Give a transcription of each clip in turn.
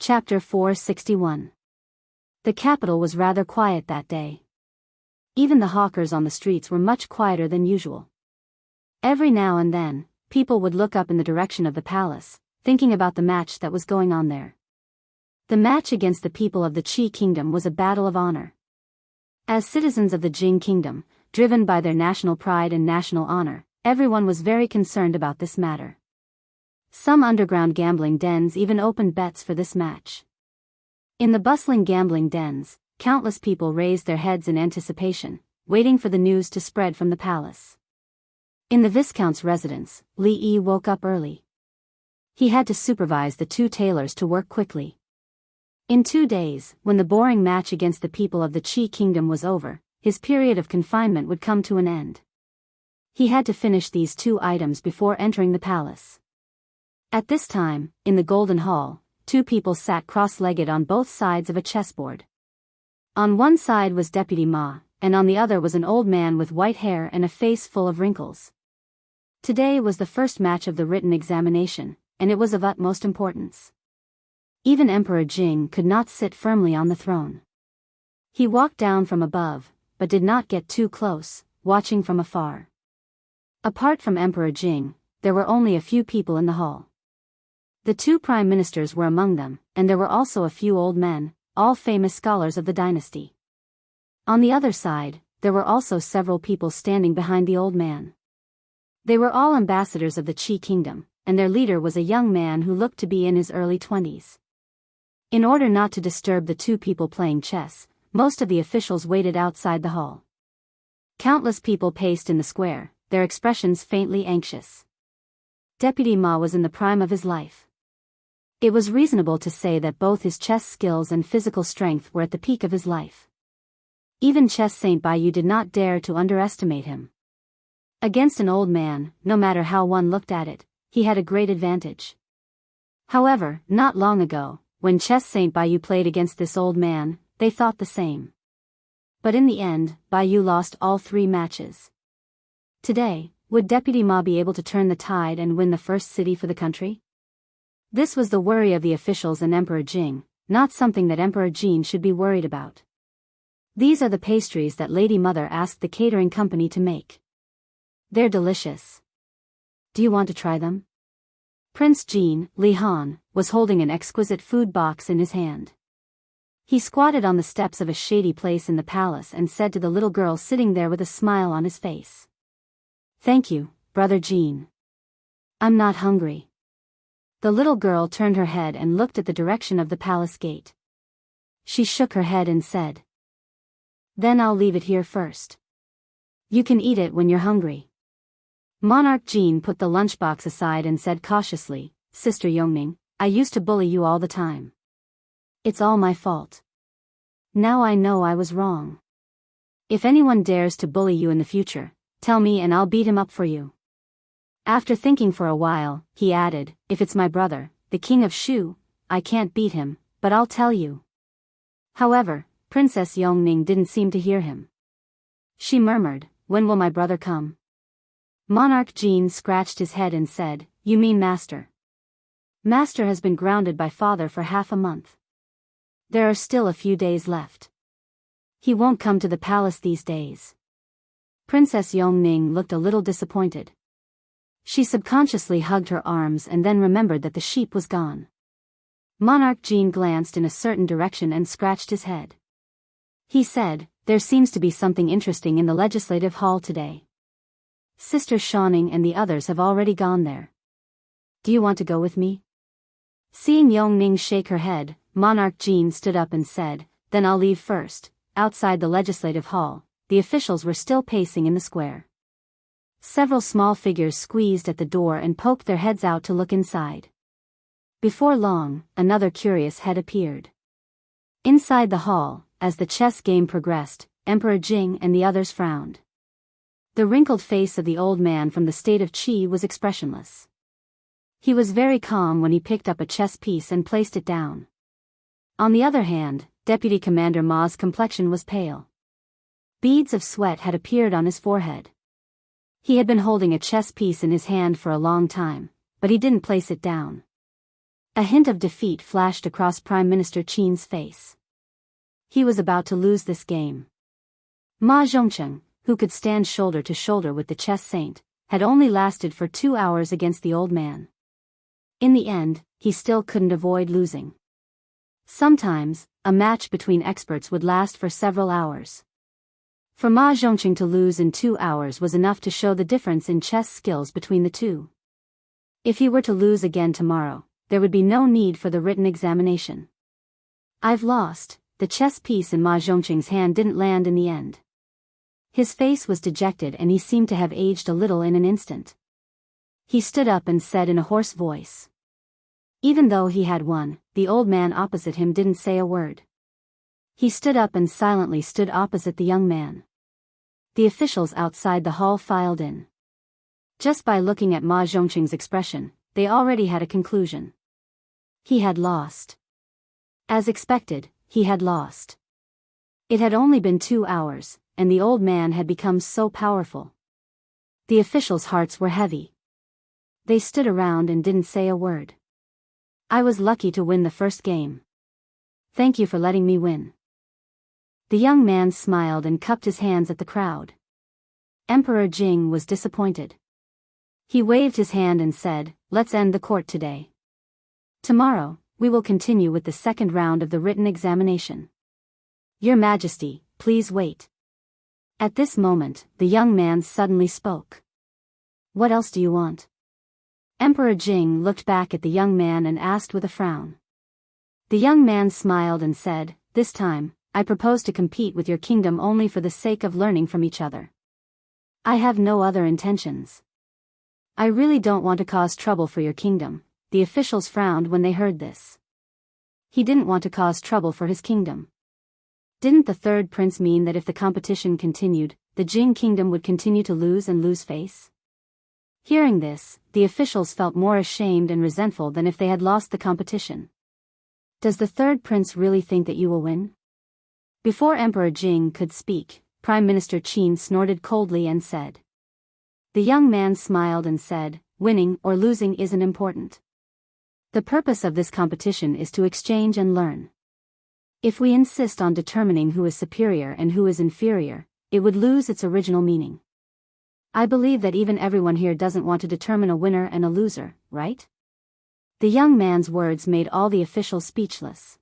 Chapter 461. The capital was rather quiet that day. Even the hawkers on the streets were much quieter than usual. Every now and then, people would look up in the direction of the palace, thinking about the match that was going on there. The match against the people of the Qi kingdom was a battle of honor. As citizens of the Jing kingdom, driven by their national pride and national honor, everyone was very concerned about this matter. Some underground gambling dens even opened bets for this match. In the bustling gambling dens, countless people raised their heads in anticipation, waiting for the news to spread from the palace. In the Viscount's residence, Li Yi woke up early. He had to supervise the two tailors to work quickly. In 2 days, when the boring match against the people of the Qi kingdom was over, his period of confinement would come to an end. He had to finish these 2 items before entering the palace. At this time, in the Golden Hall, 2 people sat cross-legged on both sides of a chessboard. On one side was Deputy Ma, and on the other was an old man with white hair and a face full of wrinkles. Today was the first match of the written examination, and it was of utmost importance. Even Emperor Jing could not sit firmly on the throne. He walked down from above, but did not get too close, watching from afar. Apart from Emperor Jing, there were only a few people in the hall. The 2 prime ministers were among them, and there were also a few old men, all famous scholars of the dynasty. On the other side, there were also several people standing behind the old man. They were all ambassadors of the Qi kingdom, and their leader was a young man who looked to be in his early 20s. In order not to disturb the 2 people playing chess, most of the officials waited outside the hall. Countless people paced in the square, their expressions faintly anxious. Deputy Ma was in the prime of his life. It was reasonable to say that both his chess skills and physical strength were at the peak of his life. Even Chess Saint Baiyu did not dare to underestimate him. Against an old man, no matter how one looked at it, he had a great advantage. However, not long ago, when Chess Saint Baiyu played against this old man, they thought the same. But in the end, Baiyu lost all 3 matches. Today, would Deputy Ma be able to turn the tide and win the first city for the country? This was the worry of the officials and Emperor Jing, not something that Emperor Jin should be worried about. These are the pastries that Lady Mother asked the catering company to make. They're delicious. Do you want to try them? Prince Jin, Li Han, was holding an exquisite food box in his hand. He squatted on the steps of a shady place in the palace and said to the little girl sitting there with a smile on his face. "Thank you, Brother Jin. I'm not hungry." The little girl turned her head and looked at the direction of the palace gate. She shook her head and said, "Then I'll leave it here first. You can eat it when you're hungry." Monarch Jin put the lunchbox aside and said cautiously, "Sister Yongning, I used to bully you all the time. It's all my fault. Now I know I was wrong. If anyone dares to bully you in the future, tell me and I'll beat him up for you." After thinking for a while, he added, "If it's my brother, the king of Shu, I can't beat him, but I'll tell you." However, Princess Yongning didn't seem to hear him. She murmured, "When will my brother come?" Monarch Jin scratched his head and said, "You mean Master? Master has been grounded by father for half a month. There are still a few days left. He won't come to the palace these days." Princess Yongning looked a little disappointed. She subconsciously hugged her arms and then remembered that the sheep was gone. Monarch Jin glanced in a certain direction and scratched his head. He said, "There seems to be something interesting in the legislative hall today. Sister Shawning and the others have already gone there. Do you want to go with me?" Seeing Yongning shake her head, Monarch Jin stood up and said, "Then I'll leave first." Outside the legislative hall, the officials were still pacing in the square. Several small figures squeezed at the door and poked their heads out to look inside. Before long, another curious head appeared. Inside the hall, as the chess game progressed, Emperor Jing and the others frowned. The wrinkled face of the old man from the state of Qi was expressionless. He was very calm when he picked up a chess piece and placed it down. On the other hand, Deputy Commander Ma's complexion was pale. Beads of sweat had appeared on his forehead. He had been holding a chess piece in his hand for a long time, but he didn't place it down. A hint of defeat flashed across Prime Minister Qin's face. He was about to lose this game. Ma Zhongcheng, who could stand shoulder to shoulder with the chess saint, had only lasted for 2 hours against the old man. In the end, he still couldn't avoid losing. Sometimes, a match between experts would last for several hours. For Ma Zhongcheng to lose in 2 hours was enough to show the difference in chess skills between the two. If he were to lose again tomorrow, there would be no need for the written examination. I've lost. The chess piece in Ma Zhongcheng's hand didn't land in the end. His face was dejected and he seemed to have aged a little in an instant. He stood up and said in a hoarse voice. Even though he had won, the old man opposite him didn't say a word. He stood up and silently stood opposite the young man. The officials outside the hall filed in. Just by looking at Ma Zhongcheng's expression, they already had a conclusion. He had lost. As expected, he had lost. It had only been 2 hours, and the old man had become so powerful. The officials' hearts were heavy. They stood around and didn't say a word. I was lucky to win the first game. Thank you for letting me win. The young man smiled and cupped his hands at the crowd. Emperor Jing was disappointed. He waved his hand and said, "Let's end the court today. Tomorrow, we will continue with the second round of the written examination. Your Majesty, please wait." At this moment, the young man suddenly spoke. "What else do you want?" Emperor Jing looked back at the young man and asked with a frown. The young man smiled and said, "This time, I propose to compete with your kingdom only for the sake of learning from each other. I have no other intentions. I really don't want to cause trouble for your kingdom." The officials frowned when they heard this. He didn't want to cause trouble for his kingdom. Didn't the third prince mean that if the competition continued, the Jing kingdom would continue to lose and lose face? Hearing this, the officials felt more ashamed and resentful than if they had lost the competition. Does the third prince really think that you will win? Before Emperor Jing could speak, Prime Minister Qin snorted coldly and said. The young man smiled and said, "Winning or losing isn't important. The purpose of this competition is to exchange and learn. If we insist on determining who is superior and who is inferior, it would lose its original meaning. I believe that even everyone here doesn't want to determine a winner and a loser, right?" The young man's words made all the officials speechless.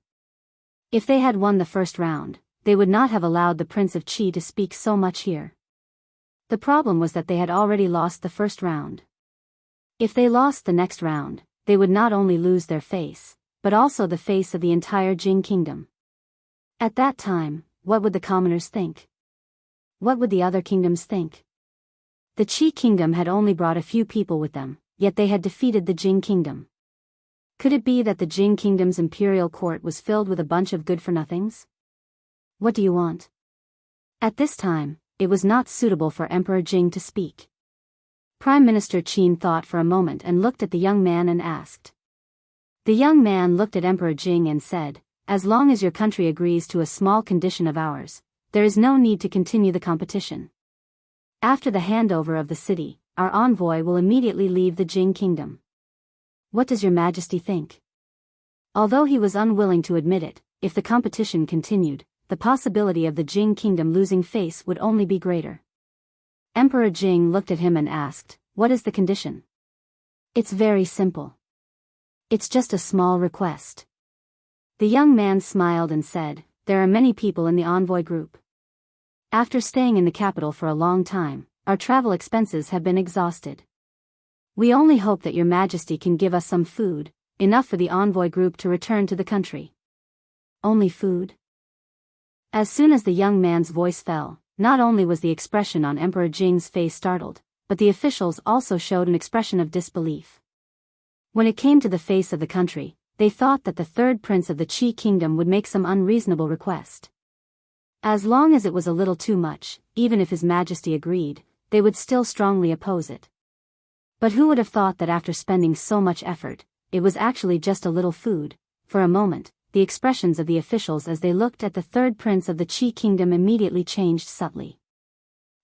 If they had won the first round, they would not have allowed the Prince of Qi to speak so much here. The problem was that they had already lost the first round. If they lost the next round, they would not only lose their face, but also the face of the entire Jing kingdom. At that time, what would the commoners think? What would the other kingdoms think? The Qi kingdom had only brought a few people with them, yet they had defeated the Jing kingdom. Could it be that the Jing kingdom's imperial court was filled with a bunch of good-for-nothings? What do you want? At this time, it was not suitable for Emperor Jing to speak. Prime Minister Qin thought for a moment and looked at the young man and asked. The young man looked at Emperor Jing and said, "As long as your country agrees to a small condition of ours, there is no need to continue the competition. After the handover of the city, our envoy will immediately leave the Jing kingdom. What does your Majesty think?" Although he was unwilling to admit it, if the competition continued, the possibility of the Jing kingdom losing face would only be greater. Emperor Jing looked at him and asked, "What is the condition?" "It's very simple. It's just a small request." The young man smiled and said, "There are many people in the envoy group. After staying in the capital for a long time, our travel expenses have been exhausted. We only hope that your Majesty can give us some food, enough for the envoy group to return to the country." "Only food?" As soon as the young man's voice fell, not only was the expression on Emperor Jing's face startled, but the officials also showed an expression of disbelief. When it came to the face of the country, they thought that the third prince of the Qi kingdom would make some unreasonable request. As long as it was a little too much, even if His Majesty agreed, they would still strongly oppose it. But who would have thought that after spending so much effort, it was actually just a little food? For a moment, the expressions of the officials as they looked at the third prince of the Qi kingdom immediately changed subtly.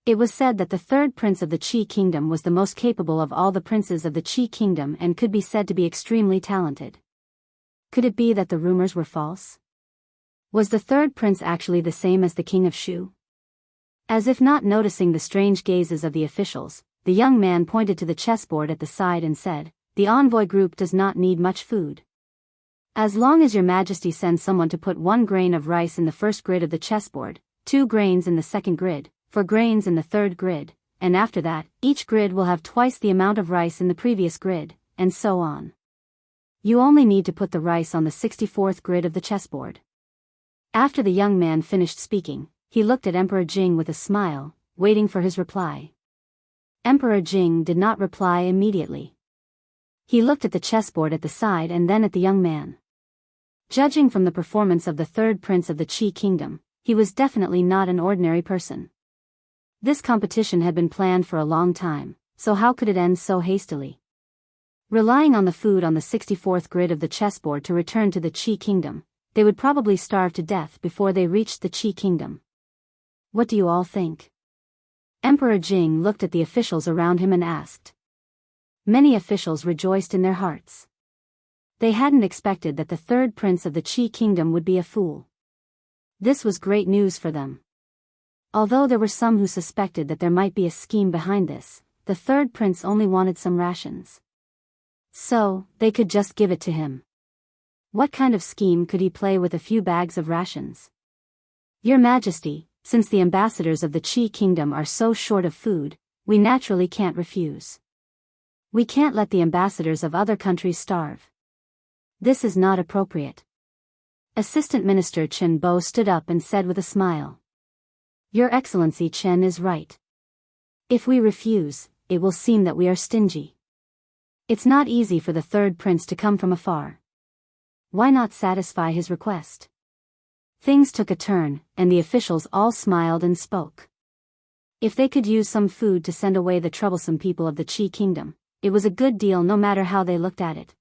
It was said that the third prince of the Qi kingdom was the most capable of all the princes of the Qi kingdom and could be said to be extremely talented. Could it be that the rumors were false? Was the third prince actually the same as the king of Shu? As if not noticing the strange gazes of the officials, the young man pointed to the chessboard at the side and said, "The envoy group does not need much food. As long as your majesty sends someone to put 1 grain of rice in the first grid of the chessboard, 2 grains in the second grid, 4 grains in the third grid, and after that, each grid will have twice the amount of rice in the previous grid, and so on. You only need to put the rice on the 64th grid of the chessboard." After the young man finished speaking, he looked at Emperor Jing with a smile, waiting for his reply. Emperor Jing did not reply immediately. He looked at the chessboard at the side and then at the young man. Judging from the performance of the third prince of the Qi kingdom, he was definitely not an ordinary person. This competition had been planned for a long time, so how could it end so hastily? Relying on the food on the 64th grid of the chessboard to return to the Qi kingdom, they would probably starve to death before they reached the Qi kingdom. What do you all think? Emperor Jing looked at the officials around him and asked. Many officials rejoiced in their hearts. They hadn't expected that the third prince of the Qi kingdom would be a fool. This was great news for them. Although there were some who suspected that there might be a scheme behind this, the third prince only wanted some rations. So, they could just give it to him. What kind of scheme could he play with a few bags of rations? Your Majesty, since the ambassadors of the Qi kingdom are so short of food, we naturally can't refuse. We can't let the ambassadors of other countries starve. This is not appropriate. Assistant Minister Chen Bo stood up and said with a smile. Your Excellency Chen is right. If we refuse, it will seem that we are stingy. It's not easy for the third prince to come from afar. Why not satisfy his request? Things took a turn, and the officials all smiled and spoke. If they could use some food to send away the troublesome people of the Qi kingdom, it was a good deal no matter how they looked at it.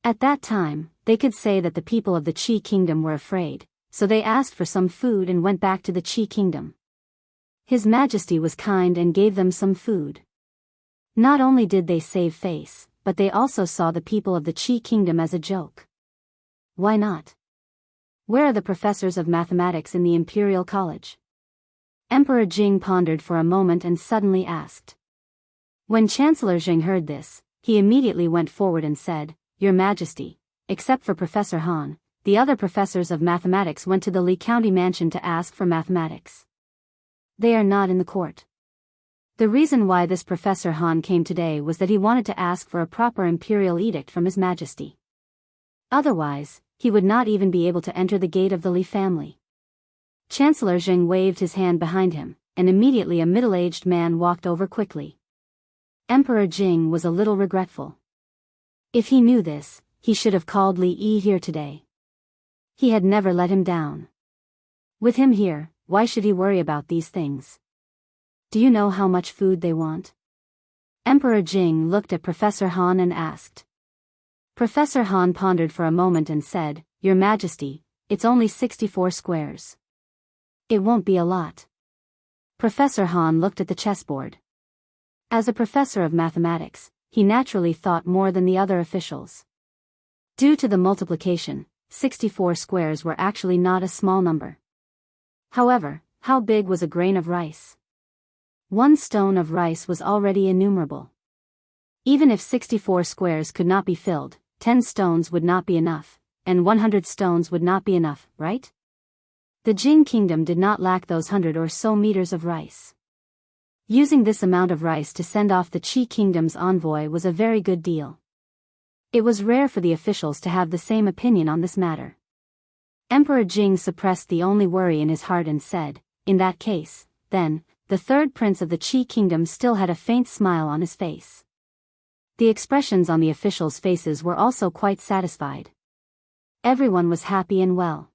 At that time, they could say that the people of the Qi kingdom were afraid, so they asked for some food and went back to the Qi kingdom. His Majesty was kind and gave them some food. Not only did they save face, but they also saw the people of the Qi kingdom as a joke. Why not? Where are the professors of mathematics in the Imperial College? Emperor Jing pondered for a moment and suddenly asked. When Chancellor Jing heard this, he immediately went forward and said, Your Majesty, except for Professor Han, the other professors of mathematics went to the Li County mansion to ask for mathematics. They are not in the court. The reason why this Professor Han came today was that he wanted to ask for a proper imperial edict from His Majesty. Otherwise, he would not even be able to enter the gate of the Li family. Chancellor Jing waved his hand behind him, and immediately a middle-aged man walked over quickly. Emperor Jing was a little regretful. If he knew this, he should have called Li Yi here today. He had never let him down. With him here, why should he worry about these things? Do you know how much food they want? Emperor Jing looked at Professor Han and asked. Professor Han pondered for a moment and said, Your Majesty, it's only 64 squares. It won't be a lot. Professor Han looked at the chessboard. As a professor of mathematics, he naturally thought more than the other officials. Due to the multiplication, 64 squares were actually not a small number. However, how big was a grain of rice? 1 stone of rice was already innumerable. Even if 64 squares could not be filled, 10 stones would not be enough, and 100 stones would not be enough, right? The Jing kingdom did not lack those 100 or so meters of rice. Using this amount of rice to send off the Qi kingdom's envoy was a very good deal. It was rare for the officials to have the same opinion on this matter. Emperor Jing suppressed the only worry in his heart and said, In that case, then, the third prince of the Qi kingdom still had a faint smile on his face. The expressions on the officials' faces were also quite satisfied. Everyone was happy and well.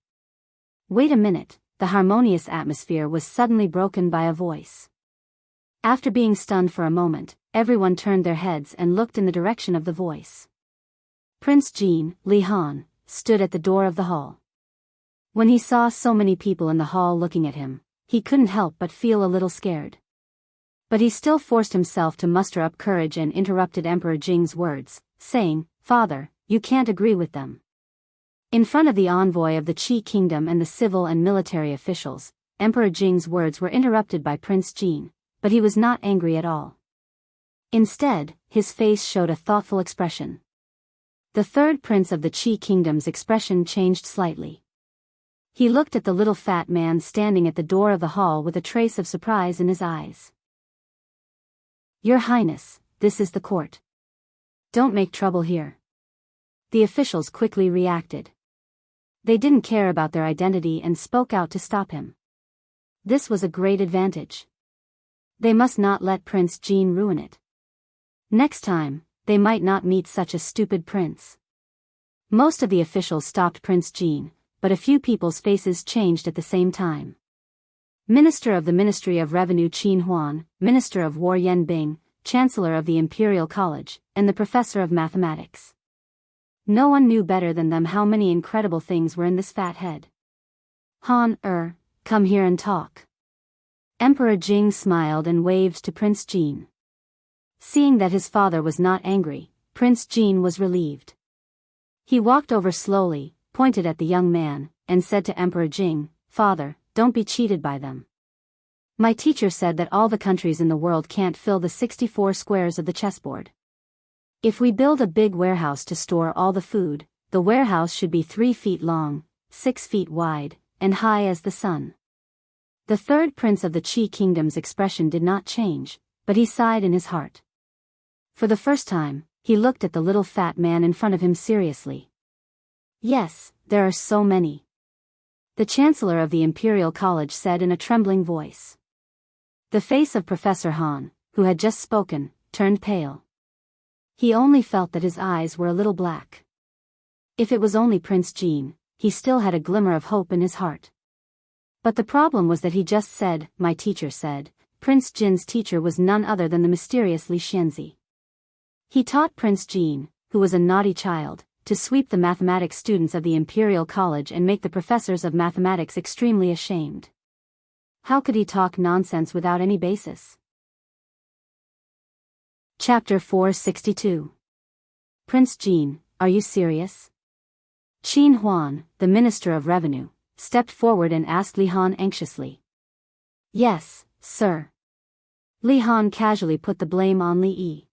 Wait a minute, the harmonious atmosphere was suddenly broken by a voice. After being stunned for a moment, everyone turned their heads and looked in the direction of the voice. Prince Jin, Li Han, stood at the door of the hall. When he saw so many people in the hall looking at him, he couldn't help but feel a little scared. But he still forced himself to muster up courage and interrupted Emperor Jing's words, saying, Father, you can't agree with them. In front of the envoy of the Qi kingdom and the civil and military officials, Emperor Jing's words were interrupted by Prince Jin, but he was not angry at all. Instead, his face showed a thoughtful expression. The third prince of the Qi kingdom's expression changed slightly. He looked at the little fat man standing at the door of the hall with a trace of surprise in his eyes. "Your Highness, this is the court. Don't make trouble here." The officials quickly reacted. They didn't care about their identity and spoke out to stop him. This was a great advantage. They must not let Prince Jin ruin it. Next time, they might not meet such a stupid prince. Most of the officials stopped Prince Jin, but a few people's faces changed at the same time. Minister of the Ministry of Revenue Qin Huan, Minister of War Yan Bing, Chancellor of the Imperial College, and the Professor of Mathematics. No one knew better than them how many incredible things were in this fat head. "Han, come here and talk." Emperor Jing smiled and waved to Prince Jin. Seeing that his father was not angry, Prince Jin was relieved. He walked over slowly, pointed at the young man, and said to Emperor Jing, "Father, don't be cheated by them. My teacher said that all the countries in the world can't fill the 64 squares of the chessboard. If we build a big warehouse to store all the food, the warehouse should be 3 feet long, 6 feet wide, and high as the sun." The third prince of the Qi kingdom's expression did not change, but he sighed in his heart. For the first time, he looked at the little fat man in front of him seriously. "Yes, there are so many," the Chancellor of the Imperial College said in a trembling voice. The face of Professor Han, who had just spoken, turned pale. He only felt that his eyes were a little black. If it was only Prince Jin, he still had a glimmer of hope in his heart. But the problem was that he just said, "My teacher said." Prince Jin's teacher was none other than the mysterious Li Xianzi. He taught Prince Jin, who was a naughty child, to sweep the mathematics students of the Imperial College and make the professors of mathematics extremely ashamed. How could he talk nonsense without any basis? Chapter 462. Prince Jin, are you serious? Qin Huan, the Minister of Revenue, stepped forward and asked Li Han anxiously. "Yes, sir." Li Han casually put the blame on Li Yi.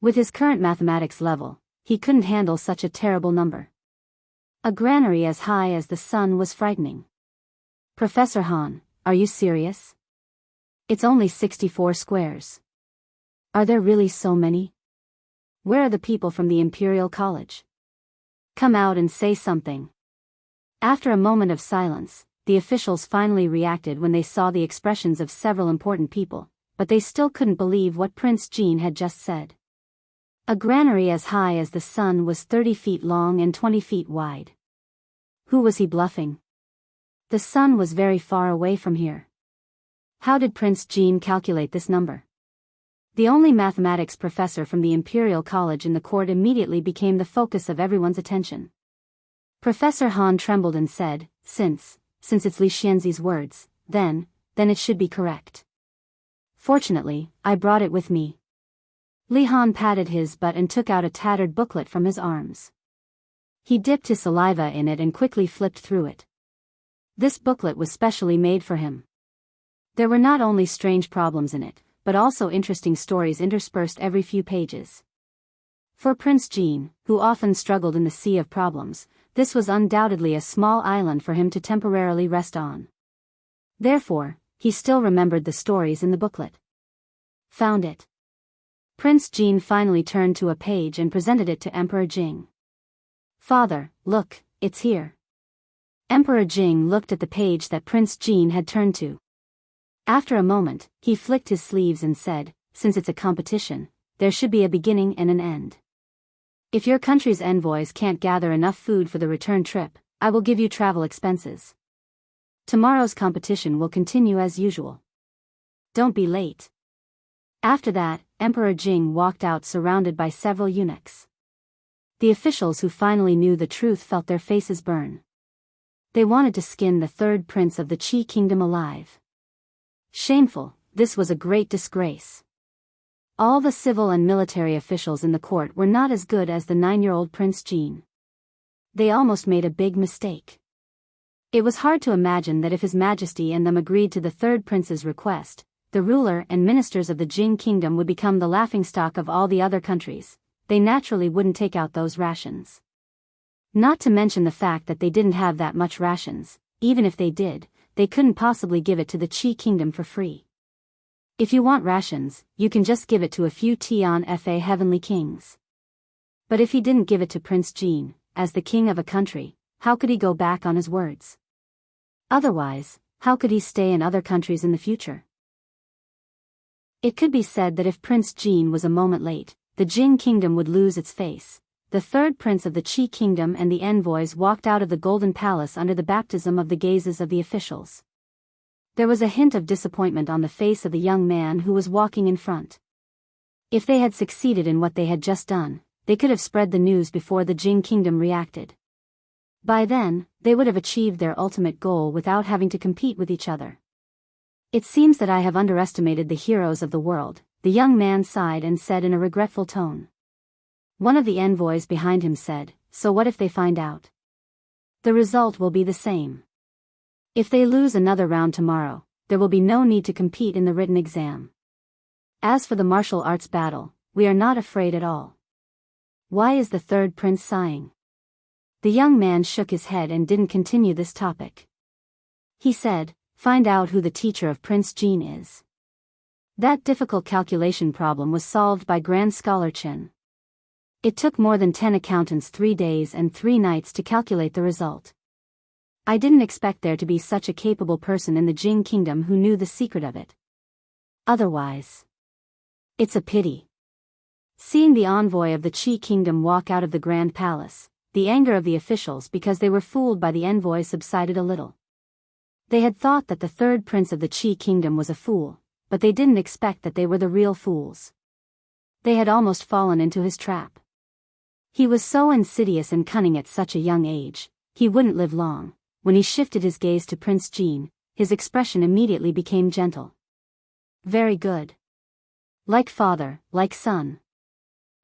With his current mathematics level, he couldn't handle such a terrible number. A granary as high as the sun was frightening. "Professor Han, are you serious? It's only 64 squares. Are there really so many? Where are the people from the Imperial College? Come out and say something." After a moment of silence, the officials finally reacted when they saw the expressions of several important people, but they still couldn't believe what Prince Jin had just said. A granary as high as the sun was 30 feet long and 20 feet wide. Who was he bluffing? The sun was very far away from here. How did Prince Jin calculate this number? The only mathematics professor from the Imperial College in the court immediately became the focus of everyone's attention. Professor Han trembled and said, Since it's Li Xianzi's words, then it should be correct. Fortunately, I brought it with me." Li Han patted his butt and took out a tattered booklet from his arms. He dipped his saliva in it and quickly flipped through it. This booklet was specially made for him. There were not only strange problems in it, but also interesting stories interspersed every few pages. For Prince Jin, who often struggled in the sea of problems, this was undoubtedly a small island for him to temporarily rest on. Therefore, he still remembered the stories in the booklet. Found it. Prince Jin finally turned to a page and presented it to Emperor Jing. "Father, look, it's here." Emperor Jing looked at the page that Prince Jin had turned to. After a moment, he flicked his sleeves and said, "Since it's a competition, there should be a beginning and an end. If your country's envoys can't gather enough food for the return trip, I will give you travel expenses. Tomorrow's competition will continue as usual. Don't be late." After that, Emperor Jing walked out surrounded by several eunuchs. The officials who finally knew the truth felt their faces burn. They wanted to skin the third prince of the Qi kingdom alive. Shameful, this was a great disgrace. All the civil and military officials in the court were not as good as the 9-year-old Prince Jin. they almost made a big mistake. It was hard to imagine that if His Majesty and them agreed to the third prince's request, the ruler and ministers of the Jin kingdom would become the laughingstock of all the other countries. They naturally wouldn't take out those rations. Not to mention the fact that they didn't have that much rations. Even if they did, they couldn't possibly give it to the Qi kingdom for free. If you want rations, you can just give it to a few Tian Fa heavenly kings. But if he didn't give it to Prince Jin, as the king of a country, how could he go back on his words? Otherwise, how could he stay in other countries in the future? It could be said that if Prince Jin was a moment late, the Jin kingdom would lose its face. The third prince of the Qi kingdom and the envoys walked out of the golden palace under the baptism of the gazes of the officials. There was a hint of disappointment on the face of the young man who was walking in front. If they had succeeded in what they had just done, they could have spread the news before the Jin kingdom reacted. By then, they would have achieved their ultimate goal without having to compete with each other. It seems that I have underestimated the heroes of the world, the young man sighed and said in a regretful tone. One of the envoys behind him said, so what if they find out? The result will be the same. If they lose another round tomorrow, there will be no need to compete in the written exam. As for the martial arts battle, we are not afraid at all. Why is the third prince sighing? The young man shook his head and didn't continue this topic. He said, find out who the teacher of Prince Jin is. That difficult calculation problem was solved by Grand Scholar Chen. It took more than 10 accountants 3 days and 3 nights to calculate the result. I didn't expect there to be such a capable person in the Jin kingdom who knew the secret of it. Otherwise, it's a pity. Seeing the envoy of the Qi kingdom walk out of the grand palace, the anger of the officials because they were fooled by the envoy subsided a little. They had thought that the third prince of the Qi kingdom was a fool, but they didn't expect that they were the real fools. They had almost fallen into his trap. He was so insidious and cunning at such a young age, he wouldn't live long. When he shifted his gaze to Prince Jin, his expression immediately became gentle. Very good. Like father, like son.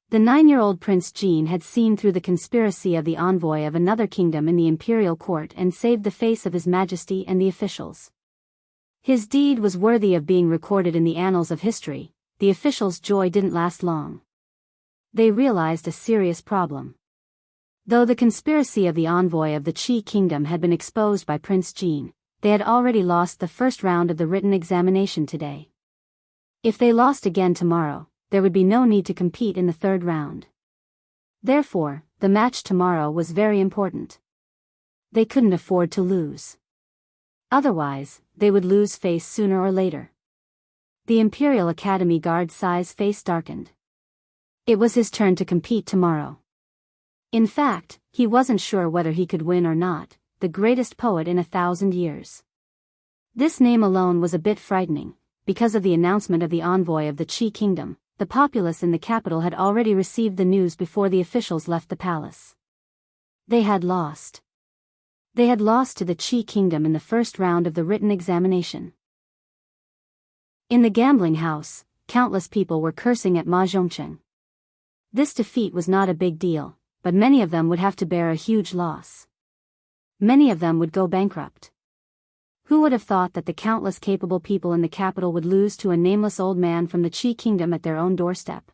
The 9-year-old Prince Jin had seen through the conspiracy of the envoy of another kingdom in the imperial court and saved the face of His Majesty and the officials. His deed was worthy of being recorded in the annals of history. The officials' joy didn't last long. They realized a serious problem. Though the conspiracy of the envoy of the Qi kingdom had been exposed by Prince Jin, they had already lost the first round of the written examination today. If they lost again tomorrow, there would be no need to compete in the third round. Therefore, the match tomorrow was very important. They couldn't afford to lose. Otherwise, they would lose face sooner or later. The Imperial Academy guard's face darkened. It was his turn to compete tomorrow. In fact, he wasn't sure whether he could win or not, the greatest poet in 1,000 years. This name alone was a bit frightening. Because of the announcement of the envoy of the Qi kingdom, the populace in the capital had already received the news before the officials left the palace. They had lost. They had lost to the Qi kingdom in the first round of the written examination. In the gambling house, countless people were cursing at Ma Zhongcheng. This defeat was not a big deal, but many of them would have to bear a huge loss. Many of them would go bankrupt. Who would have thought that the countless capable people in the capital would lose to a nameless old man from the Qi kingdom at their own doorstep?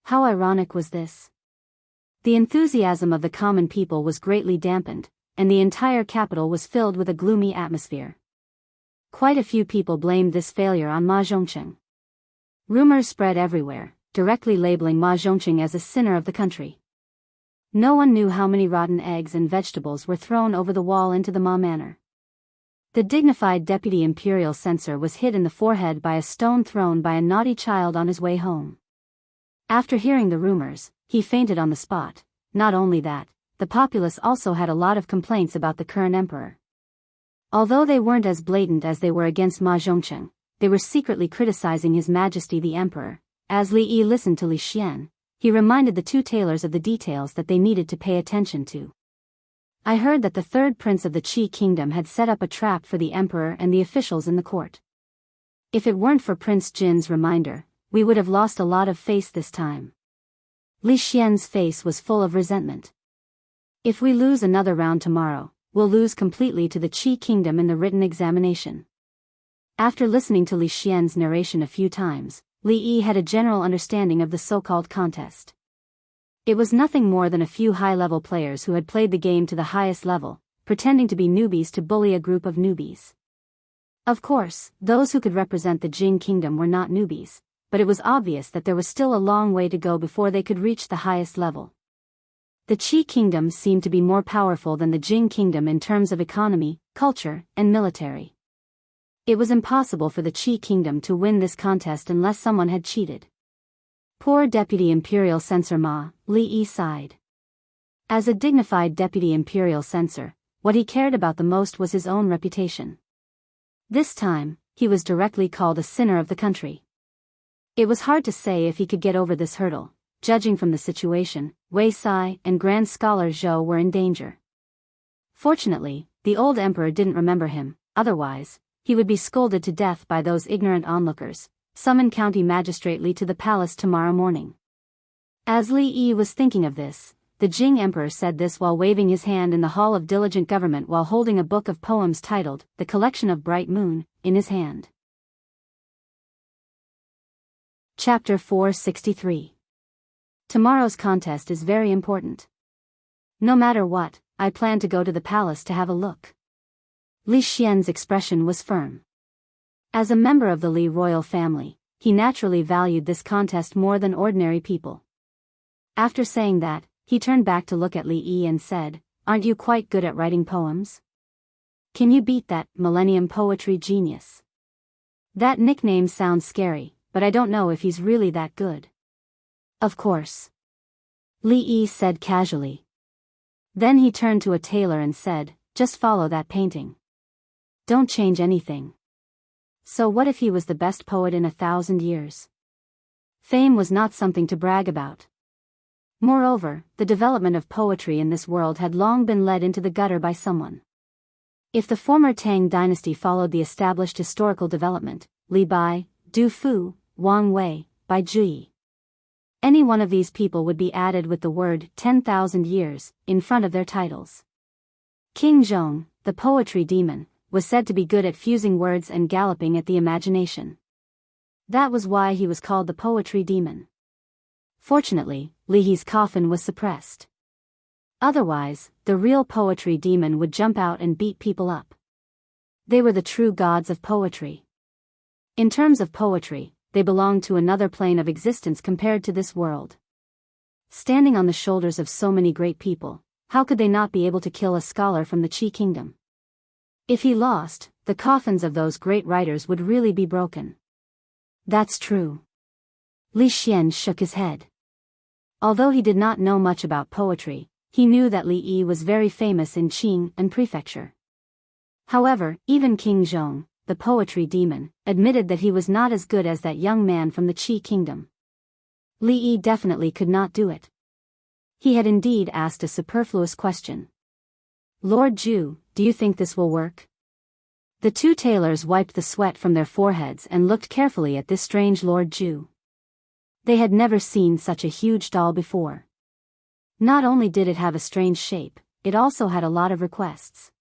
How ironic was this? The enthusiasm of the common people was greatly dampened, and the entire capital was filled with a gloomy atmosphere. Quite a few people blamed this failure on Ma Zhongcheng. Rumors spread everywhere, directly labeling Ma Zhongcheng as a sinner of the country. No one knew how many rotten eggs and vegetables were thrown over the wall into the Ma Manor. The dignified deputy imperial censor was hit in the forehead by a stone thrown by a naughty child on his way home. After hearing the rumors, he fainted on the spot. Not only that, the populace also had a lot of complaints about the current emperor. Although they weren't as blatant as they were against Ma Zhongcheng, they were secretly criticizing His Majesty the Emperor. As Li Yi listened to Li Xian, he reminded the two tailors of the details that they needed to pay attention to. I heard that the third prince of the Qi kingdom had set up a trap for the emperor and the officials in the court. If it weren't for Prince Jin's reminder, we would have lost a lot of face this time. Li Xian's face was full of resentment. If we lose another round tomorrow, we'll lose completely to the Qi kingdom in the written examination. After listening to Li Xian's narration a few times, Li Yi had a general understanding of the so-called contest. It was nothing more than a few high-level players who had played the game to the highest level, pretending to be newbies to bully a group of newbies. Of course, those who could represent the Jing kingdom were not newbies, but it was obvious that there was still a long way to go before they could reach the highest level. The Qi kingdom seemed to be more powerful than the Jing kingdom in terms of economy, culture, and military. It was impossible for the Qi kingdom to win this contest unless someone had cheated. Poor Deputy Imperial Censor Ma, Li Yi sighed. As a dignified Deputy Imperial Censor, what he cared about the most was his own reputation. This time, he was directly called a sinner of the country. It was hard to say if he could get over this hurdle. Judging from the situation, Wei Sai and Grand Scholar Zhou were in danger. Fortunately, the old emperor didn't remember him, otherwise, he would be scolded to death by those ignorant onlookers. Summon County Magistrate Li to the palace tomorrow morning. As Li Yi was thinking of this, the Jing emperor said this while waving his hand in the Hall of Diligent Government while holding a book of poems titled, The Collection of Bright Moon, in his hand. Chapter 463. Tomorrow's contest is very important. No matter what, I plan to go to the palace to have a look. Li Xian's expression was firm. As a member of the Li royal family, he naturally valued this contest more than ordinary people. After saying that, he turned back to look at Li Yi and said, "Aren't you quite good at writing poems? Can you beat that Millennium Poetry genius? That nickname sounds scary, but I don't know if he's really that good." "Of course," Li Yi said casually. Then he turned to a tailor and said, "Just follow that painting. Don't change anything." So what if he was the best poet in 1,000 years? Fame was not something to brag about. Moreover, the development of poetry in this world had long been led into the gutter by someone. If the former Tang dynasty followed the established historical development, Li Bai, Du Fu, Wang Wei, Bai Zhi, any one of these people would be added with the word 10,000 years in front of their titles. King Zhong, the poetry demon, was said to be good at fusing words and galloping at the imagination. That was why he was called the poetry demon. Fortunately, Li Yi's coffin was suppressed. Otherwise, the real poetry demon would jump out and beat people up. They were the true gods of poetry. In terms of poetry, they belonged to another plane of existence compared to this world. Standing on the shoulders of so many great people, how could they not be able to kill a scholar from the Qi kingdom? If he lost, the coffins of those great writers would really be broken. That's true. Li Xian shook his head. Although he did not know much about poetry, he knew that Li Yi was very famous in Qing and prefecture. However, even King Zhong, the poetry demon, admitted that he was not as good as that young man from the Qi kingdom. Li Yi definitely could not do it. He had indeed asked a superfluous question. "Lord Zhu, do you think this will work?" The two tailors wiped the sweat from their foreheads and looked carefully at this strange Lord Zhu. They had never seen such a huge doll before. Not only did it have a strange shape, it also had a lot of requests.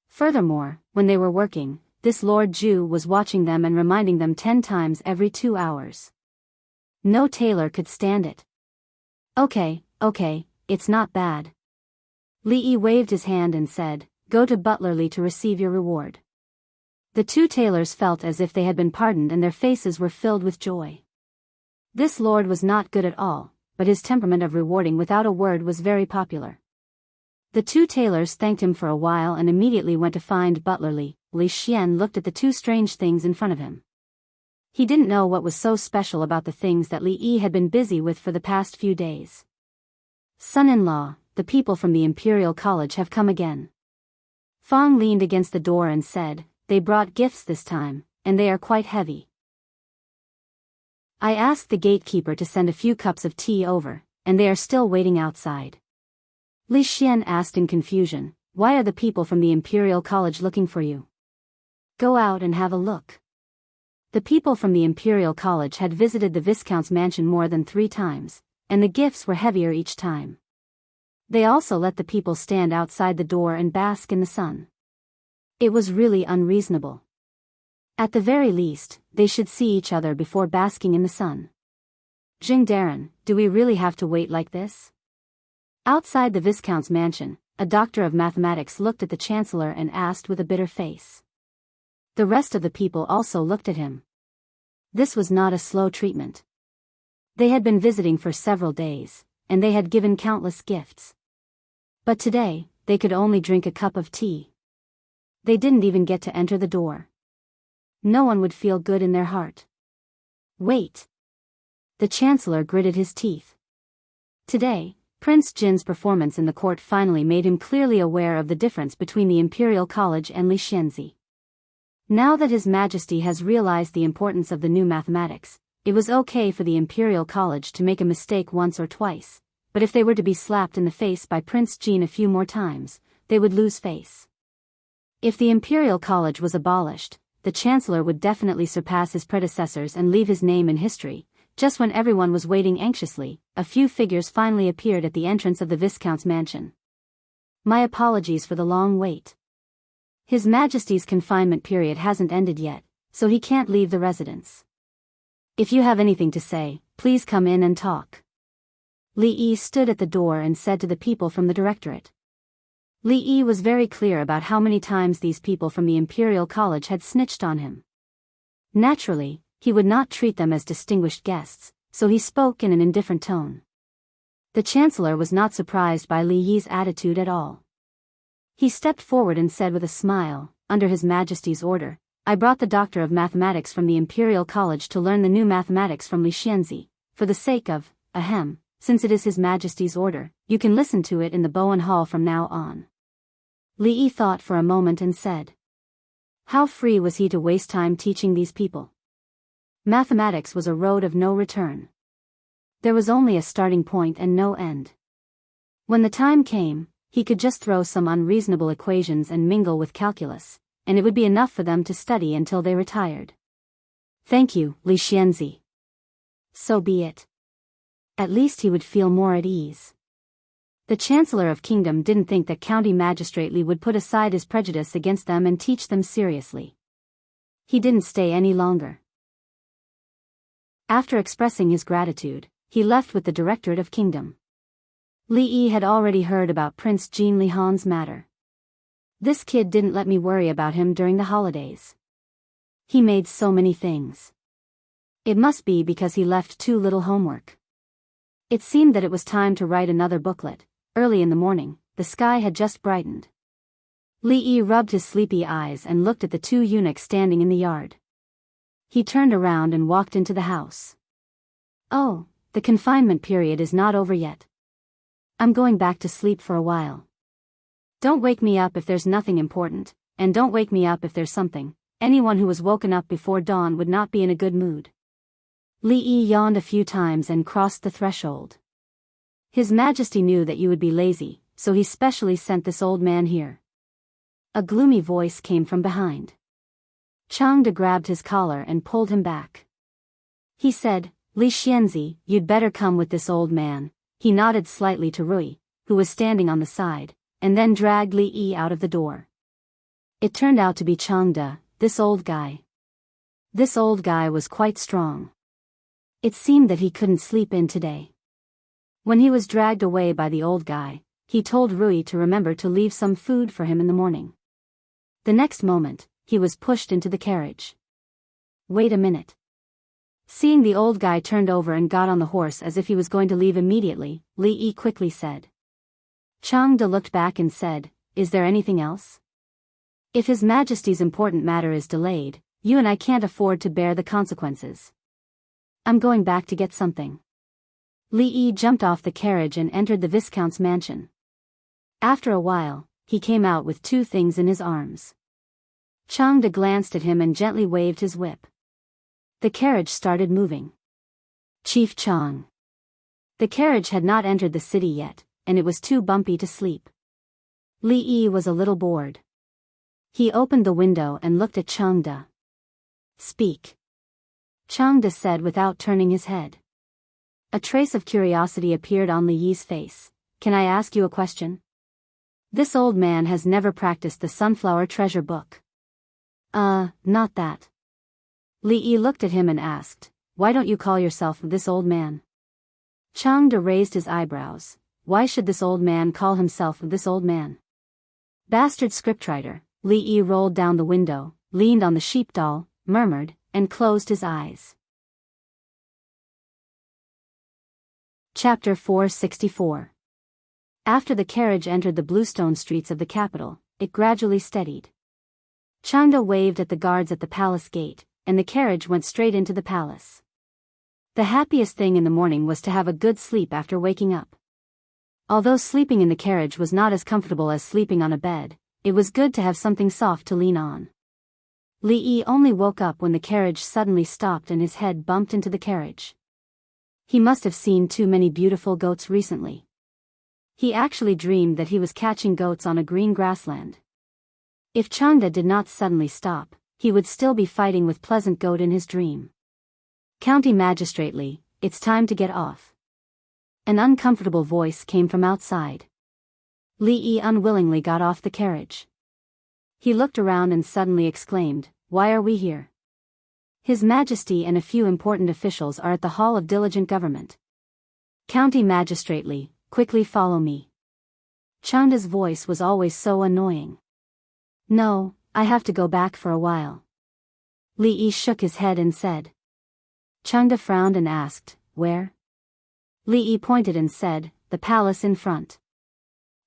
Furthermore, when they were working, this Lord Zhu was watching them and reminding them 10 times every 2 hours. No tailor could stand it. Okay, it's not bad." Li Yi waved his hand and said, "Go to Butler Li to receive your reward." The two tailors felt as if they had been pardoned and their faces were filled with joy. This lord was not good at all, but his temperament of rewarding without a word was very popular. The two tailors thanked him for a while and immediately went to find Butler Li. Li Xian looked at the two strange things in front of him. He didn't know what was so special about the things that Li Yi had been busy with for the past few days. "Son-in-law, the people from the Imperial College have come again." Fang leaned against the door and said, "They brought gifts this time, and they are quite heavy. I asked the gatekeeper to send a few cups of tea over, and they are still waiting outside." Li Xian asked in confusion, "Why are the people from the Imperial College looking for you? Go out and have a look." The people from the Imperial College had visited the Viscount's mansion more than 3 times, and the gifts were heavier each time. They also let the people stand outside the door and bask in the sun. It was really unreasonable. At the very least, they should see each other before basking in the sun. Jingdaran, do we really have to wait like this? Outside the Viscount's mansion, a doctor of mathematics looked at the Chancellor and asked with a bitter face. The rest of the people also looked at him. This was not a slow treatment. They had been visiting for several days, and they had given countless gifts. But today, they could only drink a cup of tea. They didn't even get to enter the door. No one would feel good in their heart. Wait. The Chancellor gritted his teeth. Today, Prince Jin's performance in the court finally made him clearly aware of the difference between the Imperial College and Li Xianzi. Now that His Majesty has realized the importance of the new mathematics, it was okay for the Imperial College to make a mistake once or twice, but if they were to be slapped in the face by Prince Jin a few more times, they would lose face. If the Imperial College was abolished, the Chancellor would definitely surpass his predecessors and leave his name in history. Just when everyone was waiting anxiously, a few figures finally appeared at the entrance of the Viscount's mansion. My apologies for the long wait. His Majesty's confinement period hasn't ended yet, so he can't leave the residence. If you have anything to say, please come in and talk. Li Yi stood at the door and said to the people from the Directorate. Li Yi was very clear about how many times these people from the Imperial College had snitched on him. Naturally, he would not treat them as distinguished guests, so he spoke in an indifferent tone. The Chancellor was not surprised by Li Yi's attitude at all. He stepped forward and said with a smile, "Under His Majesty's order, I brought the Doctor of Mathematics from the Imperial College to learn the new mathematics from Li Xianzi. For the sake of, since it is His Majesty's order, you can listen to it in the Bowen Hall from now on." Li Yi thought for a moment and said, how free was he to waste time teaching these people? Mathematics was a road of no return. There was only a starting point and no end. When the time came, he could just throw some unreasonable equations and mingle with calculus, and it would be enough for them to study until they retired. Thank you, Li Xianzi. So be it. At least he would feel more at ease. The Chancellor of Kingdom didn't think that County Magistrate Li would put aside his prejudice against them and teach them seriously. He didn't stay any longer. After expressing his gratitude, he left with the Directorate of Kingdom. Li Yi had already heard about Prince Jin Lihan's matter. This kid didn't let me worry about him during the holidays. He made so many things. It must be because he left too little homework. It seemed that it was time to write another booklet. Early in the morning, the sky had just brightened. Li Yi rubbed his sleepy eyes and looked at the two eunuchs standing in the yard. He turned around and walked into the house. Oh, the confinement period is not over yet. I'm going back to sleep for a while. Don't wake me up if there's nothing important, and don't wake me up if there's something. Anyone who was woken up before dawn would not be in a good mood. Li Yi yawned a few times and crossed the threshold. His Majesty knew that you would be lazy, so he specially sent this old man here. A gloomy voice came from behind. Changde grabbed his collar and pulled him back. He said, Li Xianzi, you'd better come with this old man. He nodded slightly to Rui, who was standing on the side, and then dragged Li Yi out of the door. It turned out to be Changde, this old guy. This old guy was quite strong. It seemed that he couldn't sleep in today. When he was dragged away by the old guy, he told Rui to remember to leave some food for him in the morning. The next moment, he was pushed into the carriage. Wait a minute. Seeing the old guy turned over and got on the horse as if he was going to leave immediately, Li Yi quickly said. Changde looked back and said, is there anything else? If His Majesty's important matter is delayed, you and I can't afford to bear the consequences. I'm going back to get something. Li Yi jumped off the carriage and entered the Viscount's mansion. After a while, he came out with two things in his arms. Changde glanced at him and gently waved his whip. The carriage started moving. Chief Chang. The carriage had not entered the city yet, and it was too bumpy to sleep. Li Yi was a little bored. He opened the window and looked at Changde. Speak. Changde said without turning his head. A trace of curiosity appeared on Li Yi's face, can I ask you a question? This old man has never practiced the sunflower treasure book. Not that. Li Yi looked at him and asked, why don't you call yourself this old man? Changde raised his eyebrows. Why should this old man call himself this old man? Bastard scriptwriter. Li Yi rolled down the window, leaned on the sheep doll, murmured, and closed his eyes. Chapter 464. After the carriage entered the bluestone streets of the capital, it gradually steadied. Changde waved at the guards at the palace gate, and the carriage went straight into the palace. The happiest thing in the morning was to have a good sleep after waking up. Although sleeping in the carriage was not as comfortable as sleeping on a bed, it was good to have something soft to lean on. Li Yi only woke up when the carriage suddenly stopped and his head bumped into the carriage. He must have seen too many beautiful goats recently. He actually dreamed that he was catching goats on a green grassland. If Changde did not suddenly stop, he would still be fighting with Pleasant Goat in his dream. County Magistrately, it's time to get off. An uncomfortable voice came from outside. Li Yi unwillingly got off the carriage. He looked around and suddenly exclaimed, why are we here? His Majesty and a few important officials are at the Hall of Diligent Government. County Magistrately, quickly follow me. Changde's voice was always so annoying. No, I have to go back for a while. Li Yi shook his head and said. Changde frowned and asked, where? Li Yi pointed and said, the palace in front.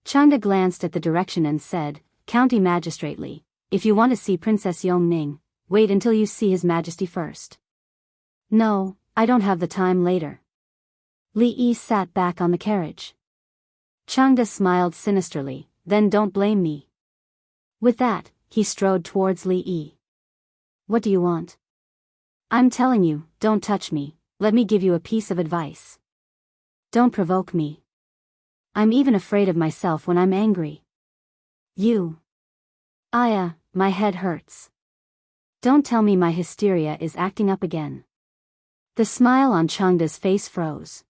Changde glanced at the direction and said, County Magistrately, if you want to see Princess Yongning, wait until you see His Majesty first. No, I don't have the time later. Li Yi sat back on the carriage. Changde smiled sinisterly, then don't blame me. With that, he strode towards Li Yi. What do you want? I'm telling you, don't touch me, let me give you a piece of advice. Don't provoke me. I'm even afraid of myself when I'm angry. You. My head hurts. Don't tell me my hysteria is acting up again. The smile on Changde's face froze.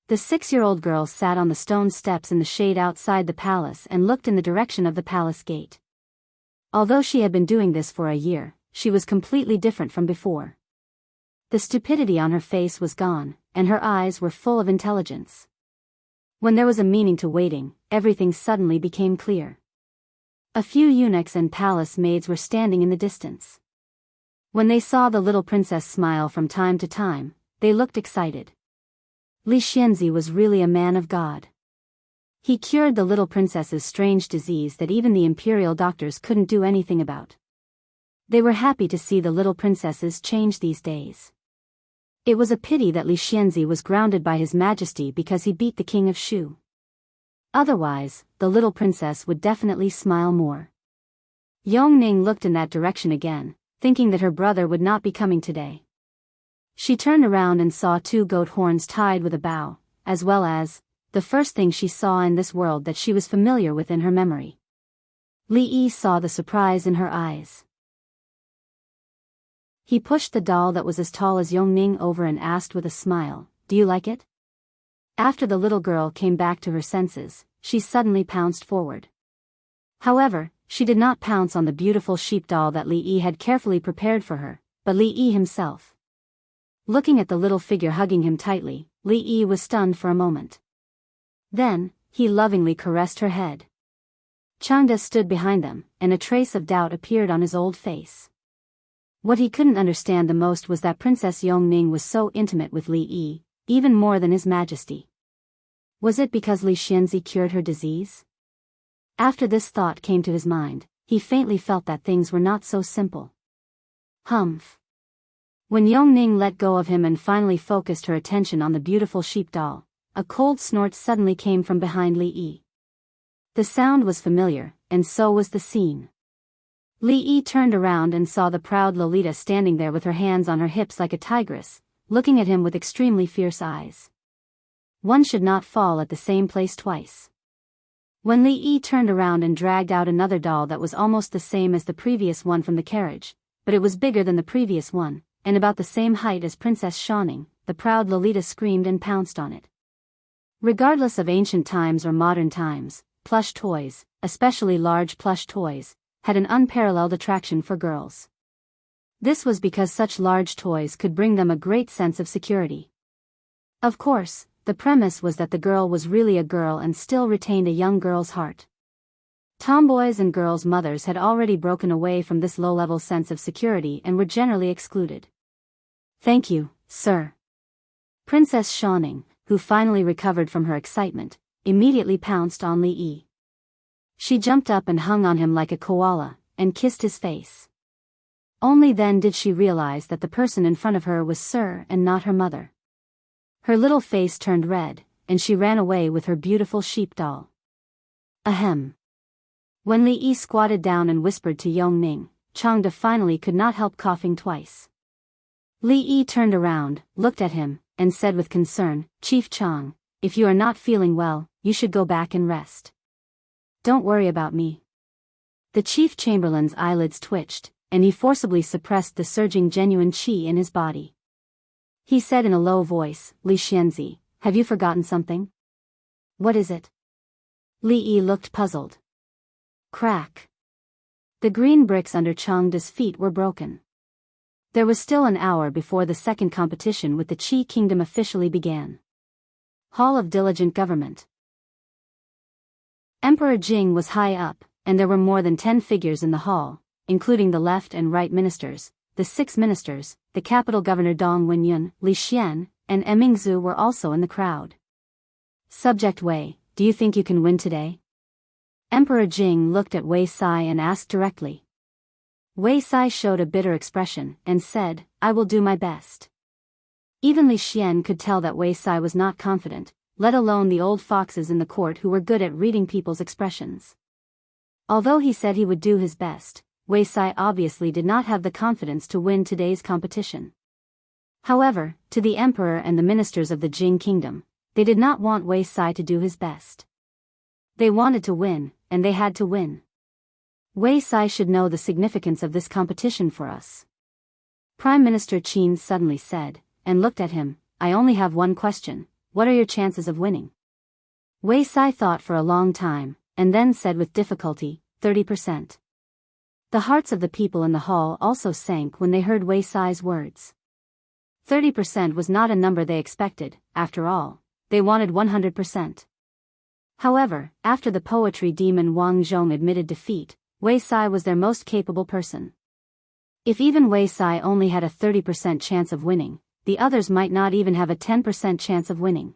The 6-year-old girl sat on the stone steps in the shade outside the palace and looked in the direction of the palace gate. Although she had been doing this for a year, she was completely different from before. The stupidity on her face was gone, and her eyes were full of intelligence. When there was a meaning to waiting, everything suddenly became clear. A few eunuchs and palace maids were standing in the distance. When they saw the little princess smile from time to time, they looked excited. Li Xianzi was really a man of God. He cured the little princess's strange disease that even the imperial doctors couldn't do anything about. They were happy to see the little princesses change these days. It was a pity that Li Xianzi was grounded by His Majesty because he beat the king of Shu. Otherwise, the little princess would definitely smile more. Yongning looked in that direction again, thinking that her brother would not be coming today. She turned around and saw 2 goat horns tied with a bow, as well as, the first thing she saw in this world that she was familiar with in her memory. Li Yi saw the surprise in her eyes. He pushed the doll that was as tall as Yongning over and asked with a smile, do you like it? After the little girl came back to her senses, she suddenly pounced forward. However, she did not pounce on the beautiful sheep doll that Li Yi had carefully prepared for her, but Li Yi himself. Looking at the little figure hugging him tightly, Li Yi was stunned for a moment. Then, he lovingly caressed her head. Changde stood behind them, and a trace of doubt appeared on his old face. What he couldn't understand the most was that Princess Yongning was so intimate with Li Yi, even more than His Majesty. Was it because Li Xianzi cured her disease? After this thought came to his mind, he faintly felt that things were not so simple. Humph. When Yongning let go of him and finally focused her attention on the beautiful sheep doll, a cold snort suddenly came from behind Li Yi. The sound was familiar, and so was the scene. Li Yi turned around and saw the proud Lolita standing there with her hands on her hips like a tigress, looking at him with extremely fierce eyes. One should not fall at the same place twice. When Li Yi turned around and dragged out another doll that was almost the same as the previous one from the carriage, but it was bigger than the previous one, and about the same height as Princess Shawning, the proud Lolita screamed and pounced on it. Regardless of ancient times or modern times, plush toys, especially large plush toys, had an unparalleled attraction for girls. This was because such large toys could bring them a great sense of security. Of course, the premise was that the girl was really a girl and still retained a young girl's heart. Tomboys and girls' mothers had already broken away from this low-level sense of security and were generally excluded. "Thank you, sir." Princess Shawning, who finally recovered from her excitement, immediately pounced on Li Yi. She jumped up and hung on him like a koala, and kissed his face. Only then did she realize that the person in front of her was Sir and not her mother. Her little face turned red, and she ran away with her beautiful sheep doll. Ahem. When Li Yi squatted down and whispered to Yongning, Changde finally could not help coughing twice. Li Yi turned around, looked at him, and said with concern, "Chief Chang, if you are not feeling well, you should go back and rest. Don't worry about me." The chief chamberlain's eyelids twitched, and he forcibly suppressed the surging genuine qi in his body. He said in a low voice, "Li Xianzi, have you forgotten something?" "What is it?" Li Yi looked puzzled. Crack. The green bricks under Changde's feet were broken. There was still an hour before the second competition with the Qi Kingdom officially began. Hall of Diligent Government. Emperor Jing was high up, and there were more than 10 figures in the hall, including the left and right ministers, the 6 ministers, the capital governor Dong Wenyun, Li Xian, and Emingzu were also in the crowd. "Subject Wei, do you think you can win today?" Emperor Jing looked at Wei Sai and asked directly. Wei Sai showed a bitter expression and said, "I will do my best." Even Li Xian could tell that Wei Sai was not confident, let alone the old foxes in the court who were good at reading people's expressions. Although he said he would do his best, Wei Sai obviously did not have the confidence to win today's competition. However, to the emperor and the ministers of the Jing kingdom, they did not want Wei Sai to do his best. They wanted to win, and they had to win. Wei Sai should know the significance of this competition for us. Prime Minister Qin suddenly said, and looked at him, "I only have one question, what are your chances of winning?" Wei Sai thought for a long time, and then said with difficulty, 30%. The hearts of the people in the hall also sank when they heard Wei Sai's words. 30% was not a number they expected, after all, they wanted 100%. However, after the poetry demon Wang Zhong admitted defeat, Wei Sai was their most capable person. If even Wei Sai only had a 30% chance of winning, the others might not even have a 10% chance of winning.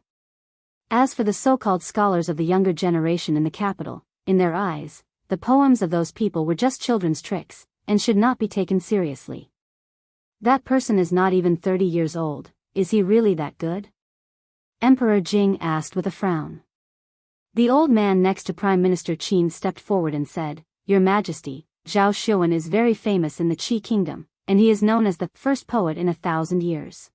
As for the so-called scholars of the younger generation in the capital, in their eyes, the poems of those people were just children's tricks, and should not be taken seriously. That person is not even 30 years old, is he really that good? Emperor Jing asked with a frown. The old man next to Prime Minister Qin stepped forward and said, "Your Majesty, Zhao Xuan is very famous in the Qi Kingdom, and he is known as the first poet in 1,000 years.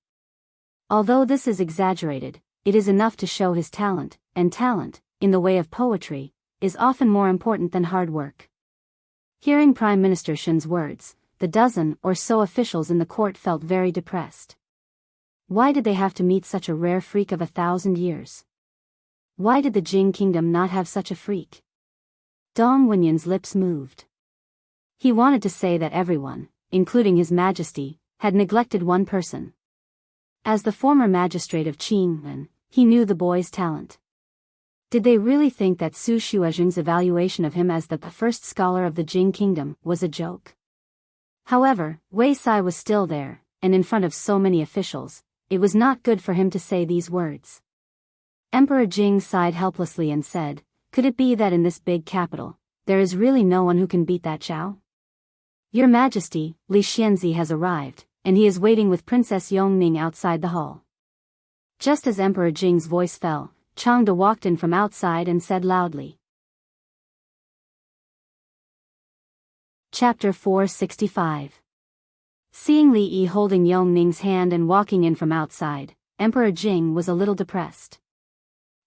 Although this is exaggerated, it is enough to show his talent, and talent, in the way of poetry, is often more important than hard work." Hearing Prime Minister Shen's words, the dozen or so officials in the court felt very depressed. Why did they have to meet such a rare freak of 1,000 years? Why did the Jing Kingdom not have such a freak? Dong Wenyun's lips moved. He wanted to say that everyone, including His Majesty, had neglected one person. As the former magistrate of Qingmen, he knew the boy's talent. Did they really think that Su Xuezheng's evaluation of him as the first scholar of the Jing Kingdom was a joke? However, Wei Sai was still there, and in front of so many officials, it was not good for him to say these words. Emperor Jing sighed helplessly and said, "Could it be that in this big capital, there is really no one who can beat that Zhao? Your Majesty, Li Xianzi has arrived, and he is waiting with Princess Yongning outside the hall." Just as Emperor Jing's voice fell, Changde walked in from outside and said loudly. Chapter 465. Seeing Li Yi holding Yongning's hand and walking in from outside, Emperor Jing was a little depressed.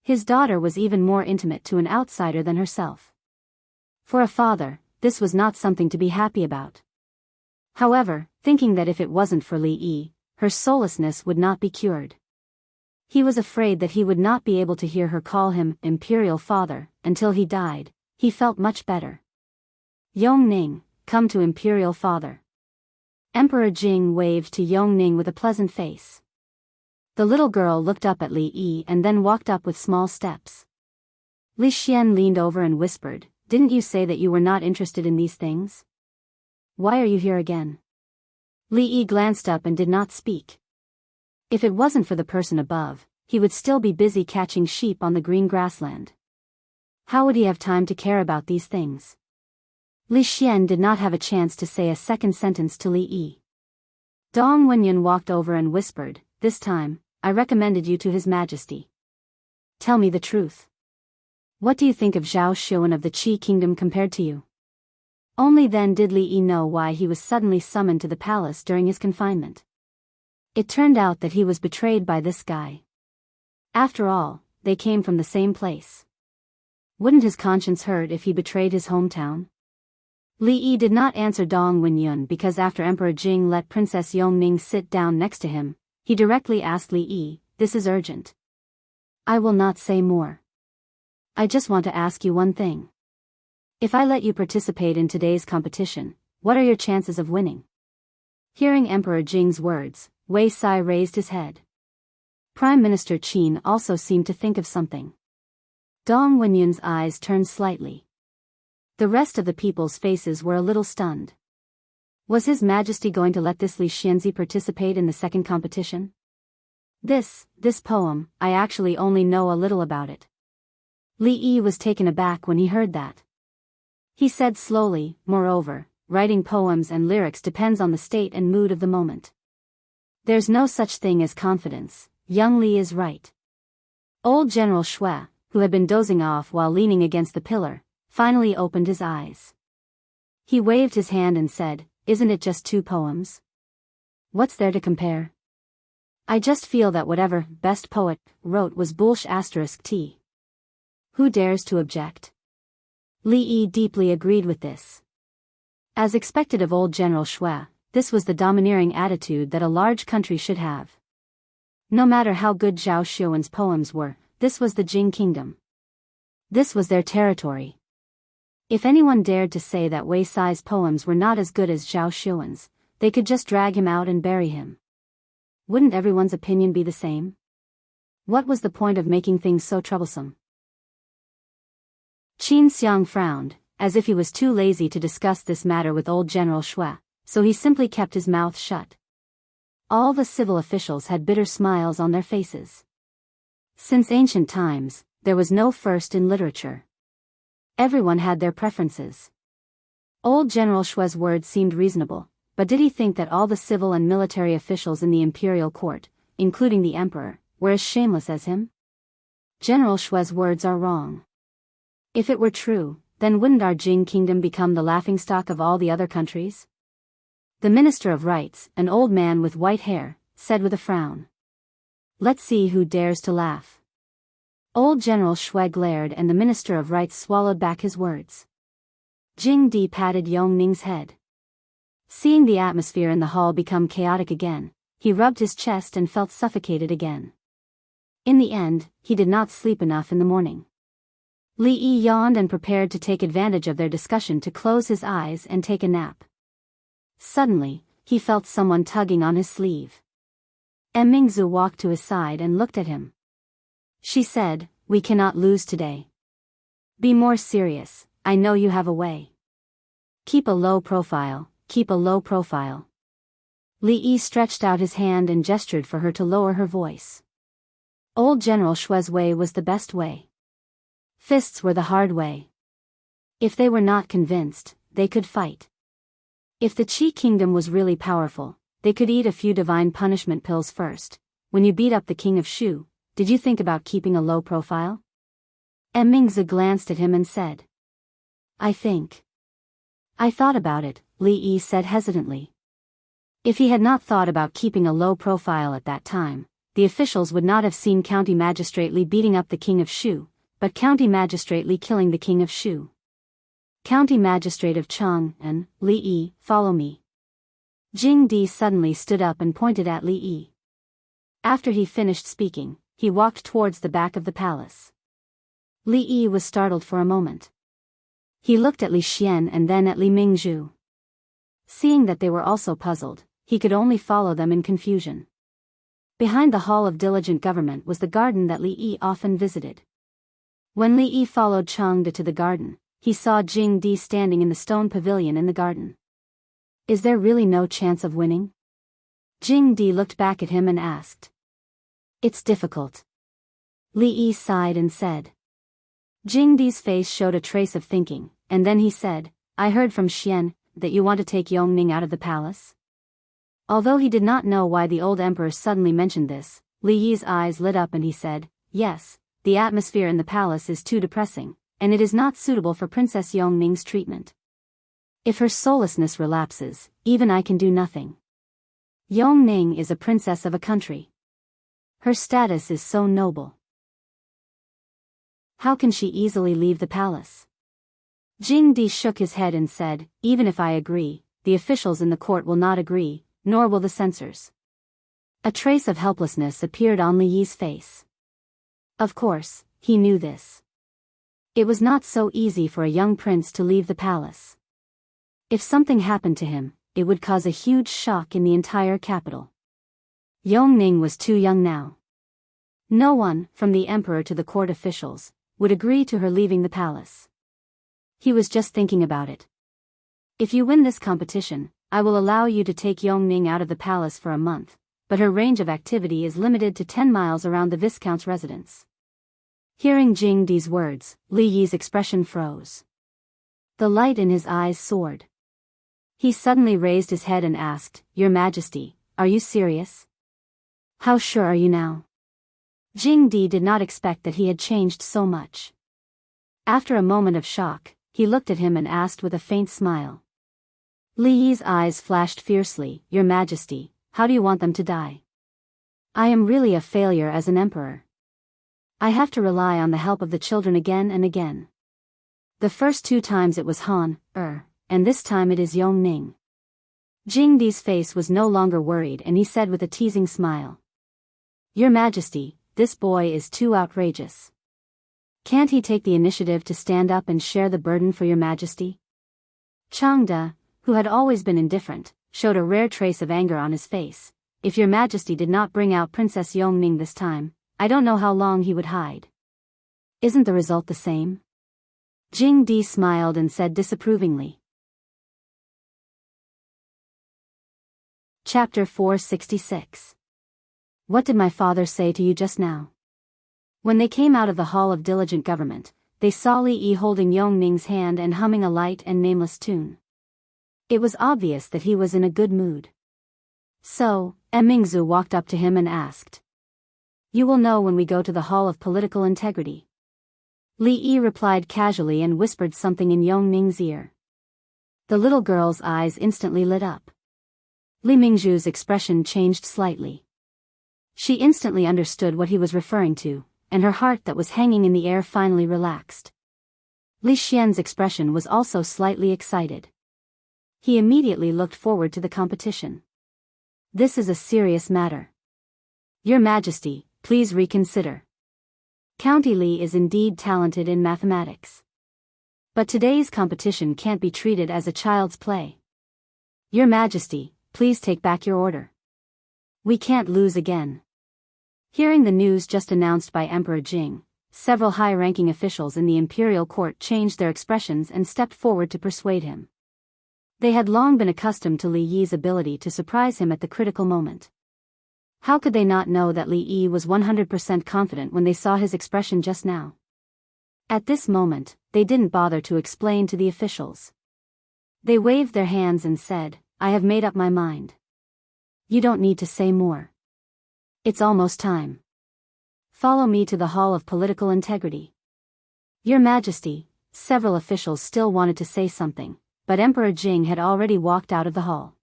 His daughter was even more intimate to an outsider than herself. For a father, this was not something to be happy about. However, thinking that if it wasn't for Li Yi, her soullessness would not be cured. He was afraid that he would not be able to hear her call him imperial father until he died. He felt much better. Yongning, come to imperial father. Emperor Jing waved to Yongning with a pleasant face. The little girl looked up at Li Yi and then walked up with small steps. Li Xian leaned over and whispered, "Didn't you say that you were not interested in these things? Why are you here again?" Li Yi glanced up and did not speak. If it wasn't for the person above, he would still be busy catching sheep on the green grassland. How would he have time to care about these things? Li Xian did not have a chance to say a second sentence to Li Yi. Dong Wenyan walked over and whispered, "This time, I recommended you to His Majesty. Tell me the truth. What do you think of Zhao Xuan of the Qi Kingdom compared to you?" Only then did Li Yi know why he was suddenly summoned to the palace during his confinement. It turned out that he was betrayed by this guy. After all, they came from the same place. Wouldn't his conscience hurt if he betrayed his hometown? Li Yi did not answer Dong Wenyun because after Emperor Jing let Princess Yongning sit down next to him, he directly asked Li Yi, "This is urgent. I will not say more. I just want to ask you one thing. If I let you participate in today's competition, what are your chances of winning?" Hearing Emperor Jing's words, Wei Sai raised his head. Prime Minister Qin also seemed to think of something. Dong Wenyun's eyes turned slightly. The rest of the people's faces were a little stunned. Was His Majesty going to let this Li Xianzi participate in the second competition? This poem, I actually only know a little about it. Li Yi was taken aback when he heard that. He said slowly, "Moreover, writing poems and lyrics depends on the state and mood of the moment. There's no such thing as confidence, young Li is right." Old General Shui, who had been dozing off while leaning against the pillar, finally opened his eyes. He waved his hand and said, "Isn't it just 2 poems? What's there to compare? I just feel that whatever best poet wrote was **t. Who dares to object?" Li Yi deeply agreed with this. As expected of old General Shui, this was the domineering attitude that a large country should have. No matter how good Zhao Xuan's poems were, this was the Jing Kingdom. This was their territory. If anyone dared to say that Wei Sai's poems were not as good as Zhao Xuan's, they could just drag him out and bury him. Wouldn't everyone's opinion be the same? What was the point of making things so troublesome? Qin Xiang frowned, as if he was too lazy to discuss this matter with old General Shui, so he simply kept his mouth shut. All the civil officials had bitter smiles on their faces. Since ancient times, there was no first in literature. Everyone had their preferences. Old General Shui's words seemed reasonable, but did he think that all the civil and military officials in the imperial court, including the emperor, were as shameless as him? General Shui's words are wrong. If it were true, then wouldn't our Jing Kingdom become the laughingstock of all the other countries? The Minister of Rights, an old man with white hair, said with a frown. "Let's see who dares to laugh." Old General Shui glared and the Minister of Rights swallowed back his words. Jing Di patted Yongning's head. Seeing the atmosphere in the hall become chaotic again, he rubbed his chest and felt suffocated again. In the end, he did not sleep enough in the morning. Li Yi yawned and prepared to take advantage of their discussion to close his eyes and take a nap. Suddenly, he felt someone tugging on his sleeve. Mingzu walked to his side and looked at him. She said, "We cannot lose today. Be more serious, I know you have a way. Keep a low profile, keep a low profile." Li Yi stretched out his hand and gestured for her to lower her voice. Old General Shui's way was the best way. Fists were the hard way. If they were not convinced, they could fight. If the Qi Kingdom was really powerful, they could eat a few divine punishment pills first. When you beat up the king of Shu, did you think about keeping a low profile? Mingzi glanced at him and said, I thought about it, Li Yi said hesitantly. If he had not thought about keeping a low profile at that time, the officials would not have seen County Magistrate Li beating up the king of Shu, but County Magistrate Li killing the king of Shu. County Magistrate of Cheng and Li Yi, follow me. Jing Di suddenly stood up and pointed at Li Yi. After he finished speaking, he walked towards the back of the palace. Li Yi was startled for a moment. He looked at Li Xian and then at Li Mingzhu. Seeing that they were also puzzled, he could only follow them in confusion. Behind the Hall of Diligent Government was the garden that Li Yi often visited. When Li Yi followed Changde to the garden, he saw Jing Di standing in the stone pavilion in the garden. Is there really no chance of winning? Jing Di looked back at him and asked. It's difficult. Li Yi sighed and said. Jing Di's face showed a trace of thinking, and then he said, I heard from Xian that you want to take Yongning out of the palace? Although he did not know why the old emperor suddenly mentioned this, Li Yi's eyes lit up and he said, yes, the atmosphere in the palace is too depressing, and it is not suitable for Princess Yongning's treatment. If her soullessness relapses, even I can do nothing. Yongning is a princess of a country. Her status is so noble. How can she easily leave the palace? Jing Di shook his head and said, even if I agree, the officials in the court will not agree, nor will the censors. A trace of helplessness appeared on Li Yi's face. Of course, he knew this. It was not so easy for a young prince to leave the palace. If something happened to him, it would cause a huge shock in the entire capital. Yongning was too young now. No one, from the emperor to the court officials, would agree to her leaving the palace. He was just thinking about it. If you win this competition, I will allow you to take Yongning out of the palace for a month, but her range of activity is limited to 10 miles around the Viscount's residence. Hearing Jing Di's words, Li Yi's expression froze. The light in his eyes soared. He suddenly raised his head and asked, Your Majesty, are you serious? How sure are you now? Jing Di did not expect that he had changed so much. After a moment of shock, he looked at him and asked with a faint smile. Li Yi's eyes flashed fiercely, Your Majesty, how do you want them to die? I am really a failure as an emperor. I have to rely on the help of the children again and again. The first 2 times it was Han, and this time it is Yongning. Jing Di's face was no longer worried and he said with a teasing smile. Your Majesty, this boy is too outrageous. Can't he take the initiative to stand up and share the burden for Your Majesty? Changde, who had always been indifferent, showed a rare trace of anger on his face. If Your Majesty did not bring out Princess Yongning this time, I don't know how long he would hide. Isn't the result the same? Jing Di smiled and said disapprovingly. Chapter 466. What did my father say to you just now? When they came out of the Hall of Diligent Government, they saw Li Yi holding Yongning's hand and humming a light and nameless tune. It was obvious that he was in a good mood. So, Mingzhu walked up to him and asked. You will know when we go to the Hall of Political Integrity. Li Yi replied casually and whispered something in Yongning's ear. The little girl's eyes instantly lit up. Li Mingzhu's expression changed slightly. She instantly understood what he was referring to, and her heart that was hanging in the air finally relaxed. Li Xian's expression was also slightly excited. He immediately looked forward to the competition. This is a serious matter. Your Majesty, please reconsider. County Li is indeed talented in mathematics. But today's competition can't be treated as a child's play. Your Majesty, please take back your order. We can't lose again. Hearing the news just announced by Emperor Jing, several high-ranking officials in the imperial court changed their expressions and stepped forward to persuade him. They had long been accustomed to Li Yi's ability to surprise him at the critical moment. How could they not know that Li Yi was 100% confident when they saw his expression just now? At this moment, they didn't bother to explain to the officials. They waved their hands and said, I have made up my mind. You don't need to say more. It's almost time. Follow me to the Hall of Political Integrity. Your Majesty, several officials still wanted to say something, but Emperor Jing had already walked out of the hall.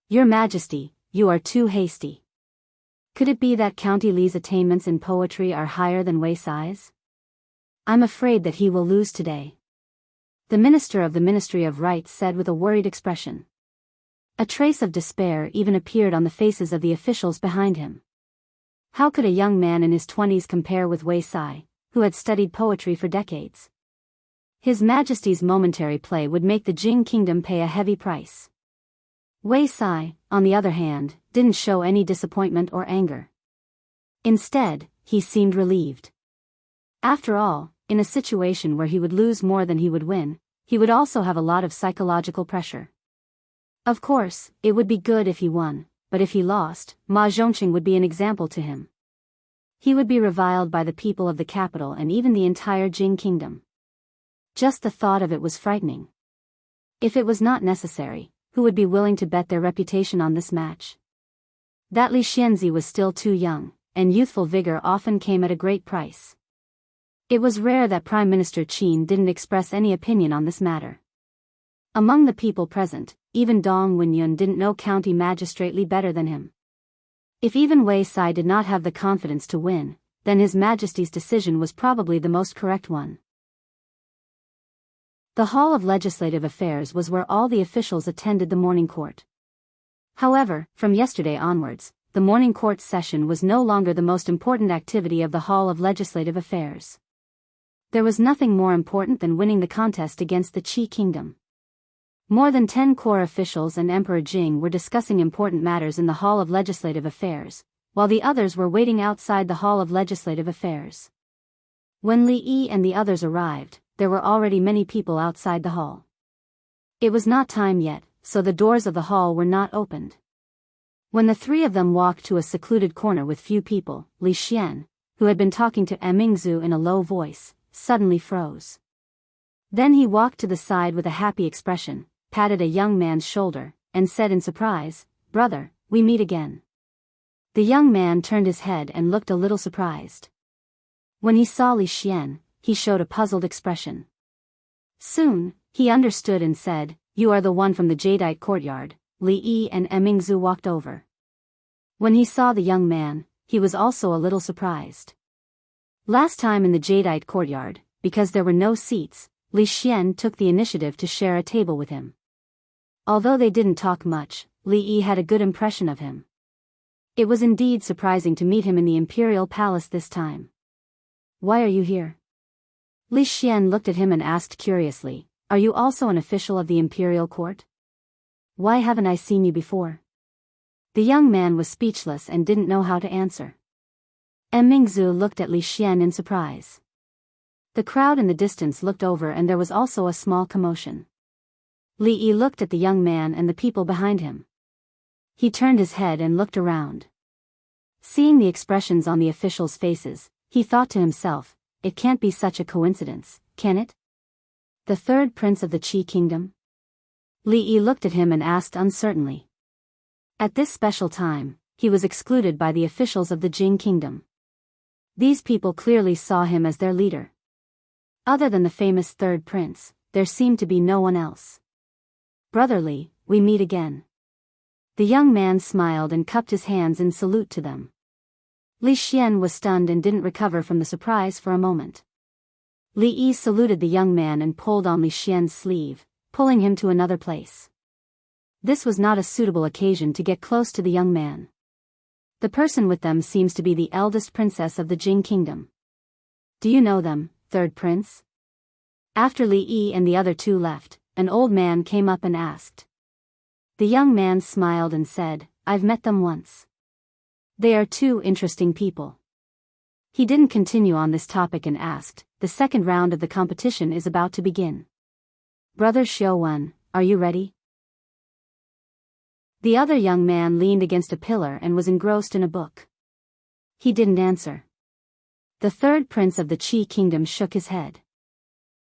Your Majesty, you are too hasty. Could it be that County Li's attainments in poetry are higher than Wei Sai's? I'm afraid that he will lose today. The Minister of the Ministry of Rights said with a worried expression. A trace of despair even appeared on the faces of the officials behind him. How could a young man in his 20s compare with Wei Sai, who had studied poetry for decades? His Majesty's momentary play would make the Jing kingdom pay a heavy price. Wei Sai, on the other hand, didn't show any disappointment or anger. Instead, he seemed relieved. After all, in a situation where he would lose more than he would win, he would also have a lot of psychological pressure. Of course, it would be good if he won, but if he lost, Ma Zhongqing would be an example to him. He would be reviled by the people of the capital and even the entire Jing kingdom. Just the thought of it was frightening. If it was not necessary, who would be willing to bet their reputation on this match? That Li Xianzi was still too young, and youthful vigor often came at a great price. It was rare that Prime Minister Qin didn't express any opinion on this matter. Among the people present, even Dong Wenyun didn't know county magistrate Li better than him. If even Wei Sai did not have the confidence to win, then His Majesty's decision was probably the most correct one. The Hall of Legislative Affairs was where all the officials attended the morning court. However, from yesterday onwards, the morning court session was no longer the most important activity of the Hall of Legislative Affairs. There was nothing more important than winning the contest against the Qi Kingdom. More than 10 core officials and Emperor Jing were discussing important matters in the Hall of Legislative Affairs, while the others were waiting outside the Hall of Legislative Affairs. When Li Yi and the others arrived, there were already many people outside the hall. It was not time yet, so the doors of the hall were not opened. When the three of them walked to a secluded corner with few people, Li Xian, who had been talking to Mingzu in a low voice, suddenly froze. Then he walked to the side with a happy expression, patted a young man's shoulder, and said in surprise, "Brother, we meet again." The young man turned his head and looked a little surprised. When he saw Li Xian, he showed a puzzled expression. Soon, he understood and said, "You are the one from the Jadeite courtyard." Li Yi and Mingzu walked over. When he saw the young man, he was also a little surprised. Last time in the Jadeite courtyard, because there were no seats, Li Xian took the initiative to share a table with him. Although they didn't talk much, Li Yi had a good impression of him. It was indeed surprising to meet him in the imperial palace this time. "Why are you here?" Li Xian looked at him and asked curiously, "Are you also an official of the imperial court? Why haven't I seen you before?" The young man was speechless and didn't know how to answer. Mingzu looked at Li Xian in surprise. The crowd in the distance looked over and there was also a small commotion. Li Yi looked at the young man and the people behind him. He turned his head and looked around. Seeing the expressions on the officials' faces, he thought to himself, "It can't be such a coincidence, can it? The third prince of the Qi kingdom?" Li Yi looked at him and asked uncertainly. At this special time, he was excluded by the officials of the Jing kingdom. These people clearly saw him as their leader. Other than the famous third prince, there seemed to be no one else. "Brother Li, we meet again." The young man smiled and cupped his hands in salute to them. Li Xian was stunned and didn't recover from the surprise for a moment. Li Yi saluted the young man and pulled on Li Xian's sleeve, pulling him to another place. This was not a suitable occasion to get close to the young man. The person with them seems to be the eldest princess of the Jing kingdom. "Do you know them, third prince?" After Li Yi and the other two left, an old man came up and asked. The young man smiled and said, "I've met them once. They are two interesting people." He didn't continue on this topic and asked, "The second round of the competition is about to begin. Brother Xiuwen, are you ready?" The other young man leaned against a pillar and was engrossed in a book. He didn't answer. The third prince of the Qi kingdom shook his head.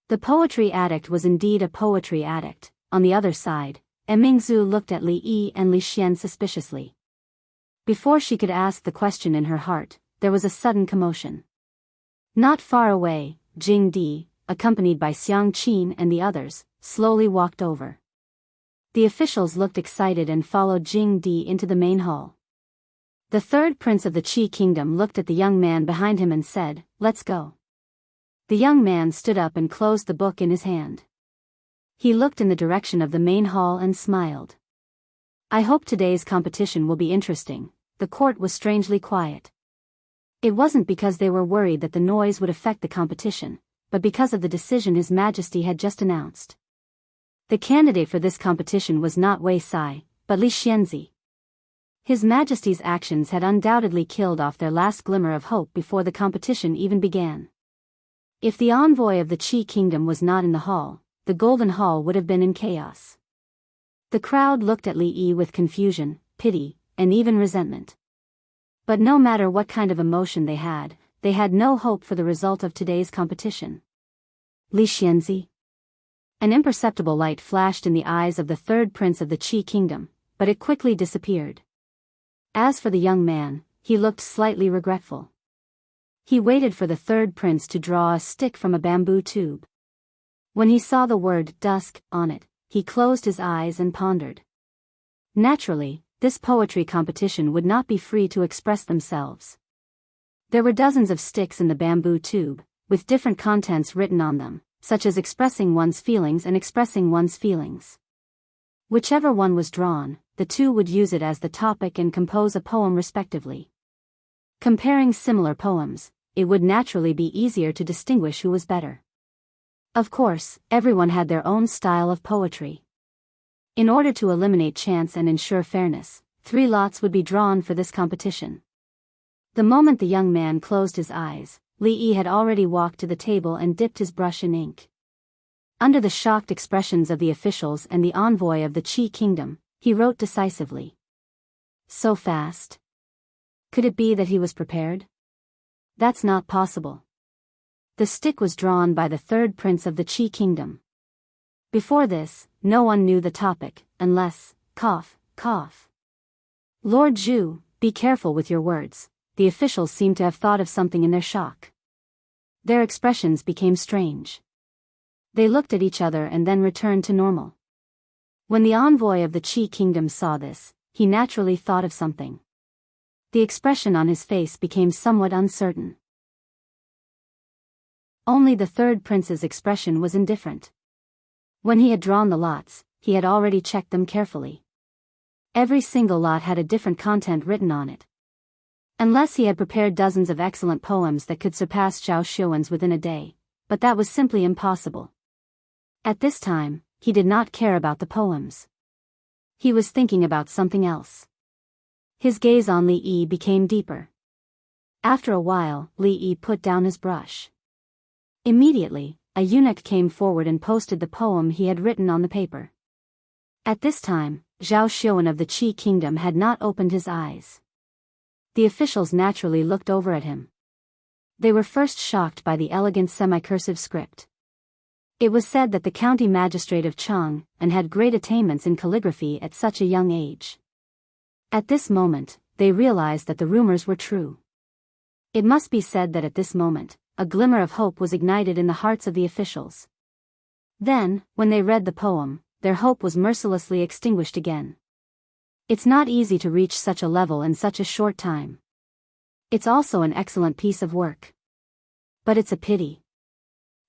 The poetry addict was indeed a poetry addict. On the other side, Mingzu looked at Li Yi and Li Xian suspiciously. Before she could ask the question in her heart, there was a sudden commotion. Not far away, Jing Di, accompanied by Xiang Qin and the others, slowly walked over. The officials looked excited and followed Jing Di into the main hall. The third prince of the Qi kingdom looked at the young man behind him and said, "Let's go." The young man stood up and closed the book in his hand. He looked in the direction of the main hall and smiled. "I hope today's competition will be interesting." The court was strangely quiet. It wasn't because they were worried that the noise would affect the competition, but because of the decision His Majesty had just announced. The candidate for this competition was not Wei Sai, but Li Xianzi. His Majesty's actions had undoubtedly killed off their last glimmer of hope before the competition even began. If the envoy of the Qi Kingdom was not in the hall, the Golden Hall would have been in chaos. The crowd looked at Li Yi with confusion, pity, and even resentment. But no matter what kind of emotion they had no hope for the result of today's competition. Li Xianzi. An imperceptible light flashed in the eyes of the third prince of the Qi Kingdom, but it quickly disappeared. As for the young man, he looked slightly regretful. He waited for the third prince to draw a stick from a bamboo tube. When he saw the word dusk on it, he closed his eyes and pondered. Naturally, this poetry competition would not be free to express themselves. There were dozens of sticks in the bamboo tube, with different contents written on them, such as expressing one's feelings and expressing one's feelings. Whichever one was drawn, the two would use it as the topic and compose a poem respectively. Comparing similar poems, it would naturally be easier to distinguish who was better. Of course, everyone had their own style of poetry. In order to eliminate chance and ensure fairness, 3 lots would be drawn for this competition. The moment the young man closed his eyes, Li Yi had already walked to the table and dipped his brush in ink. Under the shocked expressions of the officials and the envoy of the Qi Kingdom, he wrote decisively. So fast? Could it be that he was prepared? That's not possible. The stick was drawn by the third prince of the Qi Kingdom. Before this, no one knew the topic, unless, cough, cough. Lord Zhu, be careful with your words, the officials seemed to have thought of something in their shock. Their expressions became strange. They looked at each other and then returned to normal. When the envoy of the Qi Kingdom saw this, he naturally thought of something. The expression on his face became somewhat uncertain. Only the third prince's expression was indifferent. When he had drawn the lots, he had already checked them carefully. Every single lot had a different content written on it. Unless he had prepared dozens of excellent poems that could surpass Zhao Xuan's within a day, but that was simply impossible. At this time, he did not care about the poems. He was thinking about something else. His gaze on Li Yi became deeper. After a while, Li Yi put down his brush. Immediately, a eunuch came forward and posted the poem he had written on the paper. At this time, Zhao Xuan of the Qi Kingdom had not opened his eyes. The officials naturally looked over at him. They were first shocked by the elegant semi-cursive script. It was said that the county magistrate of Chang and had great attainments in calligraphy at such a young age. At this moment, they realized that the rumors were true. It must be said that at this moment, a glimmer of hope was ignited in the hearts of the officials. Then, when they read the poem, their hope was mercilessly extinguished again. It's not easy to reach such a level in such a short time. It's also an excellent piece of work. But it's a pity.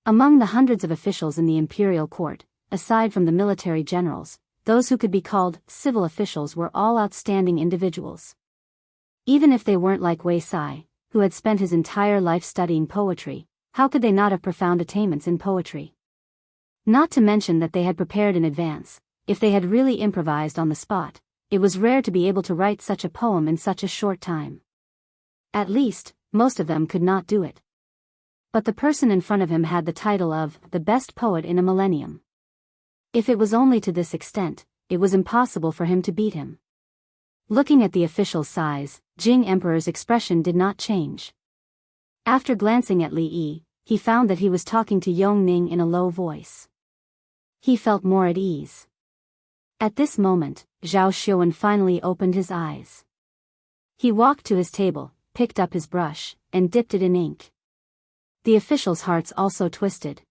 Among the hundreds of officials in the imperial court, aside from the military generals, those who could be called civil officials were all outstanding individuals. Even if they weren't like Wei Sai, who had spent his entire life studying poetry, how could they not have profound attainments in poetry? Not to mention that they had prepared in advance. If they had really improvised on the spot, it was rare to be able to write such a poem in such a short time. At least, most of them could not do it. But the person in front of him had the title of the best poet in a millennium. If it was only to this extent, it was impossible for him to beat him. Looking at the official's size, Jing Emperor's expression did not change. After glancing at Li Yi, he found that he was talking to Yong Ning in a low voice. He felt more at ease. At this moment, Zhao Xuan finally opened his eyes. He walked to his table, picked up his brush, and dipped it in ink. The official's hearts also twisted.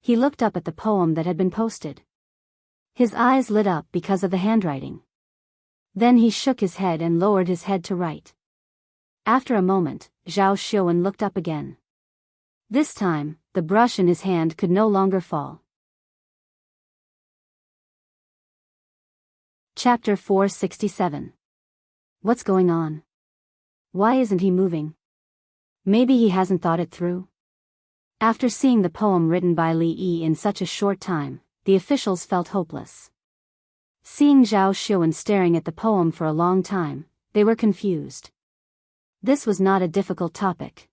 He looked up at the poem that had been posted. His eyes lit up because of the handwriting. Then he shook his head and lowered his head to write. After a moment, Zhao Xuan looked up again. This time, the brush in his hand could no longer fall. Chapter 467. What's going on? Why isn't he moving? Maybe he hasn't thought it through? After seeing the poem written by Li Yi in such a short time, the officials felt hopeless. Seeing Zhao Xuan staring at the poem for a long time, they were confused. This was not a difficult topic.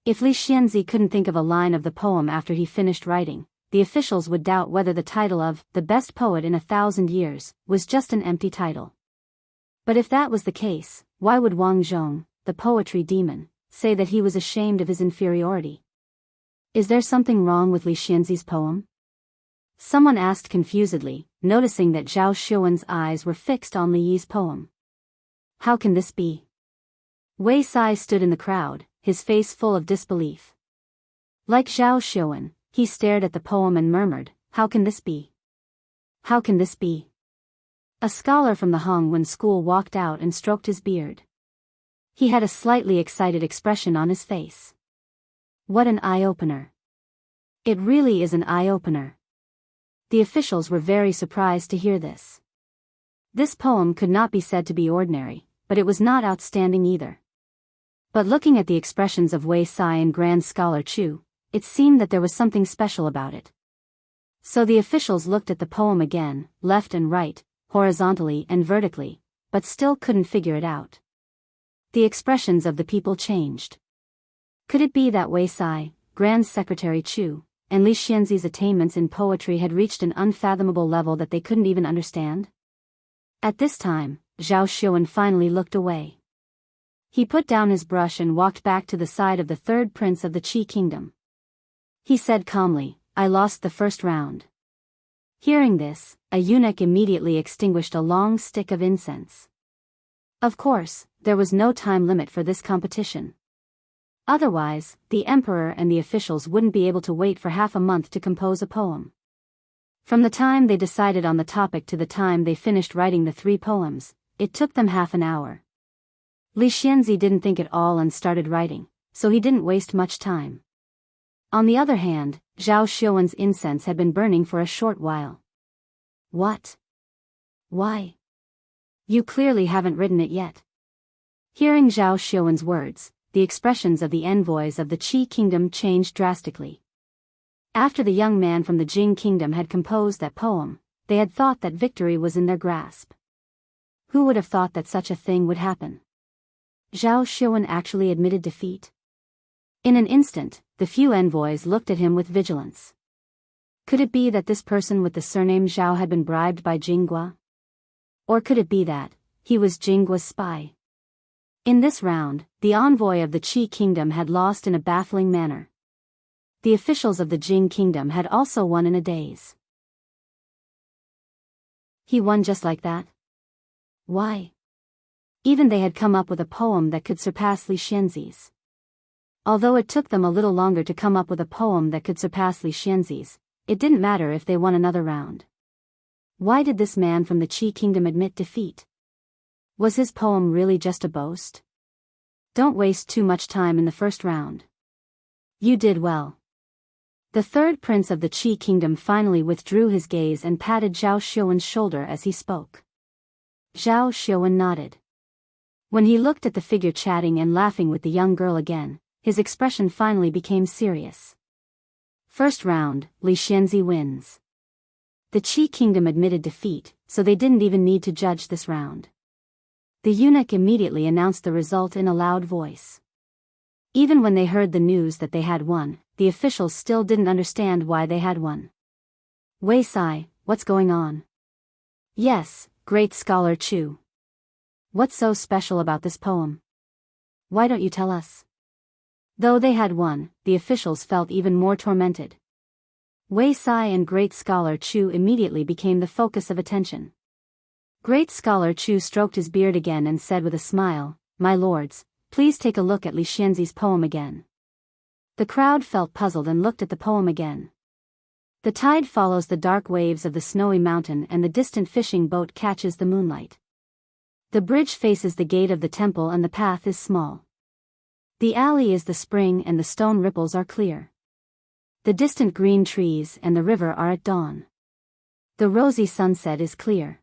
If Li Xianzi couldn't think of a line of the poem after he finished writing, the officials would doubt whether the title of "The Best Poet in 1,000 Years" was just an empty title. But if that was the case, why would Wang Zhong, the poetry demon, say that he was ashamed of his inferiority? Is there something wrong with Li Xianzi's poem? Someone asked confusedly, noticing that Zhao Xuan's eyes were fixed on Li Yi's poem. How can this be? Wei Sai stood in the crowd, his face full of disbelief. Like Zhao Xuan, he stared at the poem and murmured, "How can this be? How can this be?" A scholar from the Hongwen school walked out and stroked his beard. He had a slightly excited expression on his face. What an eye-opener. It really is an eye-opener. The officials were very surprised to hear this. This poem could not be said to be ordinary, but it was not outstanding either. But looking at the expressions of Wei Sai and Grand Scholar Chu, it seemed that there was something special about it. So the officials looked at the poem again, left and right, horizontally and vertically, but still couldn't figure it out. The expressions of the people changed. Could it be that Wei Sai, Grand Secretary Chu, and Li Xianzi's attainments in poetry had reached an unfathomable level that they couldn't even understand? At this time, Zhao Xuan finally looked away. He put down his brush and walked back to the side of the third prince of the Qi kingdom. He said calmly, "I lost the first round." Hearing this, a eunuch immediately extinguished a long stick of incense. Of course, there was no time limit for this competition. Otherwise, the emperor and the officials wouldn't be able to wait for half a month to compose a poem. From the time they decided on the topic to the time they finished writing the 3 poems, it took them half an hour. Li Xianzi didn't think at all and started writing, so he didn't waste much time. On the other hand, Zhao Xuan's incense had been burning for a short while. What? Why? You clearly haven't written it yet. Hearing Zhao Xuan's words, the expressions of the envoys of the Qi kingdom changed drastically. After the young man from the Jing kingdom had composed that poem, they had thought that victory was in their grasp. Who would have thought that such a thing would happen? Zhao Xuan actually admitted defeat. In an instant, the few envoys looked at him with vigilance. Could it be that this person with the surname Zhao had been bribed by Jinghua? Or could it be that he was Jinghua's spy? In this round, the envoy of the Qi kingdom had lost in a baffling manner. The officials of the Jing kingdom had also won in a daze. He won just like that? Why? Even they had come up with a poem that could surpass Li Xianzi's. Although it took them a little longer to come up with a poem that could surpass Li Xianzi's, it didn't matter if they won another round. Why did this man from the Qi kingdom admit defeat? Was his poem really just a boast? Don't waste too much time in the first round. You did well. The third prince of the Qi kingdom finally withdrew his gaze and patted Zhao Xuan's shoulder as he spoke. Zhao Xuan nodded. When he looked at the figure chatting and laughing with the young girl again, his expression finally became serious. First round, Li Xianzi wins. The Qi kingdom admitted defeat, so they didn't even need to judge this round. The eunuch immediately announced the result in a loud voice. Even when they heard the news that they had won, the officials still didn't understand why they had won. Wei Sai, what's going on? Yes, great scholar Chu. What's so special about this poem? Why don't you tell us? Though they had won, the officials felt even more tormented. Wei Sai and Great Scholar Chu immediately became the focus of attention. Great Scholar Chu stroked his beard again and said with a smile, "My lords, please take a look at Li Xianzi's poem again." The crowd felt puzzled and looked at the poem again. The tide follows the dark waves of the snowy mountain and the distant fishing boat catches the moonlight. The bridge faces the gate of the temple and the path is small. The alley is the spring and the stone ripples are clear. The distant green trees and the river are at dawn. The rosy sunset is clear.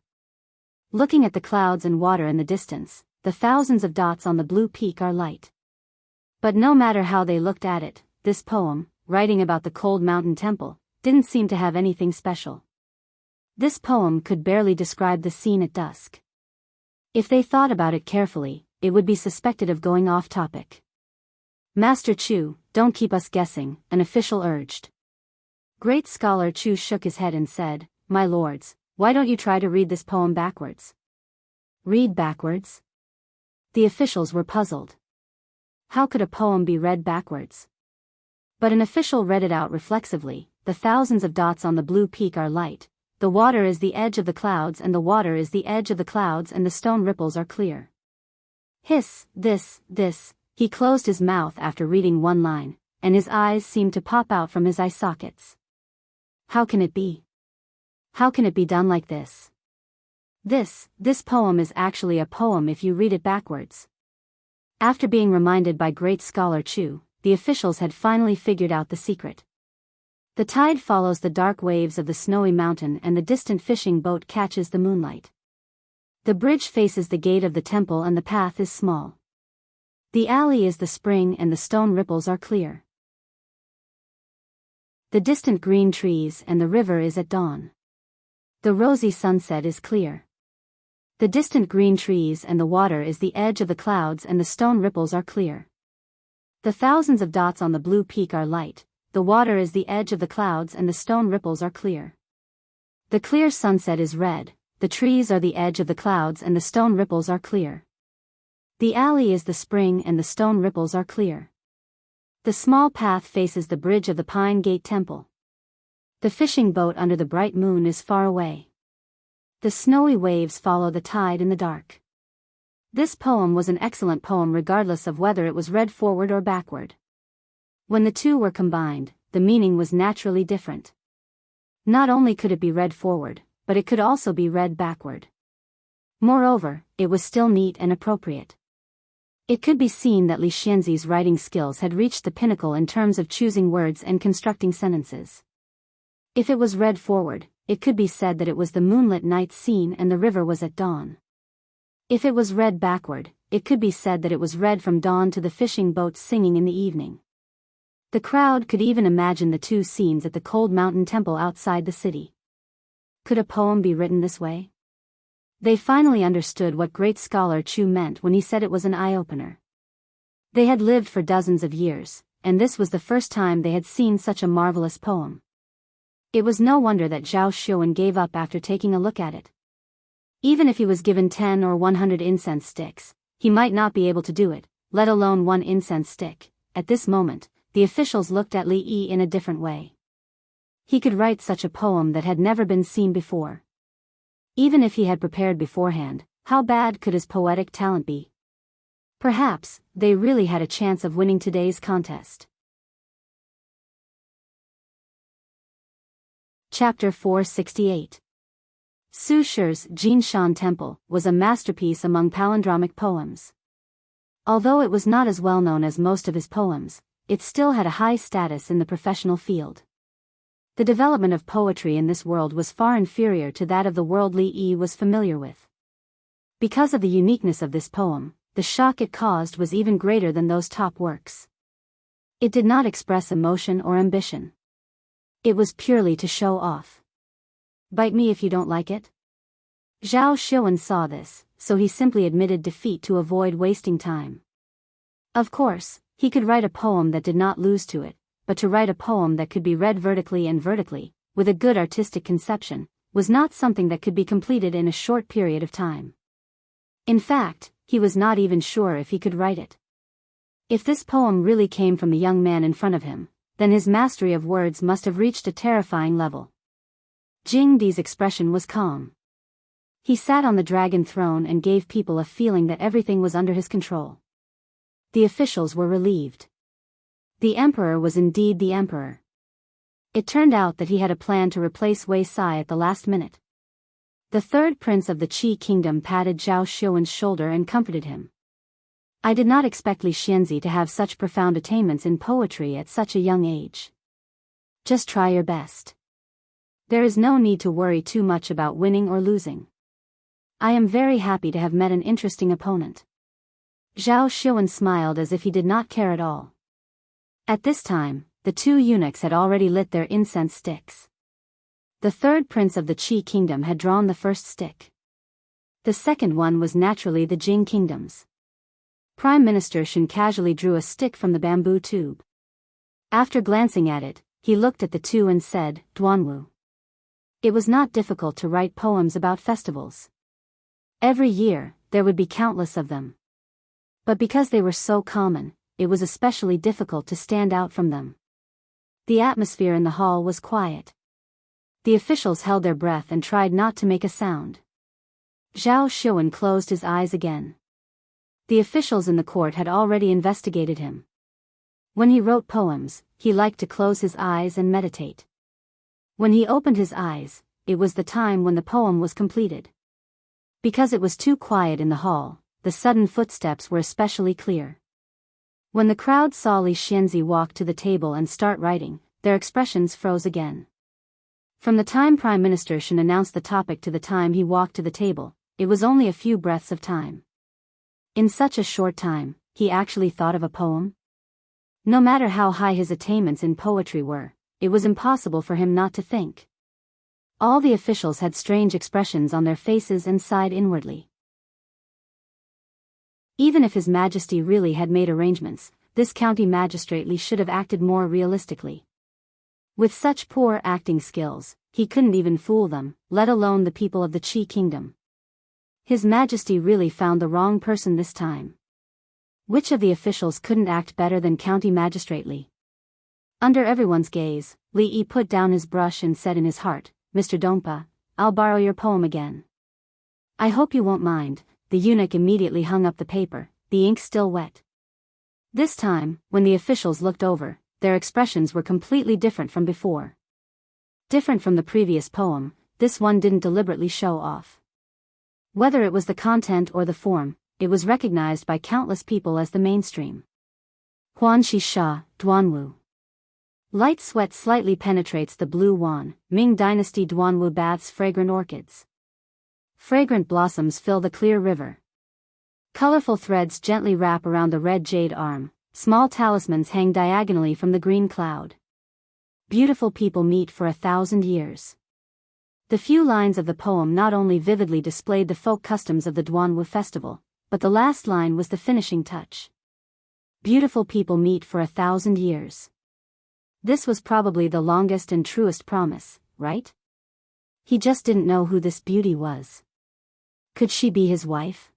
Looking at the clouds and water in the distance, the thousands of dots on the blue peak are light. But no matter how they looked at it, this poem, writing about the cold mountain temple, didn't seem to have anything special. This poem could barely describe the scene at dusk. If they thought about it carefully, it would be suspected of going off topic. Master Chu, don't keep us guessing, an official urged. Great scholar Chu shook his head and said, My lords, why don't you try to read this poem backwards? Read backwards? The officials were puzzled. How could a poem be read backwards? But an official read it out reflexively. The thousands of dots on the blue peak are light. The water is the edge of the clouds and the water is the edge of the clouds and the stone ripples are clear. Hiss, this. He closed his mouth after reading one line, and his eyes seemed to pop out from his eye sockets. How can it be? How can it be done like this? This poem is actually a poem if you read it backwards. After being reminded by great scholar Chu, the officials had finally figured out the secret. The tide follows the dark waves of the snowy mountain and the distant fishing boat catches the moonlight. The bridge faces the gate of the temple and the path is small. The alley is the spring and the stone ripples are clear. The distant green trees and the river is at dawn. The rosy sunset is clear. The distant green trees and the water is the edge of the clouds and the stone ripples are clear. The thousands of dots on the blue peak are light. The water is the edge of the clouds and the stone ripples are clear. The clear sunset is red, the trees are the edge of the clouds and the stone ripples are clear. The alley is the spring and the stone ripples are clear. The small path faces the bridge of the Pine Gate Temple. The fishing boat under the bright moon is far away. The snowy waves follow the tide in the dark. This poem was an excellent poem regardless of whether it was read forward or backward. When the two were combined, the meaning was naturally different. Not only could it be read forward, but it could also be read backward. Moreover, it was still neat and appropriate. It could be seen that Li Xianzi's writing skills had reached the pinnacle in terms of choosing words and constructing sentences. If it was read forward, it could be said that it was the moonlit night scene and the river was at dawn. If it was read backward, it could be said that it was read from dawn to the fishing boats singing in the evening. The crowd could even imagine the two scenes at the cold mountain temple outside the city. Could a poem be written this way? They finally understood what great scholar Chu meant when he said it was an eye-opener. They had lived for dozens of years, and this was the first time they had seen such a marvelous poem. It was no wonder that Zhao Xuan gave up after taking a look at it. Even if he was given 10 or 100 incense sticks, he might not be able to do it, let alone one incense stick. At this moment, the officials looked at Li Yi in a different way. He could write such a poem that had never been seen before. Even if he had prepared beforehand, how bad could his poetic talent be? Perhaps, they really had a chance of winning today's contest. Chapter 468. Su Shi's Jinshan Temple was a masterpiece among palindromic poems. Although it was not as well known as most of his poems, it still had a high status in the professional field. The development of poetry in this world was far inferior to that of the world Li Yi was familiar with. Because of the uniqueness of this poem, the shock it caused was even greater than those top works. It did not express emotion or ambition. It was purely to show off. Bite me if you don't like it? Zhao Xuan saw this, so he simply admitted defeat to avoid wasting time. Of course, he could write a poem that did not lose to it, but to write a poem that could be read vertically and vertically, with a good artistic conception, was not something that could be completed in a short period of time. In fact, he was not even sure if he could write it. If this poem really came from the young man in front of him, then his mastery of words must have reached a terrifying level. Jing Di's expression was calm. He sat on the dragon throne and gave people a feeling that everything was under his control. The officials were relieved. The emperor was indeed the emperor. It turned out that he had a plan to replace Wei Sai at the last minute. The third prince of the Qi kingdom patted Zhao Xuan's shoulder and comforted him. I did not expect Li Xianzi to have such profound attainments in poetry at such a young age. Just try your best. There is no need to worry too much about winning or losing. I am very happy to have met an interesting opponent. Zhao Xuan smiled as if he did not care at all. At this time, the two eunuchs had already lit their incense sticks. The third prince of the Qi kingdom had drawn the first stick. The second one was naturally the Jing kingdoms. Prime Minister Shen casually drew a stick from the bamboo tube. After glancing at it, he looked at the two and said, "Duanwu." It was not difficult to write poems about festivals. Every year, there would be countless of them. But because they were so common, it was especially difficult to stand out from them. The atmosphere in the hall was quiet. The officials held their breath and tried not to make a sound. Zhao Xuan closed his eyes again. The officials in the court had already investigated him. When he wrote poems, he liked to close his eyes and meditate. When he opened his eyes, it was the time when the poem was completed. Because it was too quiet in the hall, the sudden footsteps were especially clear. When the crowd saw Li Xianzi walk to the table and start writing, their expressions froze again. From the time Prime Minister Shen announced the topic to the time he walked to the table, it was only a few breaths of time. In such a short time, he actually thought of a poem? No matter how high his attainments in poetry were, it was impossible for him not to think. All the officials had strange expressions on their faces and sighed inwardly. Even if His Majesty really had made arrangements, this county magistrate Li should have acted more realistically. With such poor acting skills, he couldn't even fool them, let alone the people of the Qi kingdom. His Majesty really found the wrong person this time. Which of the officials couldn't act better than County Magistrate Li? Under everyone's gaze, Li Yi put down his brush and said in his heart, "Mr. Dongpa, I'll borrow your poem again." "I hope you won't mind." The eunuch immediately hung up the paper, the ink still wet. This time, when the officials looked over, their expressions were completely different from before. Different from the previous poem, this one didn't deliberately show off. Whether it was the content or the form, it was recognized by countless people as the mainstream. Huanxi Sha, Duanwu. Light sweat slightly penetrates the blue wan, Ming Dynasty Duanwu baths fragrant orchids. Fragrant blossoms fill the clear river. Colorful threads gently wrap around the red jade arm, small talismans hang diagonally from the green cloud. Beautiful people meet for 1,000 years. The few lines of the poem not only vividly displayed the folk customs of the Duanwu festival, but the last line was the finishing touch. Beautiful people meet for 1,000 years. This was probably the longest and truest promise, right? He just didn't know who this beauty was. Could she be his wife?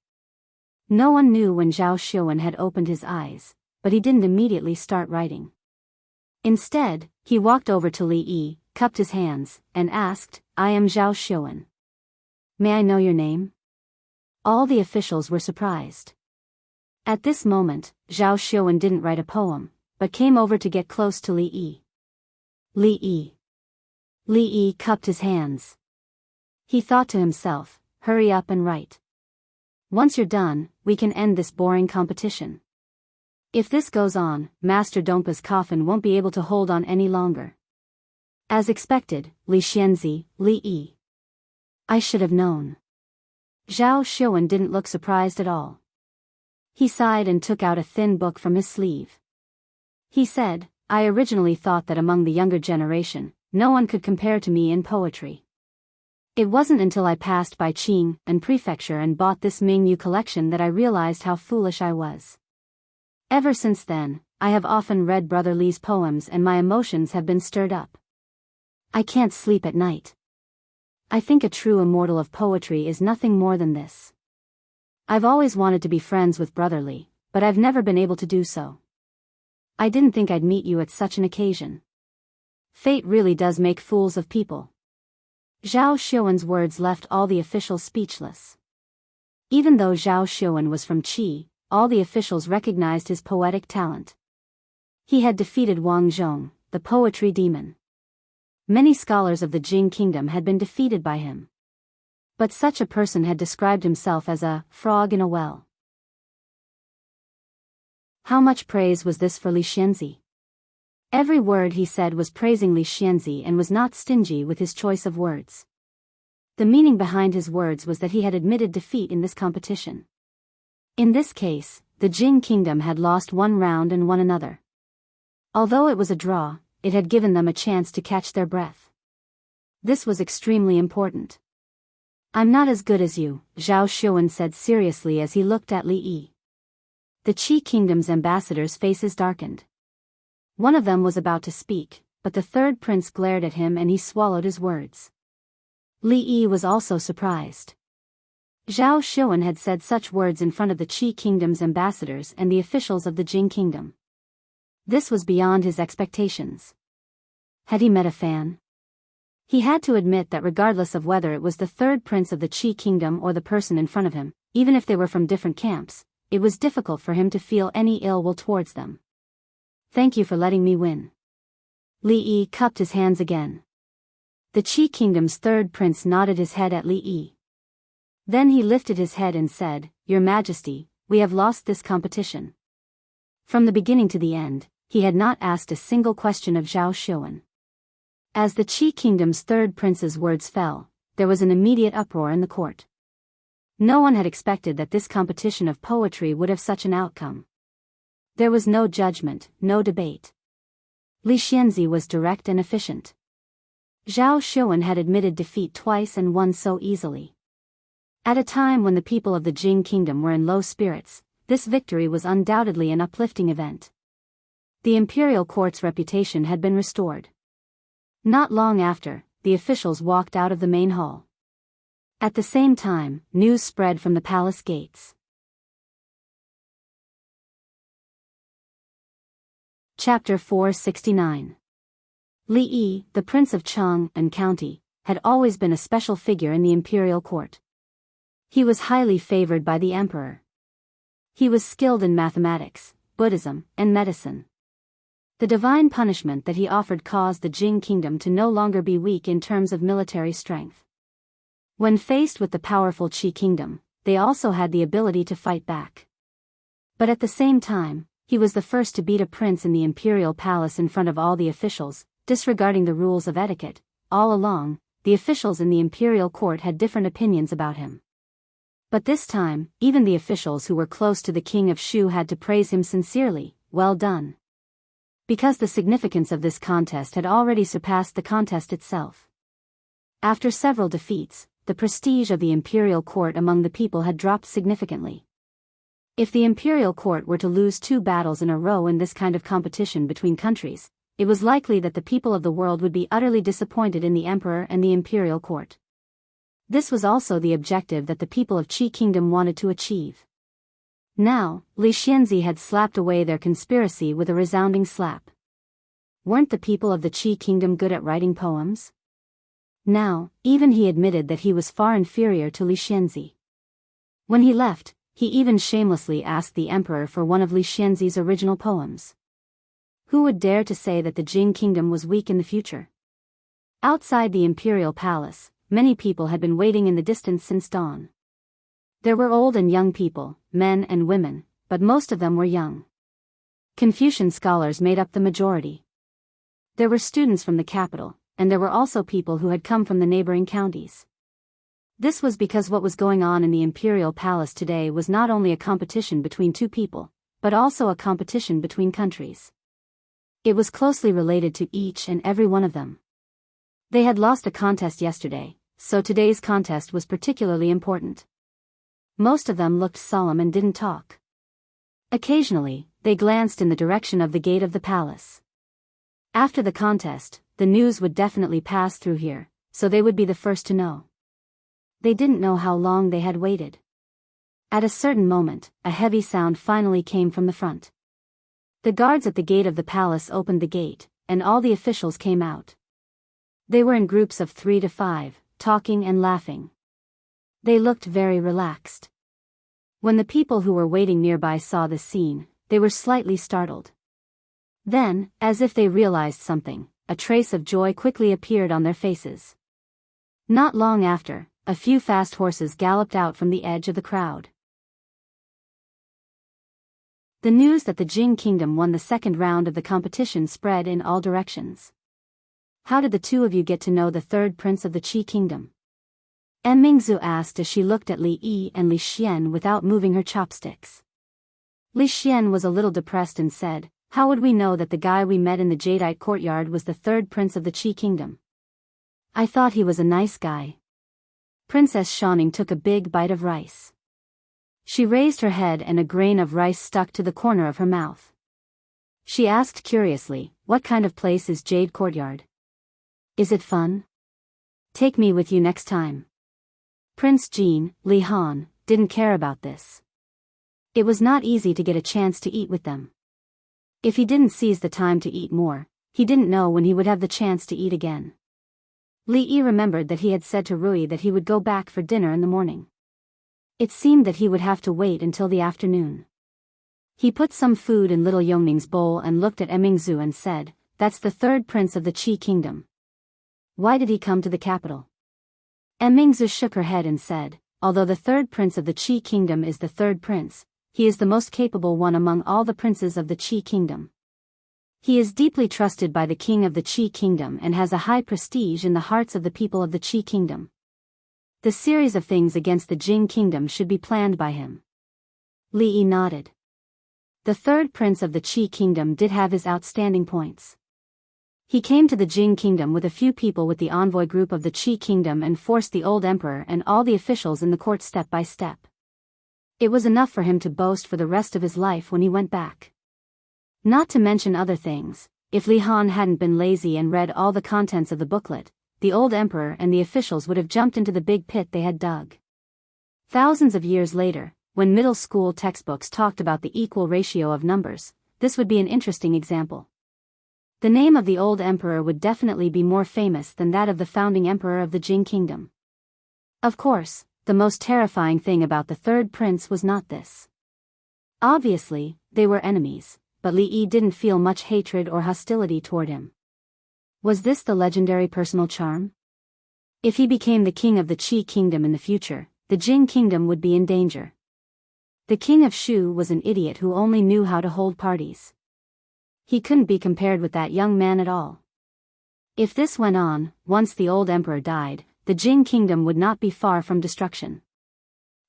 No one knew when Zhao Xuan had opened his eyes, but he didn't immediately start writing. Instead, he walked over to Li Yi, cupped his hands, and asked, "I am Zhao Xuan. May I know your name?" All the officials were surprised. At this moment, Zhao Xuan didn't write a poem, but came over to get close to Li Yi. Li Yi. Li Yi cupped his hands. He thought to himself, "Hurry up and write. Once you're done, we can end this boring competition. If this goes on, Master Dongpa's coffin won't be able to hold on any longer." As expected, Li Xianzi, Li Yi. "I should have known." Zhao Xuan didn't look surprised at all. He sighed and took out a thin book from his sleeve. He said, "I originally thought that among the younger generation, no one could compare to me in poetry. It wasn't until I passed by Qing and Prefecture and bought this Mingyu collection that I realized how foolish I was. Ever since then, I have often read Brother Li's poems and my emotions have been stirred up. I can't sleep at night. I think a true immortal of poetry is nothing more than this. I've always wanted to be friends with Brother Li, but I've never been able to do so. I didn't think I'd meet you at such an occasion. Fate really does make fools of people." Zhao Xuan's words left all the officials speechless. Even though Zhao Xuan was from Qi, all the officials recognized his poetic talent. He had defeated Wang Zhong, the poetry demon. Many scholars of the Jing kingdom had been defeated by him. But such a person had described himself as a frog in a well. How much praise was this for Li Xianzi? Every word he said was praising Li Xianzi and was not stingy with his choice of words. The meaning behind his words was that he had admitted defeat in this competition. In this case, the Jing kingdom had lost one round and won another. Although it was a draw, it had given them a chance to catch their breath. This was extremely important. "I'm not as good as you," Zhao Xuan said seriously as he looked at Li Yi. The Qi kingdom's ambassadors' faces darkened. One of them was about to speak, but the third prince glared at him and he swallowed his words. Li Yi was also surprised. Zhao Xuan had said such words in front of the Qi kingdom's ambassadors and the officials of the Jing kingdom. This was beyond his expectations. Had he met a fan? He had to admit that regardless of whether it was the third prince of the Qi kingdom or the person in front of him, even if they were from different camps, it was difficult for him to feel any ill will towards them. "Thank you for letting me win." Li Yi cupped his hands again. The Qi kingdom's third prince nodded his head at Li Yi. Then he lifted his head and said, "Your Majesty, we have lost this competition." From the beginning to the end, he had not asked a single question of Zhao Xuan. As the Qi kingdom's third prince's words fell, there was an immediate uproar in the court. No one had expected that this competition of poetry would have such an outcome. There was no judgment, no debate. Li Xianzi was direct and efficient. Zhao Xuan had admitted defeat twice and won so easily. At a time when the people of the Jing kingdom were in low spirits, this victory was undoubtedly an uplifting event. The imperial court's reputation had been restored. Not long after, the officials walked out of the main hall. At the same time, news spread from the palace gates. Chapter 469. Li Yi, the Prince of Cheng and County, had always been a special figure in the imperial court. He was highly favored by the emperor. He was skilled in mathematics, Buddhism, and medicine. The divine punishment that he offered caused the Jing kingdom to no longer be weak in terms of military strength. When faced with the powerful Qi kingdom, they also had the ability to fight back. But at the same time, he was the first to beat a prince in the imperial palace in front of all the officials, disregarding the rules of etiquette. All along, the officials in the imperial court had different opinions about him. But this time, even the officials who were close to the king of Shu had to praise him sincerely. "Well done." Because the significance of this contest had already surpassed the contest itself. After several defeats, the prestige of the imperial court among the people had dropped significantly. If the imperial court were to lose 2 battles in a row in this kind of competition between countries, it was likely that the people of the world would be utterly disappointed in the emperor and the imperial court. This was also the objective that the people of Qi Kingdom wanted to achieve. Now, Li Xianzi had slapped away their conspiracy with a resounding slap. Weren't the people of the Qi Kingdom good at writing poems? Now, even he admitted that he was far inferior to Li Xianzi. When he left, he even shamelessly asked the emperor for one of Li Xianzi's original poems. Who would dare to say that the Jing Kingdom was weak in the future? Outside the imperial palace, many people had been waiting in the distance since dawn. There were old and young people, men and women, but most of them were young. Confucian scholars made up the majority. There were students from the capital, and there were also people who had come from the neighboring counties. This was because what was going on in the imperial palace today was not only a competition between 2 people, but also a competition between countries. It was closely related to each and every one of them. They had lost a contest yesterday, so today's contest was particularly important. Most of them looked solemn and didn't talk. Occasionally, they glanced in the direction of the gate of the palace. After the contest, the news would definitely pass through here, so they would be the first to know. They didn't know how long they had waited. At a certain moment, a heavy sound finally came from the front. The guards at the gate of the palace opened the gate, and all the officials came out. They were in groups of 3 to 5, talking and laughing. They looked very relaxed. When the people who were waiting nearby saw this scene, they were slightly startled. Then, as if they realized something, a trace of joy quickly appeared on their faces. Not long after, a few fast horses galloped out from the edge of the crowd. The news that the Jing Kingdom won the second round of the competition spread in all directions. How did the 2 of you get to know the third prince of the Qi Kingdom? Mingzu asked as she looked at Li Yi and Li Xian without moving her chopsticks. Li Xian was a little depressed and said, "How would we know that the guy we met in the jadeite courtyard was the third prince of the Qi kingdom? I thought he was a nice guy." Princess Shaning took a big bite of rice. She raised her head and a grain of rice stuck to the corner of her mouth. She asked curiously, "What kind of place is Jade Courtyard? Is it fun? Take me with you next time." Prince Jean, Li Han, didn't care about this. It was not easy to get a chance to eat with them. If he didn't seize the time to eat more, he didn't know when he would have the chance to eat again. Li Yi remembered that he had said to Rui that he would go back for dinner in the morning. It seemed that he would have to wait until the afternoon. He put some food in little Yongming's bowl and looked at Emingzu and said, "That's the third prince of the Qi kingdom. Why did he come to the capital?" Emingzu shook her head and said, "Although the third prince of the Qi kingdom is the third prince, he is the most capable one among all the princes of the Qi kingdom. He is deeply trusted by the king of the Qi kingdom and has a high prestige in the hearts of the people of the Qi kingdom. The series of things against the Jing kingdom should be planned by him." Li Yi nodded. The third prince of the Qi kingdom did have his outstanding points. He came to the Jing kingdom with a few people with the envoy group of the Qi kingdom and forced the old emperor and all the officials in the court step by step. It was enough for him to boast for the rest of his life when he went back. Not to mention other things, if Li Han hadn't been lazy and read all the contents of the booklet, the old emperor and the officials would have jumped into the big pit they had dug. Thousands of years later, when middle school textbooks talked about the equal ratio of numbers, this would be an interesting example. The name of the old emperor would definitely be more famous than that of the founding emperor of the Jing kingdom. Of course, the most terrifying thing about the third prince was not this. Obviously, they were enemies, but Li Yi didn't feel much hatred or hostility toward him. Was this the legendary personal charm? If he became the king of the Qi kingdom in the future, the Jing kingdom would be in danger. The king of Shu was an idiot who only knew how to hold parties. He couldn't be compared with that young man at all. If this went on, once the old emperor died, the Jing kingdom would not be far from destruction.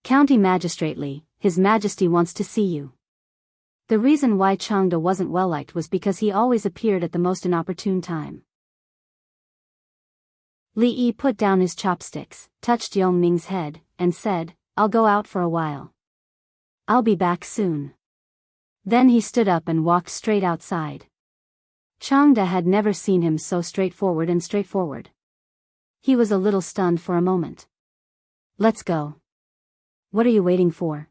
"County Magistrate Li, His Majesty wants to see you." The reason why Changde wasn't well liked was because he always appeared at the most inopportune time. Li Yi put down his chopsticks, touched Yongming's head, and said, "I'll go out for a while. I'll be back soon." Then he stood up and walked straight outside. Changde had never seen him so straightforward. He was a little stunned for a moment. "Let's go." "What are you waiting for?"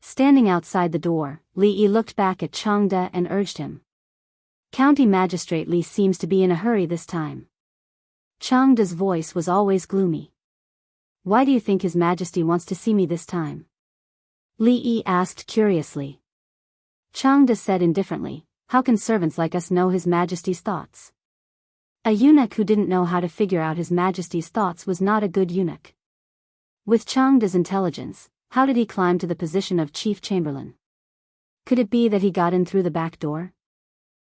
Standing outside the door, Li Yi looked back at Changde and urged him. "County Magistrate Li seems to be in a hurry this time." Changde's voice was always gloomy. "Why do you think His Majesty wants to see me this time?" Li Yi asked curiously. Changde said indifferently, "How can servants like us know His Majesty's thoughts?" A eunuch who didn't know how to figure out His Majesty's thoughts was not a good eunuch. With Changde's intelligence, how did he climb to the position of chief chamberlain? Could it be that he got in through the back door?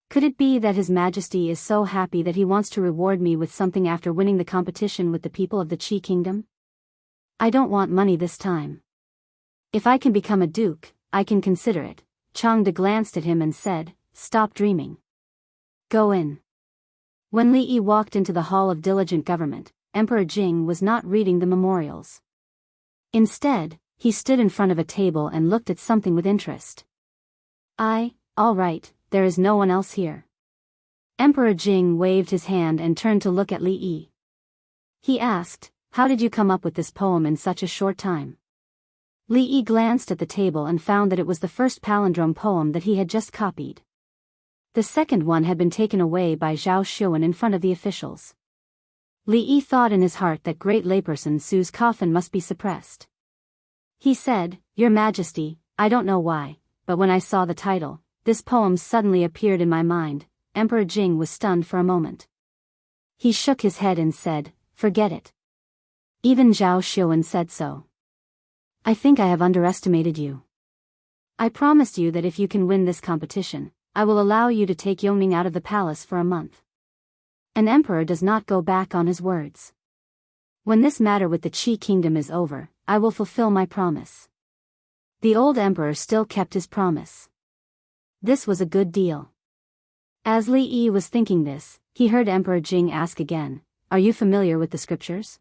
Could it be that His Majesty is so happy that he wants to reward me with something after winning the competition with the people of the Qi kingdom? I don't want money this time. If I can become a duke, I can consider it. Changde glanced at him and said, "Stop dreaming. Go in." When Li Yi walked into the Hall of Diligent Government, Emperor Jing was not reading the memorials. Instead, he stood in front of a table and looked at something with interest. All right, there is no one else here." Emperor Jing waved his hand and turned to look at Li Yi. He asked, "How did you come up with this poem in such a short time?" Li Yi glanced at the table and found that it was the first palindrome poem that he had just copied. The second one had been taken away by Zhao Xuan in front of the officials. Li Yi thought in his heart that great layperson Su's coffin must be suppressed. He said, "Your Majesty, I don't know why, but when I saw the title, this poem suddenly appeared in my mind." Emperor Jing was stunned for a moment. He shook his head and said, "Forget it. Even Zhao Xuan said so. I think I have underestimated you. I promised you that if you can win this competition, I will allow you to take Yongming out of the palace for a month. An emperor does not go back on his words. When this matter with the Qi kingdom is over, I will fulfill my promise." The old emperor still kept his promise. This was a good deal. As Li Yi was thinking this, he heard Emperor Jing ask again, "Are you familiar with the scriptures?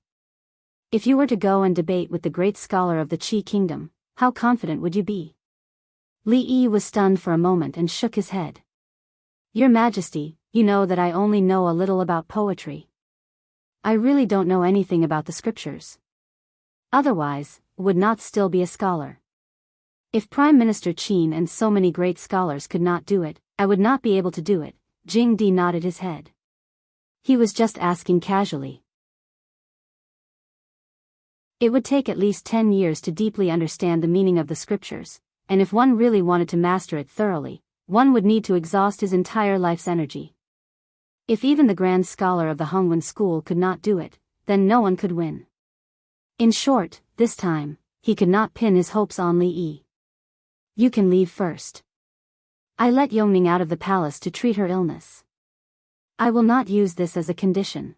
If you were to go and debate with the great scholar of the Qi kingdom, how confident would you be?" Li Yi was stunned for a moment and shook his head. "Your Majesty, you know that I only know a little about poetry. I really don't know anything about the scriptures. Otherwise, would not still be a scholar. If Prime Minister Qin and so many great scholars could not do it, I would not be able to do it." Jing Di nodded his head. He was just asking casually. It would take at least 10 years to deeply understand the meaning of the scriptures, and if one really wanted to master it thoroughly, one would need to exhaust his entire life's energy. If even the grand scholar of the Hongwen school could not do it, then no one could win. In short, this time, he could not pin his hopes on Li Yi. "You can leave first. I let Yongning out of the palace to treat her illness. I will not use this as a condition.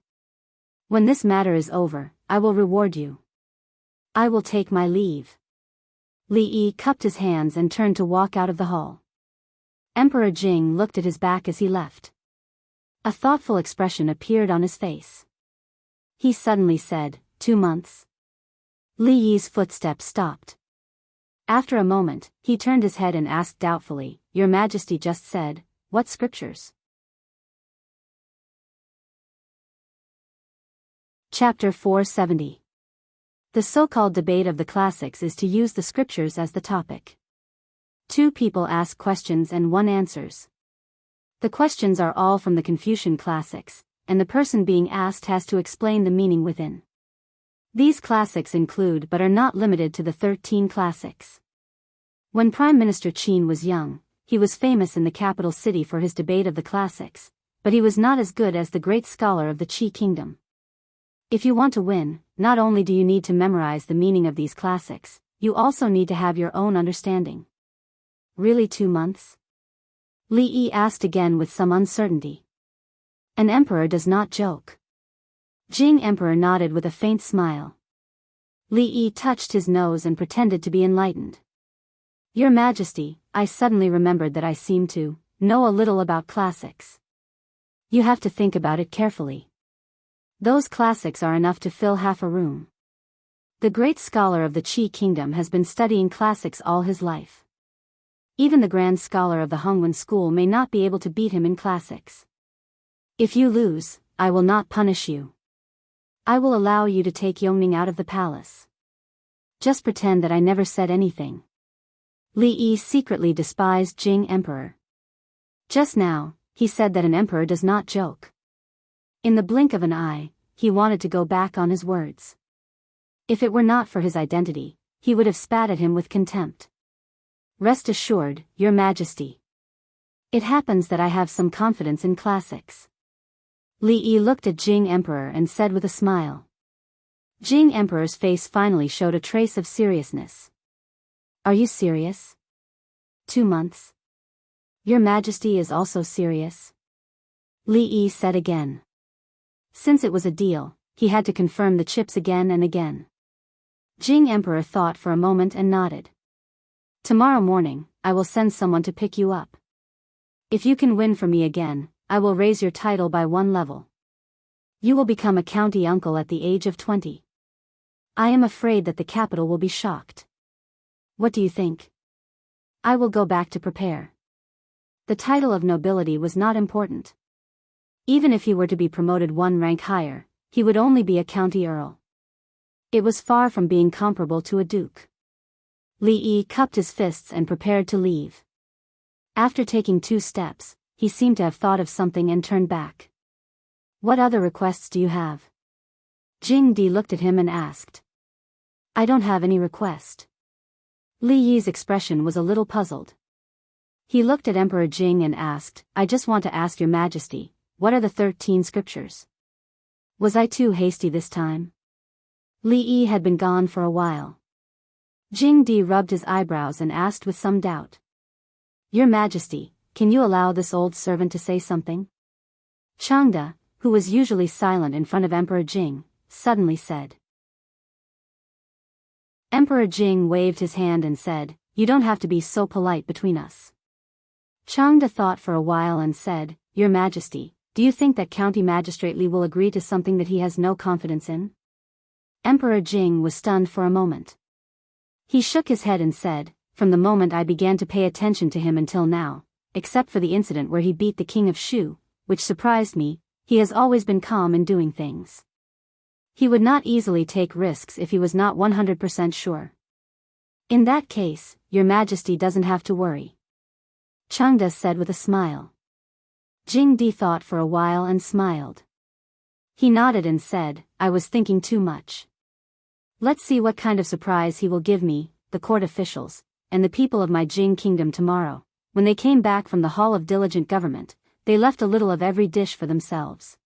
When this matter is over, I will reward you. I will take my leave." Li Yi cupped his hands and turned to walk out of the hall. Emperor Jing looked at his back as he left. A thoughtful expression appeared on his face. He suddenly said, 2 months. Li Yi's footsteps stopped. After a moment, he turned his head and asked doubtfully, "Your Majesty just said, what scriptures?" Chapter 470. The so-called debate of the classics is to use the scriptures as the topic. 2 people ask questions and 1 answers. The questions are all from the Confucian classics, and the person being asked has to explain the meaning within. These classics include but are not limited to the 13 classics. When Prime Minister Qin was young, he was famous in the capital city for his debate of the classics, but he was not as good as the great scholar of the Qi kingdom. If you want to win, not only do you need to memorize the meaning of these classics, you also need to have your own understanding. Really 2 months? Li Yi asked again with some uncertainty. An emperor does not joke. Jing Emperor nodded with a faint smile. Li Yi touched his nose and pretended to be enlightened. "Your Majesty, I suddenly remembered that I seem to know a little about classics. You have to think about it carefully. Those classics are enough to fill half a room. The great scholar of the Qi kingdom has been studying classics all his life. Even the grand scholar of the Hongwen school may not be able to beat him in classics. If you lose, I will not punish you. I will allow you to take Yongning out of the palace. Just pretend that I never said anything." Li Yi secretly despised Jing Emperor. Just now, he said that an emperor does not joke. In the blink of an eye, he wanted to go back on his words. If it were not for his identity, he would have spat at him with contempt. "Rest assured, Your Majesty. It happens that I have some confidence in classics." Li Yi looked at Jing Emperor and said with a smile. Jing Emperor's face finally showed a trace of seriousness. "Are you serious? 2 months? Your Majesty is also serious?" Li Yi said again. Since it was a deal, he had to confirm the chips again and again. Jing Emperor thought for a moment and nodded. "Tomorrow morning, I will send someone to pick you up. If you can win for me again, I will raise your title by 1 level. You will become a county uncle at the age of 20. I am afraid that the capital will be shocked. What do you think? I will go back to prepare." The title of nobility was not important. Even if he were to be promoted 1 rank higher, he would only be a county earl. It was far from being comparable to a duke. Li Yi cupped his fists and prepared to leave. After taking 2 steps, he seemed to have thought of something and turned back. "What other requests do you have?" Jing Di looked at him and asked. "I don't have any request." Li Yi's expression was a little puzzled. He looked at Emperor Jing and asked, "I just want to ask Your Majesty, what are the 13 scriptures? Was I too hasty this time?" Li Yi had been gone for a while. Jing Di rubbed his eyebrows and asked with some doubt. "Your Majesty, can you allow this old servant to say something?" Changda, who was usually silent in front of Emperor Jing, suddenly said. Emperor Jing waved his hand and said, you don't have to be so polite between us. Changde thought for a while and said, Your Majesty, do you think that County Magistrate Li will agree to something that he has no confidence in? Emperor Jing was stunned for a moment. He shook his head and said, From the moment I began to pay attention to him until now, except for the incident where he beat the king of Shu, which surprised me, he has always been calm in doing things. He would not easily take risks if he was not 100% sure. In that case, Your Majesty doesn't have to worry. Changde said with a smile. Jing Di thought for a while and smiled. He nodded and said, I was thinking too much. Let's see what kind of surprise he will give me, the court officials, and the people of my Jing kingdom tomorrow. When they came back from the Hall of Diligent Government, they left a little of every dish for themselves.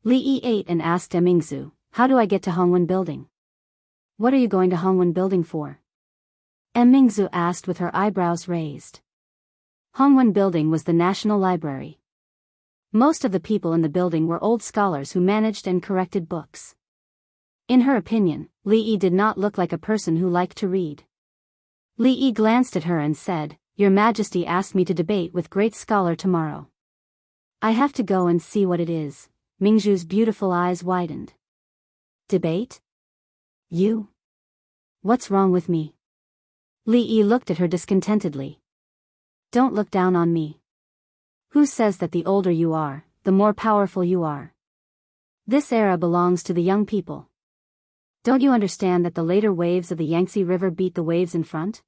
Li Yi ate and asked Mingzu, How do I get to Hongwen Building? What are you going to Hongwen Building for? Mingzu asked with her eyebrows raised. Hongwen Building was the National Library. Most of the people in the building were old scholars who managed and corrected books. In her opinion, Li Yi did not look like a person who liked to read. Li Yi glanced at her and said, Your Majesty asked me to debate with great scholar tomorrow. I have to go and see what it is. Mingzhu's beautiful eyes widened. Debate? You? What's wrong with me? Li Yi looked at her discontentedly. Don't look down on me. Who says that the older you are, the more powerful you are? This era belongs to the young people. Don't you understand that the later waves of the Yangtze River beat the waves in front?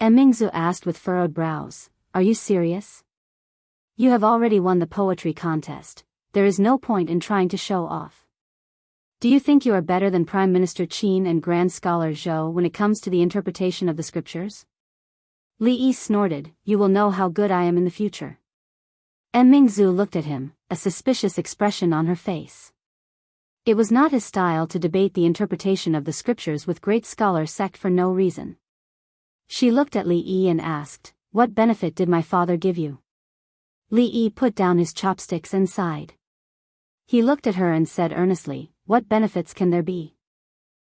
Mingzu asked with furrowed brows, Are you serious? You have already won the poetry contest. There is no point in trying to show off. Do you think you are better than Prime Minister Qin and Grand Scholar Zhou when it comes to the interpretation of the scriptures? Li Yi snorted, You will know how good I am in the future. Mingzu looked at him, a suspicious expression on her face. It was not his style to debate the interpretation of the scriptures with great scholar sect for no reason. She looked at Li Yi and asked, What benefit did my father give you? Li Yi put down his chopsticks and sighed. He looked at her and said earnestly, What benefits can there be?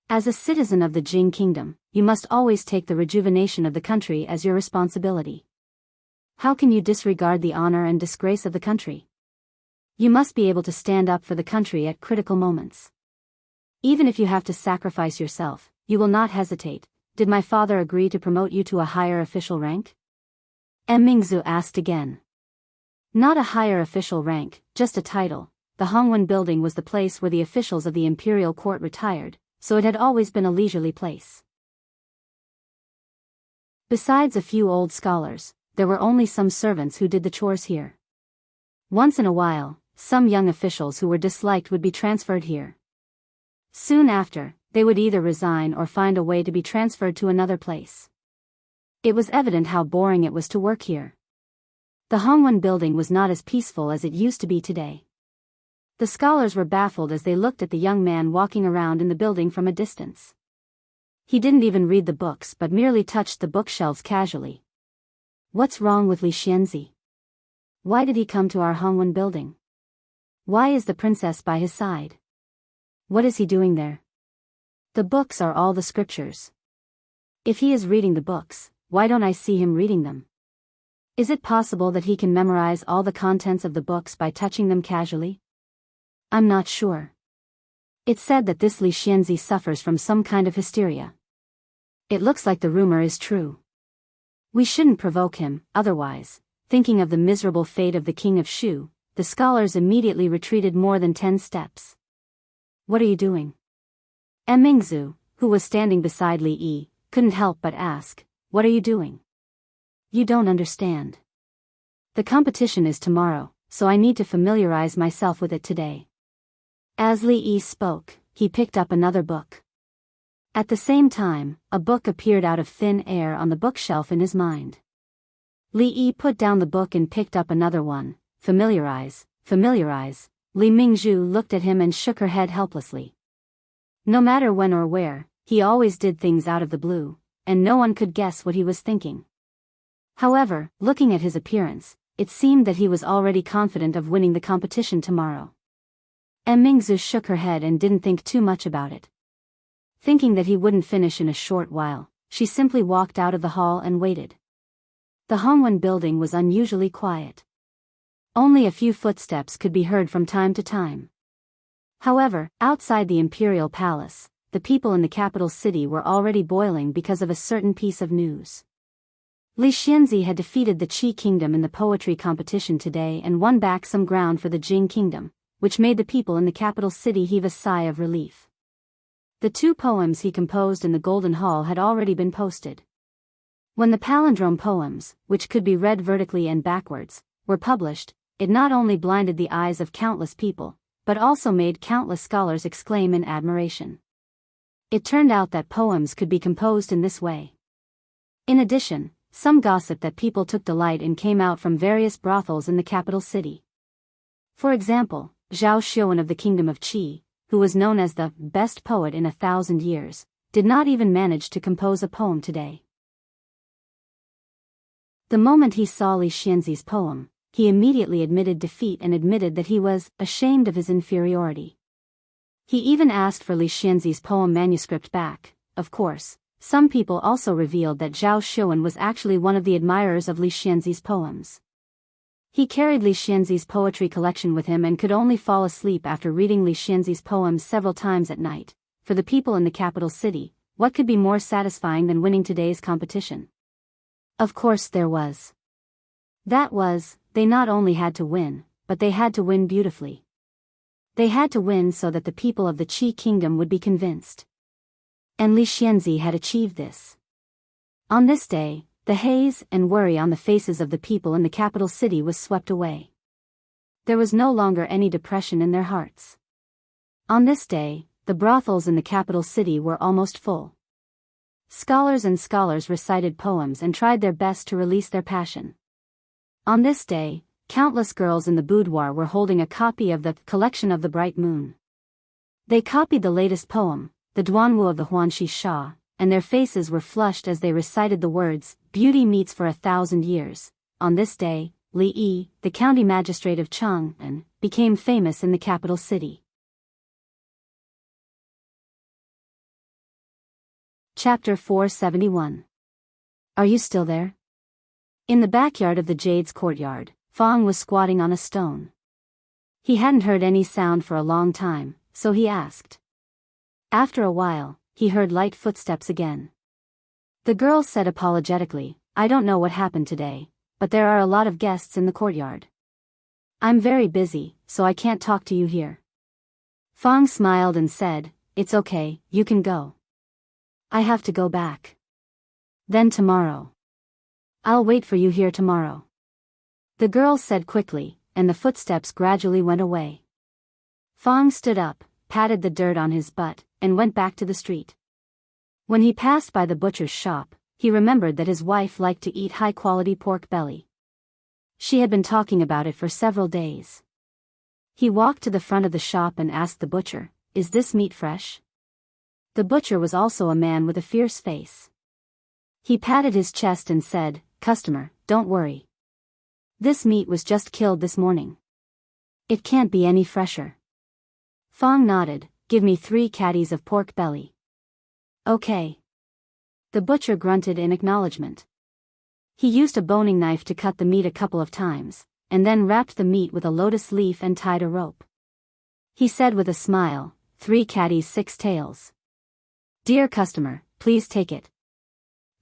As a citizen of the Jing kingdom, you must always take the rejuvenation of the country as your responsibility. How can you disregard the honor and disgrace of the country? You must be able to stand up for the country at critical moments. Even if you have to sacrifice yourself, you will not hesitate. Did my father agree to promote you to a higher official rank? Mingzu asked again. Not a higher official rank, just a title. The Hongwen Building was the place where the officials of the imperial court retired, so it had always been a leisurely place. Besides a few old scholars, there were only some servants who did the chores here. Once in a while, some young officials who were disliked would be transferred here. Soon after, they would either resign or find a way to be transferred to another place. It was evident how boring it was to work here. The Hongwen Building was not as peaceful as it used to be today. The scholars were baffled as they looked at the young man walking around in the building from a distance. He didn't even read the books but merely touched the bookshelves casually. What's wrong with Li Xianzi? Why did he come to our Hongwen Building? Why is the princess by his side? What is he doing there? The books are all the scriptures. If he is reading the books, why don't I see him reading them? Is it possible that he can memorize all the contents of the books by touching them casually? I'm not sure. It's said that this Li Xianzi suffers from some kind of hysteria. It looks like the rumor is true. We shouldn't provoke him, otherwise, thinking of the miserable fate of the king of Shu, the scholars immediately retreated more than 10 steps. What are you doing? Mingzu, who was standing beside Li Yi, couldn't help but ask, What are you doing? You don't understand. The competition is tomorrow, so I need to familiarize myself with it today. As Li Yi spoke, he picked up another book. At the same time, a book appeared out of thin air on the bookshelf in his mind. Li Yi put down the book and picked up another one. Familiarize, familiarize. Li Mingzhu looked at him and shook her head helplessly. No matter when or where, he always did things out of the blue, and no one could guess what he was thinking. However, looking at his appearance, it seemed that he was already confident of winning the competition tomorrow. Mingzu shook her head and didn't think too much about it. Thinking that he wouldn't finish in a short while, she simply walked out of the hall and waited. The Hongwen building was unusually quiet. Only a few footsteps could be heard from time to time. However, outside the imperial palace, the people in the capital city were already boiling because of a certain piece of news. Li Xianzi had defeated the Qi kingdom in the poetry competition today and won back some ground for the Jing kingdom, which made the people in the capital city heave a sigh of relief. The 2 poems he composed in the Golden Hall had already been posted. When the palindrome poems, which could be read vertically and backwards, were published, it not only blinded the eyes of countless people, but also made countless scholars exclaim in admiration. It turned out that poems could be composed in this way. In addition, some gossip that people took delight in came out from various brothels in the capital city. For example, Zhao Xiuan of the kingdom of Qi, who was known as the best poet in 1,000 years, did not even manage to compose a poem today. The moment he saw Li Xianzi's poem, he immediately admitted defeat and admitted that he was ashamed of his inferiority. He even asked for Li Xianzi's poem manuscript back. Of course, some people also revealed that Zhao Xiuan was actually one of the admirers of Li Xianzi's poems. He carried Li Xianzi's poetry collection with him and could only fall asleep after reading Li Xianzi's poems several times at night. For the people in the capital city, what could be more satisfying than winning today's competition? Of course there was. That was, they not only had to win, but they had to win beautifully. They had to win so that the people of the Qi kingdom would be convinced. And Li Xianzi had achieved this. On this day, the haze and worry on the faces of the people in the capital city was swept away. There was no longer any depression in their hearts. On this day, the brothels in the capital city were almost full. Scholars and scholars recited poems and tried their best to release their passion. On this day, countless girls in the boudoir were holding a copy of the Collection of the Bright Moon. They copied the latest poem, the Duanwu of the Huanxi Sha, and their faces were flushed as they recited the words, "Beauty meets for 1,000 years." On this day, Li Yi, the county magistrate of Chang'an, became famous in the capital city. Chapter 471. Are you still there? In the backyard of the Jade's courtyard, Fang was squatting on a stone. He hadn't heard any sound for a long time, so he asked. After a while, he heard light footsteps again. The girl said apologetically, "I don't know what happened today, but there are a lot of guests in the courtyard. I'm very busy, so I can't talk to you here." Fang smiled and said, "It's okay, you can go. I have to go back. Then tomorrow. I'll wait for you here tomorrow." The girl said quickly, and the footsteps gradually went away. Fang stood up, patted the dirt on his butt, and went back to the street. When he passed by the butcher's shop, he remembered that his wife liked to eat high-quality pork belly. She had been talking about it for several days. He walked to the front of the shop and asked the butcher, "Is this meat fresh?" The butcher was also a man with a fierce face. He patted his chest and said, "Customer, don't worry. This meat was just killed this morning. It can't be any fresher." Fang nodded, "Give me 3 caddies of pork belly." "Okay." The butcher grunted in acknowledgement. He used a boning knife to cut the meat a couple of times, and then wrapped the meat with a lotus leaf and tied a rope. He said with a smile, 3 caddies 6 taels. "Dear customer, please take it.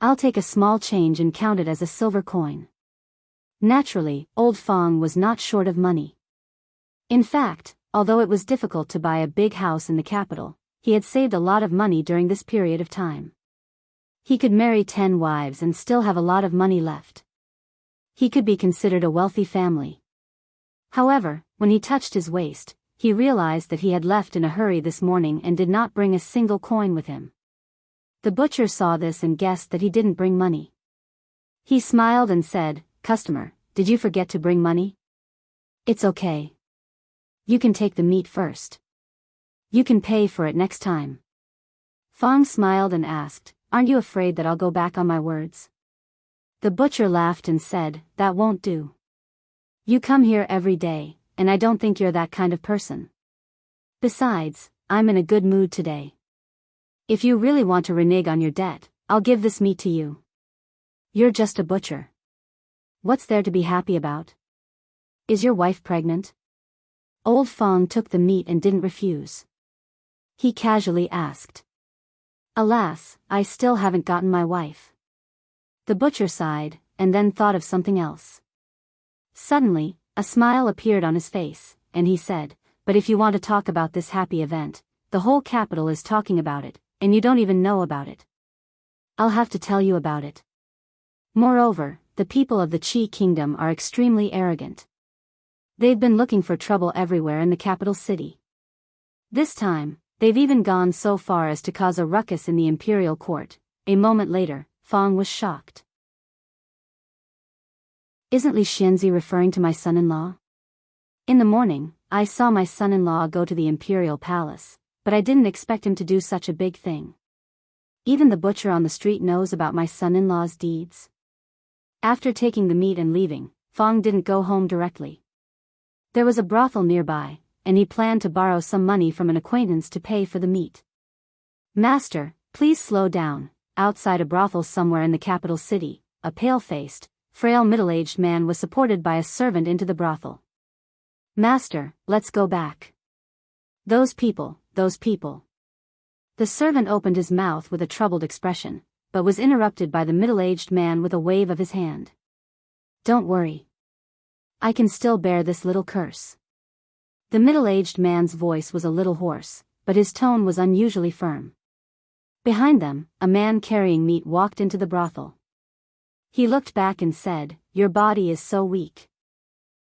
I'll take a small change and count it as a silver coin." Naturally, old Fang was not short of money. In fact, although it was difficult to buy a big house in the capital, he had saved a lot of money during this period of time. He could marry 10 wives and still have a lot of money left. He could be considered a wealthy family. However, when he touched his waist, he realized that he had left in a hurry this morning and did not bring a single coin with him. The butcher saw this and guessed that he didn't bring money. He smiled and said, "Customer, did you forget to bring money? It's okay. You can take the meat first. You can pay for it next time." Fang smiled and asked, "Aren't you afraid that I'll go back on my words?" The butcher laughed and said, "That won't do. You come here every day, and I don't think you're that kind of person. Besides, I'm in a good mood today. If you really want to renege on your debt, I'll give this meat to you. You're just a butcher. What's there to be happy about? Is your wife pregnant? Old Fong took the meat and didn't refuse. He casually asked. Alas, I still haven't gotten my wife. The butcher sighed, and then thought of something else. Suddenly, a smile appeared on his face, and he said, but if you want to talk about this happy event, the whole capital is talking about it, and you don't even know about it. I'll have to tell you about it. Moreover, the people of the Qi Kingdom are extremely arrogant. They've been looking for trouble everywhere in the capital city. This time, they've even gone so far as to cause a ruckus in the imperial court. A moment later, Fong was shocked. Isn't Li Xianzi referring to my son-in-law? In the morning, I saw my son-in-law go to the imperial palace, but I didn't expect him to do such a big thing. Even the butcher on the street knows about my son-in-law's deeds. After taking the meat and leaving, Fong didn't go home directly. There was a brothel nearby, and he planned to borrow some money from an acquaintance to pay for the meat. Master, please slow down. Outside a brothel somewhere in the capital city, a pale-faced, frail middle-aged man was supported by a servant into the brothel. Master, let's go back. Those people. The servant opened his mouth with a troubled expression, but was interrupted by the middle-aged man with a wave of his hand. Don't worry. I can still bear this little curse. The middle-aged man's voice was a little hoarse, but his tone was unusually firm. Behind them, a man carrying meat walked into the brothel. He looked back and said, Your body is so weak.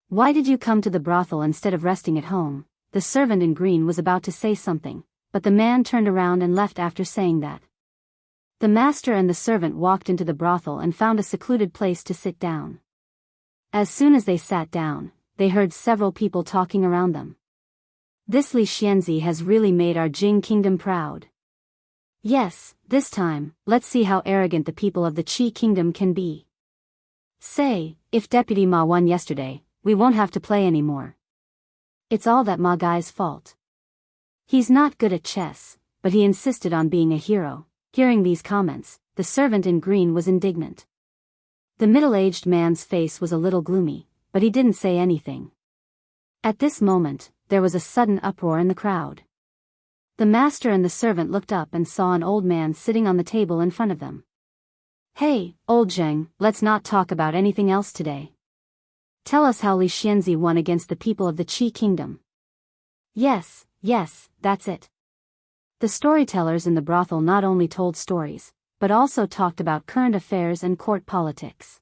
Why did you come to the brothel instead of resting at home? The servant in green was about to say something, but the man turned around and left after saying that. The master and the servant walked into the brothel and found a secluded place to sit down. As soon as they sat down, they heard several people talking around them. This Li Xianzi has really made our Jing kingdom proud. Yes, this time, let's see how arrogant the people of the Qi kingdom can be. Say, if Deputy Ma won yesterday, we won't have to play anymore. It's all that Ma Guy's fault. He's not good at chess, but he insisted on being a hero. Hearing these comments, the servant in green was indignant. The middle-aged man's face was a little gloomy, but he didn't say anything. At this moment, there was a sudden uproar in the crowd. The master and the servant looked up and saw an old man sitting on the table in front of them. Hey, old Zheng, let's not talk about anything else today. Tell us how Li Xianzi won against the people of the Qi kingdom. Yes, that's it. The storytellers in the brothel not only told stories, but also talked about current affairs and court politics.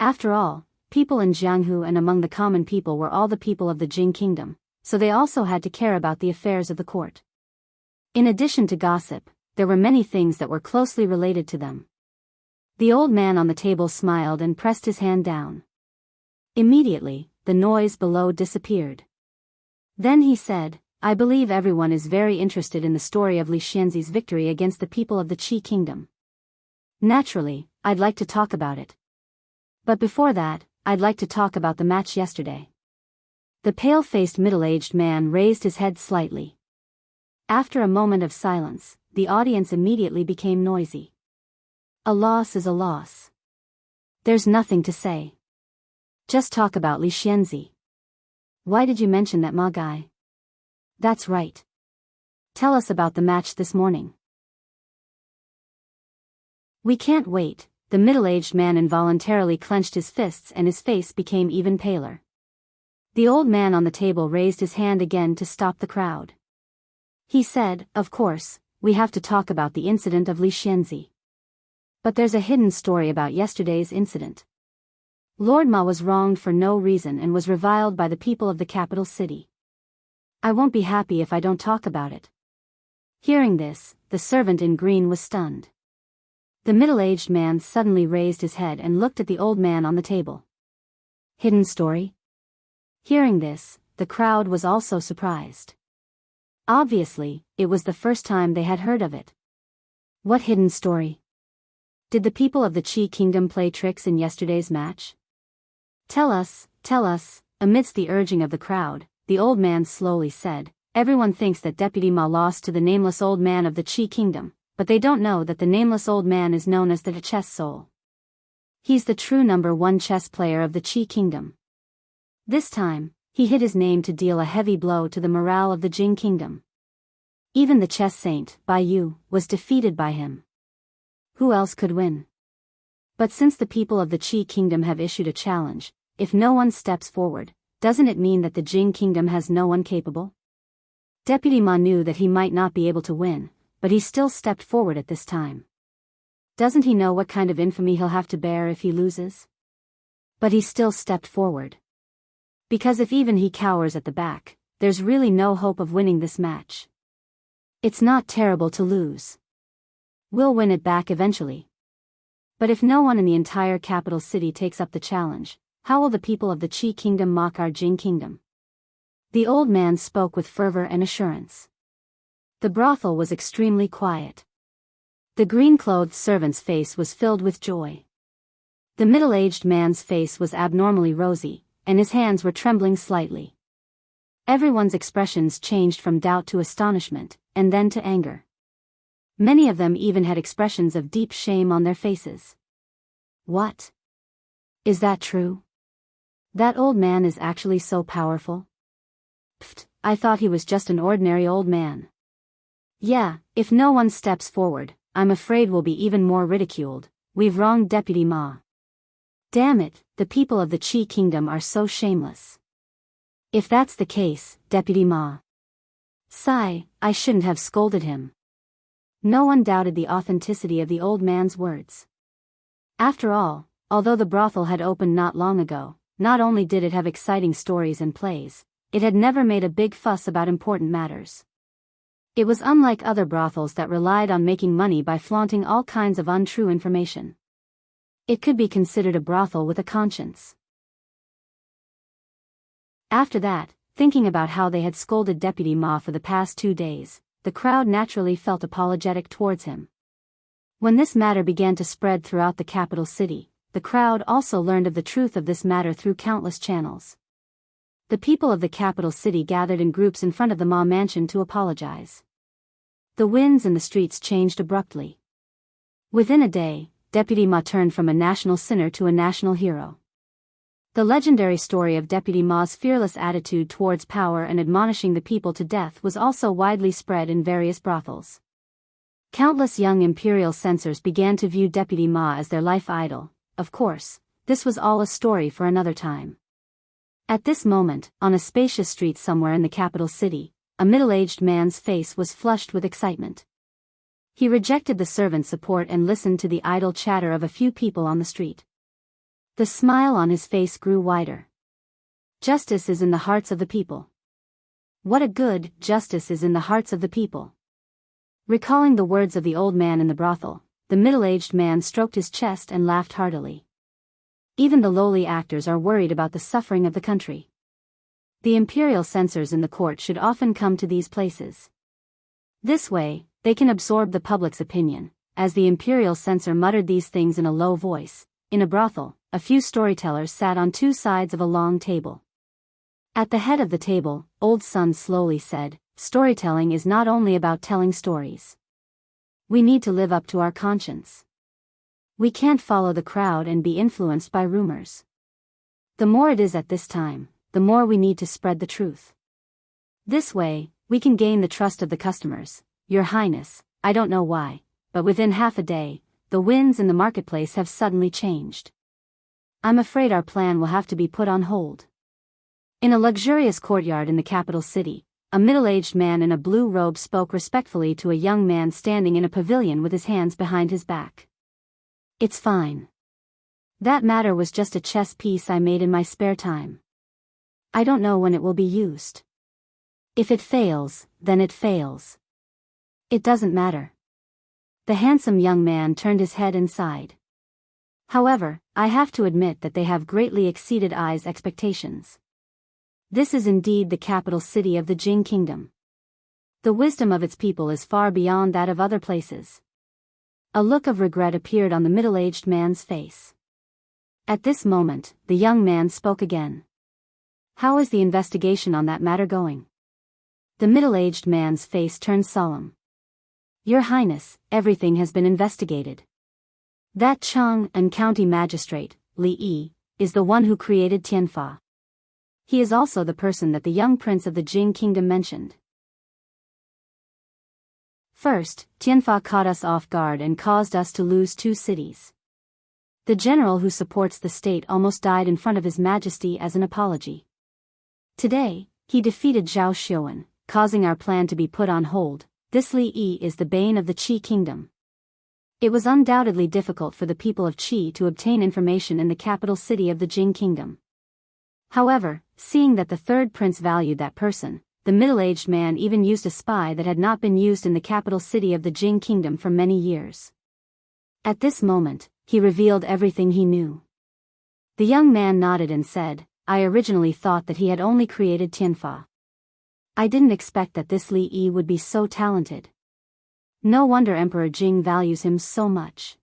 After all, people in Jianghu and among the common people were all the people of the Jing kingdom, so they also had to care about the affairs of the court. In addition to gossip, there were many things that were closely related to them. The old man on the table smiled and pressed his hand down. Immediately, the noise below disappeared. Then he said, I believe everyone is very interested in the story of Li Xianzi's victory against the people of the Qi kingdom. Naturally, I'd like to talk about it. But before that, I'd like to talk about the match yesterday. The pale-faced middle-aged man raised his head slightly. After a moment of silence, the audience immediately became noisy. A loss is a loss. There's nothing to say. Just talk about Li Xianzi. Why did you mention that Ma Guy? That's right. Tell us about the match this morning. We can't wait. The middle-aged man involuntarily clenched his fists and his face became even paler. The old man on the table raised his hand again to stop the crowd. He said, Of course, we have to talk about the incident of Li Xianzi. But there's a hidden story about yesterday's incident. Lord Ma was wronged for no reason and was reviled by the people of the capital city. I won't be happy if I don't talk about it. Hearing this, the servant in green was stunned. The middle-aged man suddenly raised his head and looked at the old man on the table. Hidden story? Hearing this, the crowd was also surprised. Obviously, it was the first time they had heard of it. What hidden story? Did the people of the Qi kingdom play tricks in yesterday's match? Tell us, amidst the urging of the crowd. The old man slowly said, Everyone thinks that Deputy Ma lost to the nameless old man of the Qi kingdom, but they don't know that the nameless old man is known as the chess soul. He's the true #1 chess player of the Qi kingdom. This time, he hid his name to deal a heavy blow to the morale of the Jing kingdom. Even the chess saint, Bai Yu, was defeated by him. Who else could win? But since the people of the Qi kingdom have issued a challenge, if no one steps forward, doesn't it mean that the Jing kingdom has no one capable? Deputy Ma knew that he might not be able to win, but he still stepped forward at this time. Doesn't he know what kind of infamy he'll have to bear if he loses? But he still stepped forward. Because if even he cowers at the back, there's really no hope of winning this match. It's not terrible to lose. We'll win it back eventually. But if no one in the entire capital city takes up the challenge, how will the people of the Qi kingdom mock our Jing kingdom? The old man spoke with fervor and assurance. The brothel was extremely quiet. The green-clothed servant's face was filled with joy. The middle-aged man's face was abnormally rosy, and his hands were trembling slightly. Everyone's expressions changed from doubt to astonishment, and then to anger. Many of them even had expressions of deep shame on their faces. What? Is that true? That old man is actually so powerful? Pfft, I thought he was just an ordinary old man. Yeah, if no one steps forward, I'm afraid we'll be even more ridiculed. We've wronged Deputy Ma. Damn it, the people of the Qi kingdom are so shameless. If that's the case, Deputy Ma. Sigh, I shouldn't have scolded him. No one doubted the authenticity of the old man's words. After all, although the brothel had opened not long ago, not only did it have exciting stories and plays, it had never made a big fuss about important matters. It was unlike other brothels that relied on making money by flaunting all kinds of untrue information. It could be considered a brothel with a conscience. After that, thinking about how they had scolded Deputy Ma for the past 2 days, the crowd naturally felt apologetic towards him. When this matter began to spread throughout the capital city, the crowd also learned of the truth of this matter through countless channels. The people of the capital city gathered in groups in front of the Ma mansion to apologize. The winds in the streets changed abruptly. Within a day, Deputy Ma turned from a national sinner to a national hero. The legendary story of Deputy Ma's fearless attitude towards power and admonishing the people to death was also widely spread in various brothels. Countless young imperial censors began to view Deputy Ma as their life idol. Of course, this was all a story for another time. At this moment, on a spacious street somewhere in the capital city, a middle-aged man's face was flushed with excitement. He rejected the servant's support and listened to the idle chatter of a few people on the street. The smile on his face grew wider. Justice is in the hearts of the people. What a good justice is in the hearts of the people. Recalling the words of the old man in the brothel, the middle-aged man stroked his chest and laughed heartily. Even the lowly actors are worried about the suffering of the country. The imperial censors in the court should often come to these places. This way, they can absorb the public's opinion. As the imperial censor muttered these things in a low voice, in a brothel, a few storytellers sat on 2 sides of a long table. At the head of the table, Old Sun slowly said, "Storytelling is not only about telling stories. We need to live up to our conscience. We can't follow the crowd and be influenced by rumors. The more it is at this time, the more we need to spread the truth. This way, we can gain the trust of the customers. Your Highness, I don't know why, but within half a day, the winds in the marketplace have suddenly changed. I'm afraid our plan will have to be put on hold." In a luxurious courtyard in the capital city, a middle-aged man in a blue robe spoke respectfully to a young man standing in a pavilion with his hands behind his back. "It's fine. That matter was just a chess piece I made in my spare time. I don't know when it will be used. If it fails, then it fails. It doesn't matter." The handsome young man turned his head and sighed. "However, I have to admit that they have greatly exceeded I's expectations. This is indeed the capital city of the Jing kingdom. The wisdom of its people is far beyond that of other places." A look of regret appeared on the middle-aged man's face. At this moment, the young man spoke again. "How is the investigation on that matter going?" The middle-aged man's face turned solemn. Your Highness, everything has been investigated. That Chang and County Magistrate, Li Yi, is the one who created Tianfa. He is also the person that the young prince of the Jing kingdom mentioned. First, Tianfa caught us off guard and caused us to lose 2 cities. The general who supports the state almost died in front of His Majesty as an apology. Today, he defeated Zhao Xiuan, causing our plan to be put on hold. This Li Yi is the bane of the Qi kingdom. It was undoubtedly difficult for the people of Qi to obtain information in the capital city of the Jing kingdom. However, seeing that the third prince valued that person, the middle-aged man even used a spy that had not been used in the capital city of the Jing kingdom for many years. At this moment, he revealed everything he knew. The young man nodded and said, I originally thought that he had only created Tianfa. I didn't expect that this Li Yi would be so talented. No wonder Emperor Jing values him so much.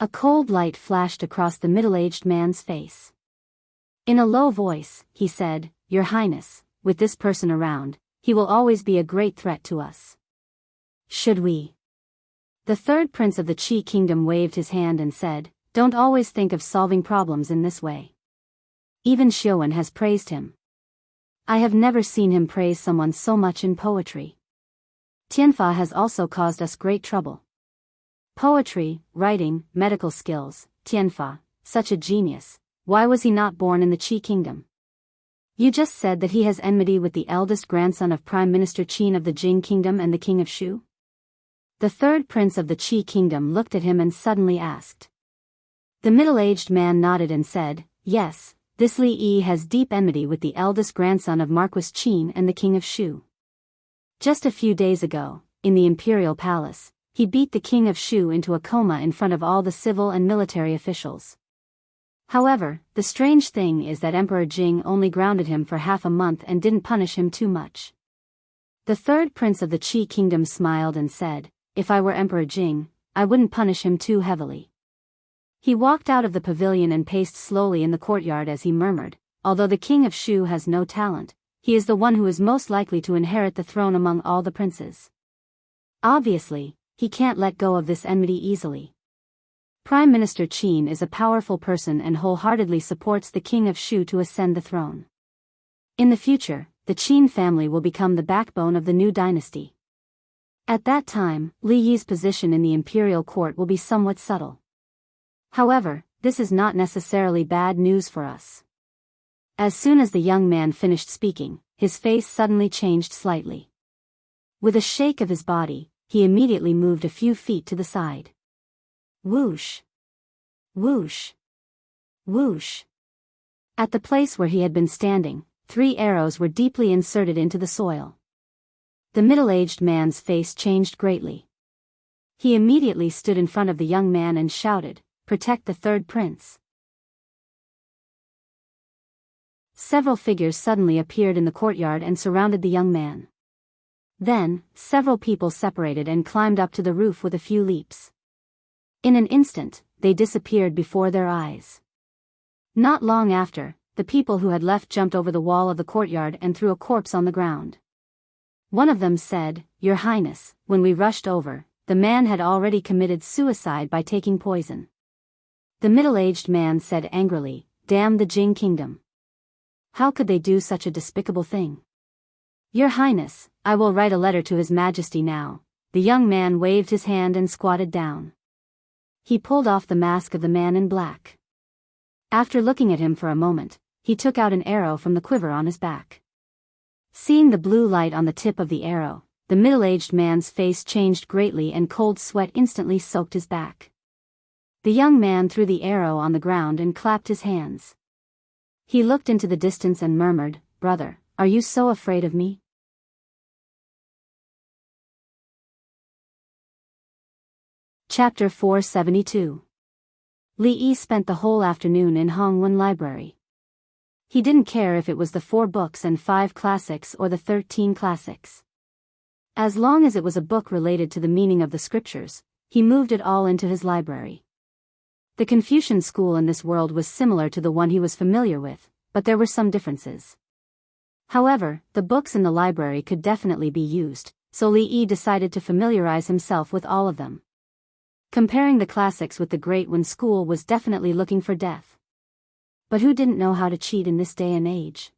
A cold light flashed across the middle-aged man's face. In a low voice, he said, Your Highness, with this person around, he will always be a great threat to us. Should we? The third prince of the Qi kingdom waved his hand and said, Don't always think of solving problems in this way. Even Xiuan has praised him. I have never seen him praise someone so much in poetry. Tianfa has also caused us great trouble. Poetry, writing, medical skills, Tianfa, such a genius, why was he not born in the Qi kingdom? You just said that he has enmity with the eldest grandson of Prime Minister Qin of the Jing kingdom and the king of Shu? The third prince of the Qi kingdom looked at him and suddenly asked. The middle-aged man nodded and said, Yes, this Li Yi has deep enmity with the eldest grandson of Marquis Qin and the king of Shu. Just a few days ago, in the imperial palace, he beat the king of Shu into a coma in front of all the civil and military officials. However, the strange thing is that Emperor Jing only grounded him for half a month and didn't punish him too much. The third prince of the Qi kingdom smiled and said, If I were Emperor Jing, I wouldn't punish him too heavily. He walked out of the pavilion and paced slowly in the courtyard as he murmured, Although the king of Shu has no talent, he is the one who is most likely to inherit the throne among all the princes. Obviously, he can't let go of this enmity easily. Prime Minister Qin is a powerful person and wholeheartedly supports the king of Shu to ascend the throne. In the future, the Qin family will become the backbone of the new dynasty. At that time, Li Yi's position in the imperial court will be somewhat subtle. However, this is not necessarily bad news for us. As soon as the young man finished speaking, his face suddenly changed slightly. With a shake of his body, he immediately moved a few feet to the side. Whoosh! Whoosh! Whoosh! At the place where he had been standing, 3 arrows were deeply inserted into the soil. The middle-aged man's face changed greatly. He immediately stood in front of the young man and shouted, Protect the third prince. Several figures suddenly appeared in the courtyard and surrounded the young man. Then, several people separated and climbed up to the roof with a few leaps. In an instant, they disappeared before their eyes. Not long after, the people who had left jumped over the wall of the courtyard and threw a corpse on the ground. One of them said, Your Highness, when we rushed over, the man had already committed suicide by taking poison. The middle-aged man said angrily, Damn the Jing kingdom. How could they do such a despicable thing? Your Highness, I will write a letter to His Majesty now. The young man waved his hand and squatted down. He pulled off the mask of the man in black. After looking at him for a moment, he took out an arrow from the quiver on his back. Seeing the blue light on the tip of the arrow, the middle-aged man's face changed greatly and cold sweat instantly soaked his back. The young man threw the arrow on the ground and clapped his hands. He looked into the distance and murmured, Brother, are you so afraid of me? Chapter 472. Li Yi spent the whole afternoon in Hongwen Library. He didn't care if it was the 4 books and 5 classics or the 13 classics. As long as it was a book related to the meaning of the scriptures, he moved it all into his library. The Confucian school in this world was similar to the one he was familiar with, but there were some differences. However, the books in the library could definitely be used, so Li Yi decided to familiarize himself with all of them. Comparing the classics with the great when school was definitely looking for death. But who didn't know how to cheat in this day and age?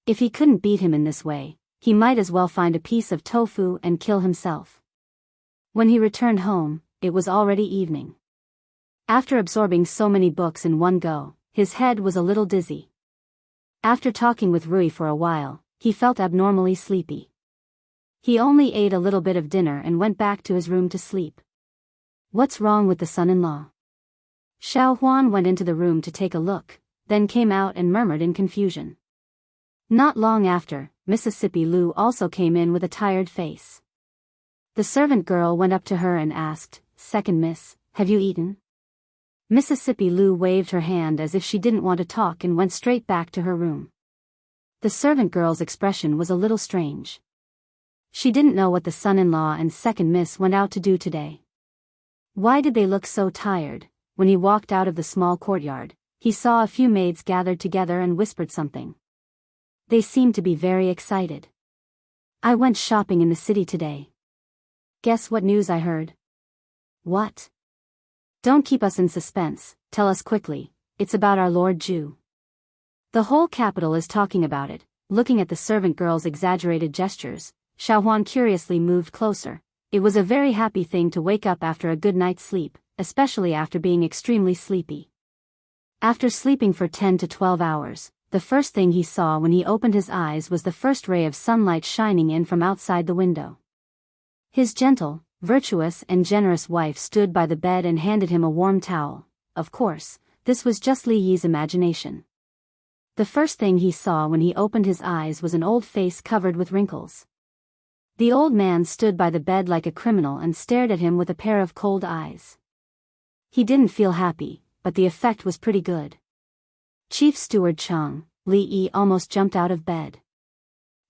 If he couldn't beat him in this way, he might as well find a piece of tofu and kill himself. When he returned home, it was already evening. After absorbing so many books in one go, his head was a little dizzy. After talking with Rui for a while, he felt abnormally sleepy. He only ate a little bit of dinner and went back to his room to sleep. What's wrong with the son-in-law? Xiao Huan went into the room to take a look, then came out and murmured in confusion. Not long after, Mississippi Lu also came in with a tired face. The servant girl went up to her and asked, "Second miss, have you eaten?" Mississippi Lu waved her hand as if she didn't want to talk and went straight back to her room. The servant girl's expression was a little strange. She didn't know what the son-in-law and second miss went out to do today. Why did they look so tired? When he walked out of the small courtyard, he saw a few maids gathered together and whispered something. They seemed to be very excited. "I went shopping in the city today. Guess what news I heard?" "What?" "Don't keep us in suspense, tell us quickly, it's about our Lord Zhu. The whole capital is talking about it." Looking at the servant girl's exaggerated gestures, Xiaohuan curiously moved closer. It was a very happy thing to wake up after a good night's sleep, especially after being extremely sleepy. After sleeping for 10 to 12 hours, the first thing he saw when he opened his eyes was the first ray of sunlight shining in from outside the window. His gentle, virtuous and generous wife stood by the bed and handed him a warm towel. Of course, this was just Li Yi's imagination. The first thing he saw when he opened his eyes was an old face covered with wrinkles. The old man stood by the bed like a criminal and stared at him with a pair of cold eyes. He didn't feel happy, but the effect was pretty good. "Chief Steward Chang," Li Yi almost jumped out of bed.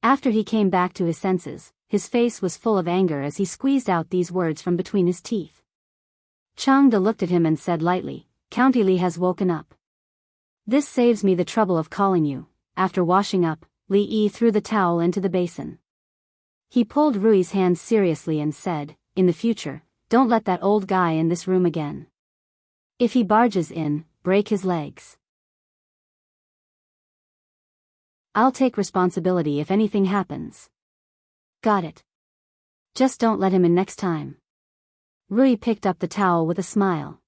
After he came back to his senses, his face was full of anger as he squeezed out these words from between his teeth. Chang De looked at him and said lightly, "County Li has woken up. This saves me the trouble of calling you." After washing up, Li Yi threw the towel into the basin. He pulled Rui's hand seriously and said, "In the future, don't let that old guy in this room again. If he barges in, break his legs. I'll take responsibility if anything happens." "Got it. Just don't let him in next time." Rui picked up the towel with a smile.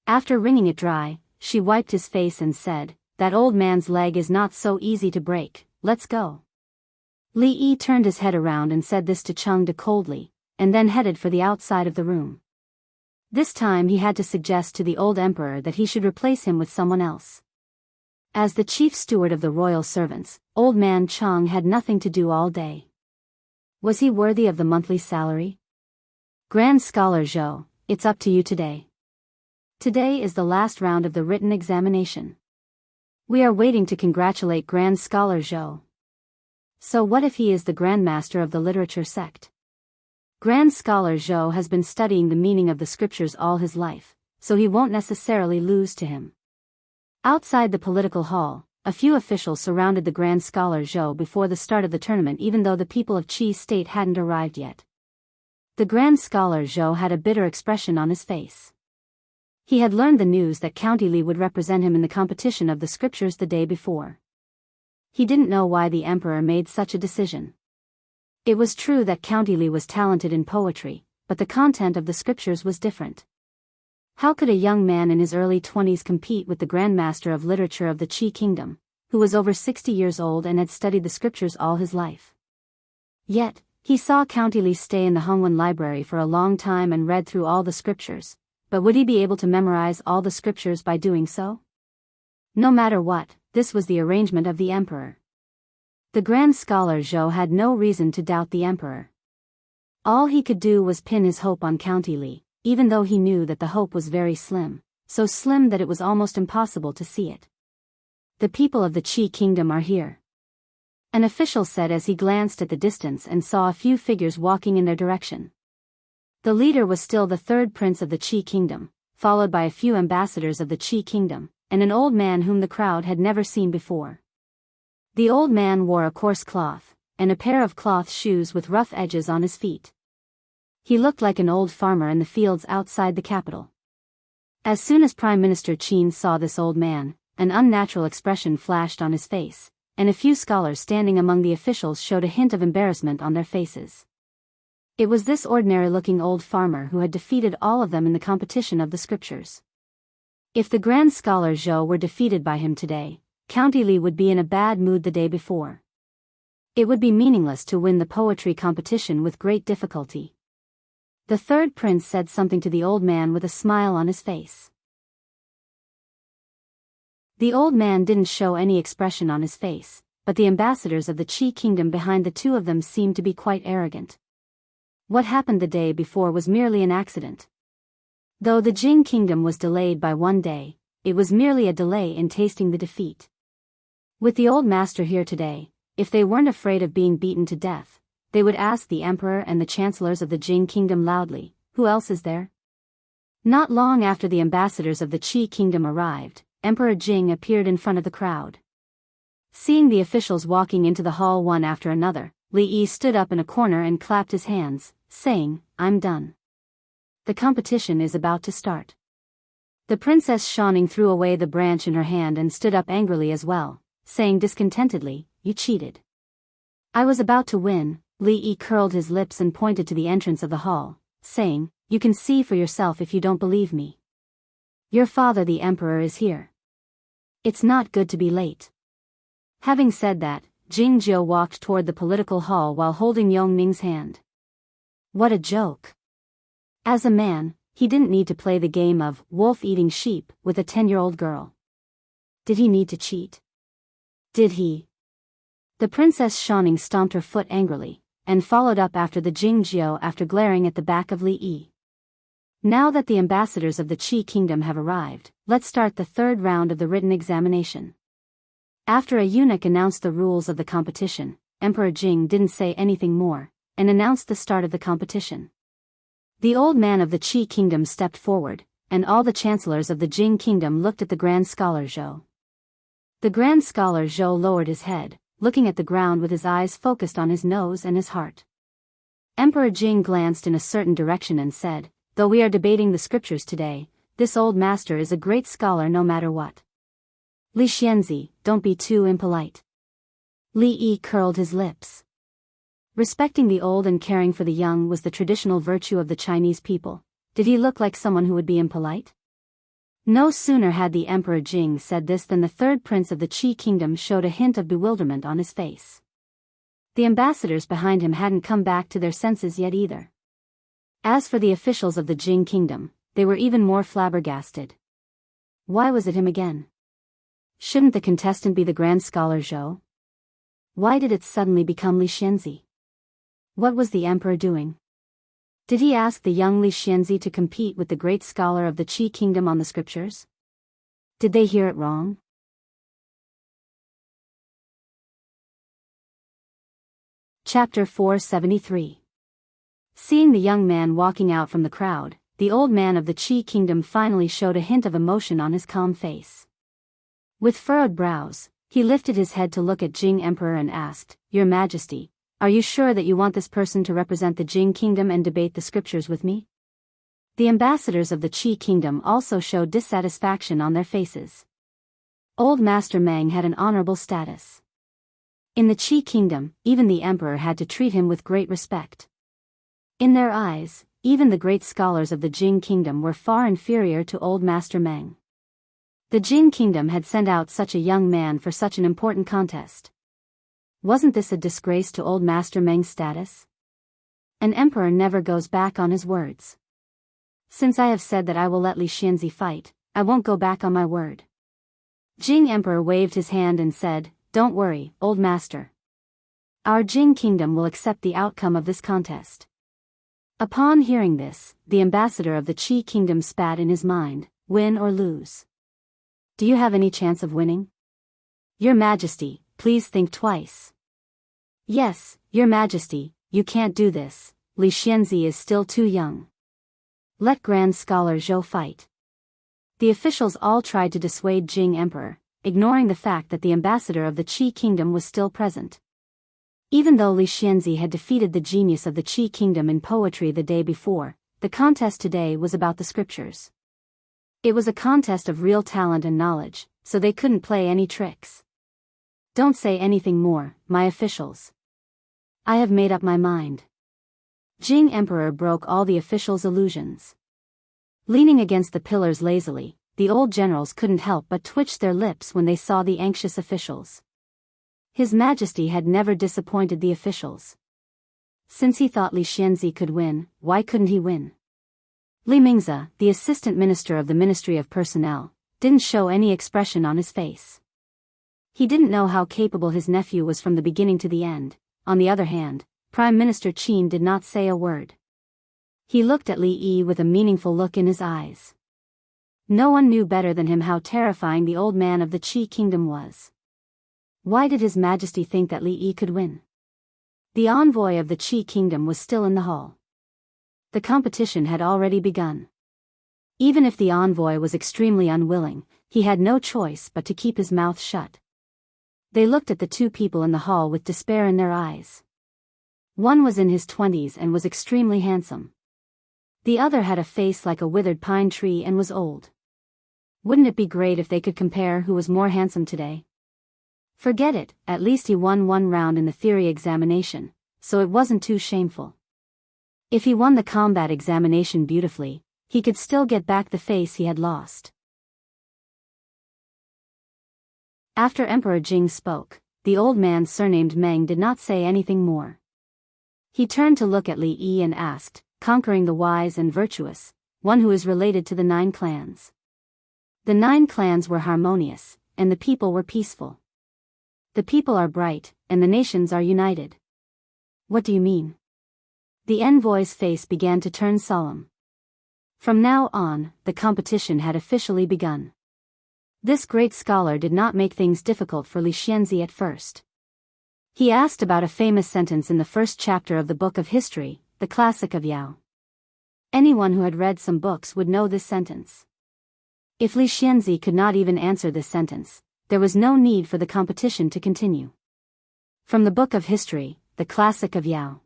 After wringing it dry, she wiped his face and said, "That old man's leg is not so easy to break, let's go." Li Yi turned his head around and said this to Chang De coldly, and then headed for the outside of the room. This time he had to suggest to the old emperor that he should replace him with someone else. As the chief steward of the royal servants, old man Chang had nothing to do all day. Was he worthy of the monthly salary? "Grand Scholar Zhou, it's up to you today. Today is the last round of the written examination. We are waiting to congratulate Grand Scholar Zhou." So what if he is the Grand Master of the literature sect? Grand Scholar Zhou has been studying the meaning of the scriptures all his life, so he won't necessarily lose to him. Outside the political hall, a few officials surrounded the Grand Scholar Zhou before the start of the tournament even though the people of Qi State hadn't arrived yet. The Grand Scholar Zhou had a bitter expression on his face. He had learned the news that County Li would represent him in the competition of the scriptures the day before. He didn't know why the emperor made such a decision. It was true that County Li was talented in poetry, but the content of the scriptures was different. How could a young man in his early 20s compete with the Grand Master of Literature of the Qi Kingdom, who was over 60 years old and had studied the scriptures all his life? Yet, he saw County Li stay in the Hongwen Library for a long time and read through all the scriptures, but would he be able to memorize all the scriptures by doing so? No matter what, this was the arrangement of the emperor. The Grand Scholar Zhou had no reason to doubt the emperor. All he could do was pin his hope on County Li, even though he knew that the hope was very slim, so slim that it was almost impossible to see it. "The people of the Qi Kingdom are here," an official said as he glanced at the distance and saw a few figures walking in their direction. The leader was still the third prince of the Qi Kingdom, followed by a few ambassadors of the Qi Kingdom, and an old man whom the crowd had never seen before. The old man wore a coarse cloth, and a pair of cloth shoes with rough edges on his feet. He looked like an old farmer in the fields outside the capital. As soon as Prime Minister Qin saw this old man, an unnatural expression flashed on his face, and a few scholars standing among the officials showed a hint of embarrassment on their faces. It was this ordinary-looking old farmer who had defeated all of them in the competition of the scriptures. If the grand scholar Zhou were defeated by him today, County Li would be in a bad mood the day before. It would be meaningless to win the poetry competition with great difficulty. The third prince said something to the old man with a smile on his face. The old man didn't show any expression on his face, but the ambassadors of the Qi kingdom behind the two of them seemed to be quite arrogant. What happened the day before was merely an accident. Though the Jing kingdom was delayed by 1 day, it was merely a delay in tasting the defeat. With the old master here today, if they weren't afraid of being beaten to death, they would ask the emperor and the chancellors of the Jing kingdom loudly, "Who else is there?" Not long after the ambassadors of the Qi kingdom arrived, Emperor Jing appeared in front of the crowd. Seeing the officials walking into the hall one after another, Li Yi stood up in a corner and clapped his hands, saying, "I'm done. The competition is about to start." The Princess Shining threw away the branch in her hand and stood up angrily as well, saying discontentedly, "You cheated." "I was about to win." Li Yi curled his lips and pointed to the entrance of the hall, saying, "You can see for yourself if you don't believe me. Your father the emperor is here. It's not good to be late." Having said that, Jing Jiu walked toward the political hall while holding Yong Ning's hand. What a joke. As a man, he didn't need to play the game of wolf eating sheep with a 10-year-old girl. Did he need to cheat? Did he? The Princess Shining stomped her foot angrily, and followed up after the Jing Jiu after glaring at the back of Li Yi. Now that the ambassadors of the Qi kingdom have arrived, let's start the third round of the written examination. After a eunuch announced the rules of the competition, Emperor Jing didn't say anything more, and announced the start of the competition. The old man of the Qi kingdom stepped forward, and all the chancellors of the Jing kingdom looked at the grand scholar Zhou. The grand scholar Zhou lowered his head, looking at the ground with his eyes focused on his nose and his heart. Emperor Jing glanced in a certain direction and said, "Though we are debating the scriptures today, this old master is a great scholar no matter what. Li Xianzi, don't be too impolite." Li Yi curled his lips. Respecting the old and caring for the young was the traditional virtue of the Chinese people. Did he look like someone who would be impolite? No sooner had the Emperor Jing said this than the third prince of the Qi kingdom showed a hint of bewilderment on his face. The ambassadors behind him hadn't come back to their senses yet either. As for the officials of the Jing kingdom, they were even more flabbergasted. Why was it him again? Shouldn't the contestant be the grand scholar Zhou? Why did it suddenly become Li Xianzi? What was the emperor doing? Did he ask the young Li Xianzi to compete with the great scholar of the Qi kingdom on the scriptures? Did they hear it wrong? Chapter 473. Seeing the young man walking out from the crowd, the old man of the Qi kingdom finally showed a hint of emotion on his calm face. With furrowed brows, he lifted his head to look at Jing Emperor and asked, "Your Majesty, are you sure that you want this person to represent the Jing kingdom and debate the scriptures with me?" The ambassadors of the Qi kingdom also showed dissatisfaction on their faces. Old Master Meng had an honorable status. In the Qi kingdom, even the emperor had to treat him with great respect. In their eyes, even the great scholars of the Jing kingdom were far inferior to old Master Meng. The Jing kingdom had sent out such a young man for such an important contest. Wasn't this a disgrace to old Master Meng's status? An emperor never goes back on his words. Since I have said that I will let Li Xianzi fight, I won't go back on my word. Jing Emperor waved his hand and said, "Don't worry, old master. Our Jing kingdom will accept the outcome of this contest." Upon hearing this, the ambassador of the Qi kingdom spat in his mind, "Win or lose? Do you have any chance of winning? Your Majesty, please think twice." "Yes, Your Majesty, you can't do this. Li Xianzi is still too young. Let Grand Scholar Zhou fight." The officials all tried to dissuade Jing Emperor, ignoring the fact that the ambassador of the Qi kingdom was still present. Even though Li Xianzi had defeated the genius of the Qi kingdom in poetry the day before, the contest today was about the scriptures. It was a contest of real talent and knowledge, so they couldn't play any tricks. Don't say anything more, my officials. I have made up my mind. Jing Emperor broke all the officials' illusions. Leaning against the pillars lazily, the old generals couldn't help but twitch their lips when they saw the anxious officials. His Majesty had never disappointed the officials. Since he thought Li Xianzi could win, why couldn't he win? Li Mingzi, the assistant minister of the Ministry of Personnel, didn't show any expression on his face. He didn't know how capable his nephew was from the beginning to the end. On the other hand, Prime Minister Qin did not say a word. He looked at Li Yi with a meaningful look in his eyes. No one knew better than him how terrifying the old man of the Qi kingdom was. Why did His Majesty think that Li Yi could win? The envoy of the Qi kingdom was still in the hall. The competition had already begun. Even if the envoy was extremely unwilling, he had no choice but to keep his mouth shut. They looked at the two people in the hall with despair in their eyes. One was in his 20s and was extremely handsome. The other had a face like a withered pine tree and was old. Wouldn't it be great if they could compare who was more handsome today? Forget it, at least he won one round in the theory examination, so it wasn't too shameful. If he won the combat examination beautifully, he could still get back the face he had lost. After Emperor Jing spoke, the old man surnamed Meng did not say anything more. He turned to look at Li Yi and asked, conquering the wise and virtuous, one who is related to the 9 clans. The 9 clans were harmonious, and the people were peaceful. The people are bright, and the nations are united. What do you mean? The envoy's face began to turn solemn. From now on, the competition had officially begun. This great scholar did not make things difficult for Li Xianzi at first. He asked about a famous sentence in the first chapter of the Book of History, the classic of Yao. Anyone who had read some books would know this sentence. If Li Xianzi could not even answer this sentence, there was no need for the competition to continue. From the Book of History, the classic of Yao.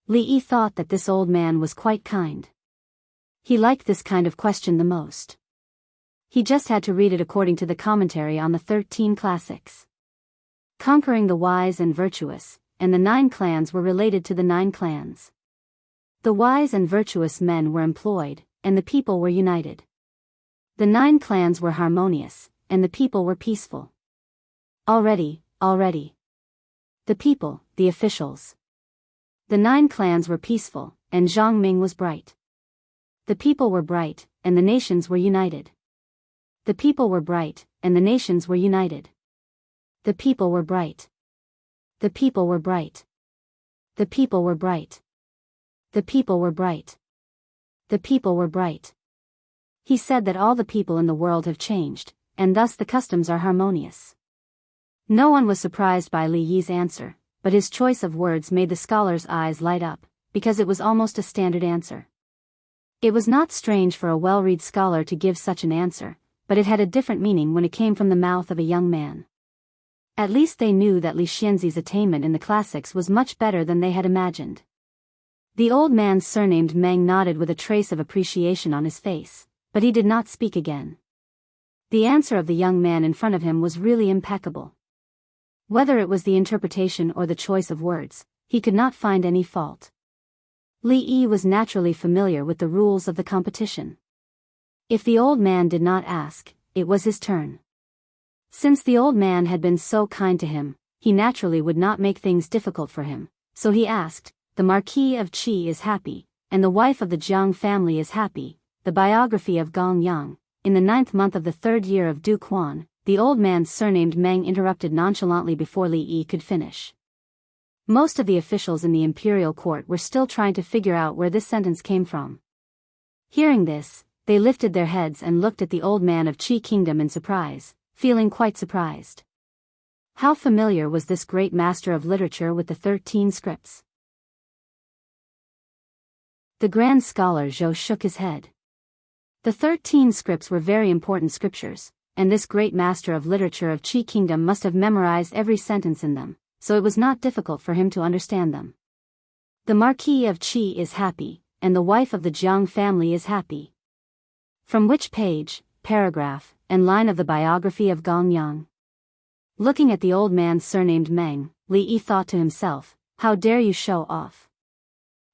Li Yi thought that this old man was quite kind. He liked this kind of question the most. He just had to read it according to the commentary on the 13 classics. Conquering the wise and virtuous, and the 9 clans were related to the 9 clans. The wise and virtuous men were employed, and the people were united. The 9 clans were harmonious, and the people were peaceful. Already. The people, the officials. The 9 clans were peaceful, and Zhang Ming was bright. The people were bright, and the nations were united. The people were bright, and the nations were united. The people were bright. The people were bright. The people were bright. The people were bright. The people were bright. He said that all the people in the world have changed, and thus the customs are harmonious. No one was surprised by Li Yi's answer, but his choice of words made the scholar's eyes light up, because it was almost a standard answer. It was not strange for a well-read scholar to give such an answer, but it had a different meaning when it came from the mouth of a young man. At least they knew that Li Xianzi's attainment in the classics was much better than they had imagined. The old man surnamed Meng nodded with a trace of appreciation on his face, but he did not speak again. The answer of the young man in front of him was really impeccable. Whether it was the interpretation or the choice of words, he could not find any fault. Li Yi was naturally familiar with the rules of the competition. If the old man did not ask, it was his turn. Since the old man had been so kind to him, he naturally would not make things difficult for him, so he asked, "The Marquis of Qi is happy, and the wife of the Jiang family is happy." The biography of Gong Yang. In the 9th month of the 3rd year of Du Quan, the old man surnamed Meng interrupted nonchalantly before Li Yi could finish. Most of the officials in the imperial court were still trying to figure out where this sentence came from. Hearing this, they lifted their heads and looked at the old man of Qi Kingdom in surprise, feeling quite surprised. How familiar was this great master of literature with the 13 scripts? The grand scholar Zhou shook his head. The 13 scripts were very important scriptures, and this great master of literature of Qi Kingdom must have memorized every sentence in them, so it was not difficult for him to understand them. The Marquis of Qi is happy, and the wife of the Jiang family is happy. From which page, paragraph, and line of the biography of Gong Yang? Looking at the old man surnamed Meng, Li Yi thought to himself, how dare you show off?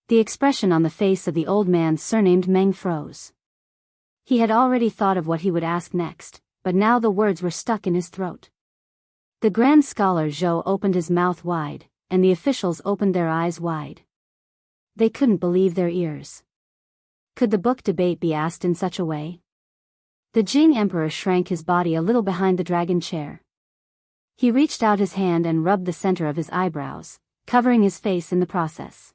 The expression on the face of the old man surnamed Meng froze. He had already thought of what he would ask next, but now the words were stuck in his throat. The grand scholar Zhou opened his mouth wide, and the officials opened their eyes wide. They couldn't believe their ears. Could the book debate be asked in such a way? The Jing emperor shrank his body a little behind the dragon chair. He reached out his hand and rubbed the center of his eyebrows, covering his face in the process.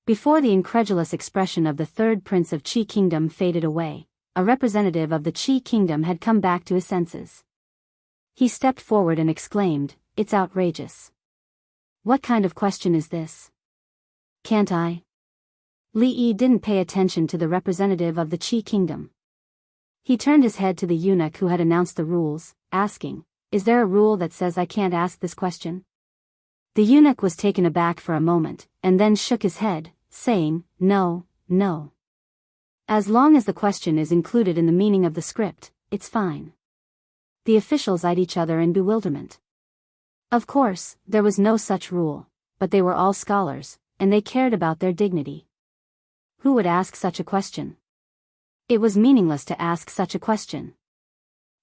Before the incredulous expression of the third prince of Qi Kingdom faded away, a representative of the Qi Kingdom had come back to his senses. He stepped forward and exclaimed, "It's outrageous. What kind of question is this? Can't I?" Li Yi didn't pay attention to the representative of the Qi Kingdom. He turned his head to the eunuch who had announced the rules, asking, "Is there a rule that says I can't ask this question?" The eunuch was taken aback for a moment, and then shook his head, saying, "No, no. As long as the question is included in the meaning of the script, it's fine." The officials eyed each other in bewilderment. Of course, there was no such rule, but they were all scholars, and they cared about their dignity. Who would ask such a question? It was meaningless to ask such a question.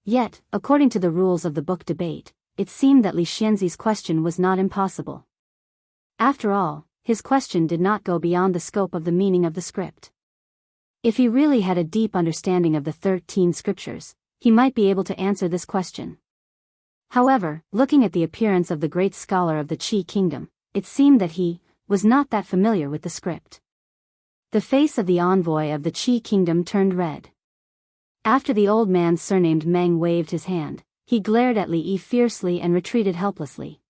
Yet, according to the rules of the book debate, it seemed that Li Xianzi's question was not impossible. After all, his question did not go beyond the scope of the meaning of the script. If he really had a deep understanding of the 13 scriptures, he might be able to answer this question. However, looking at the appearance of the great scholar of the Qi Kingdom, it seemed that he was not that familiar with the script. The face of the envoy of the Qi Kingdom turned red. After the old man surnamed Meng waved his hand, he glared at Li Yi fiercely and retreated helplessly.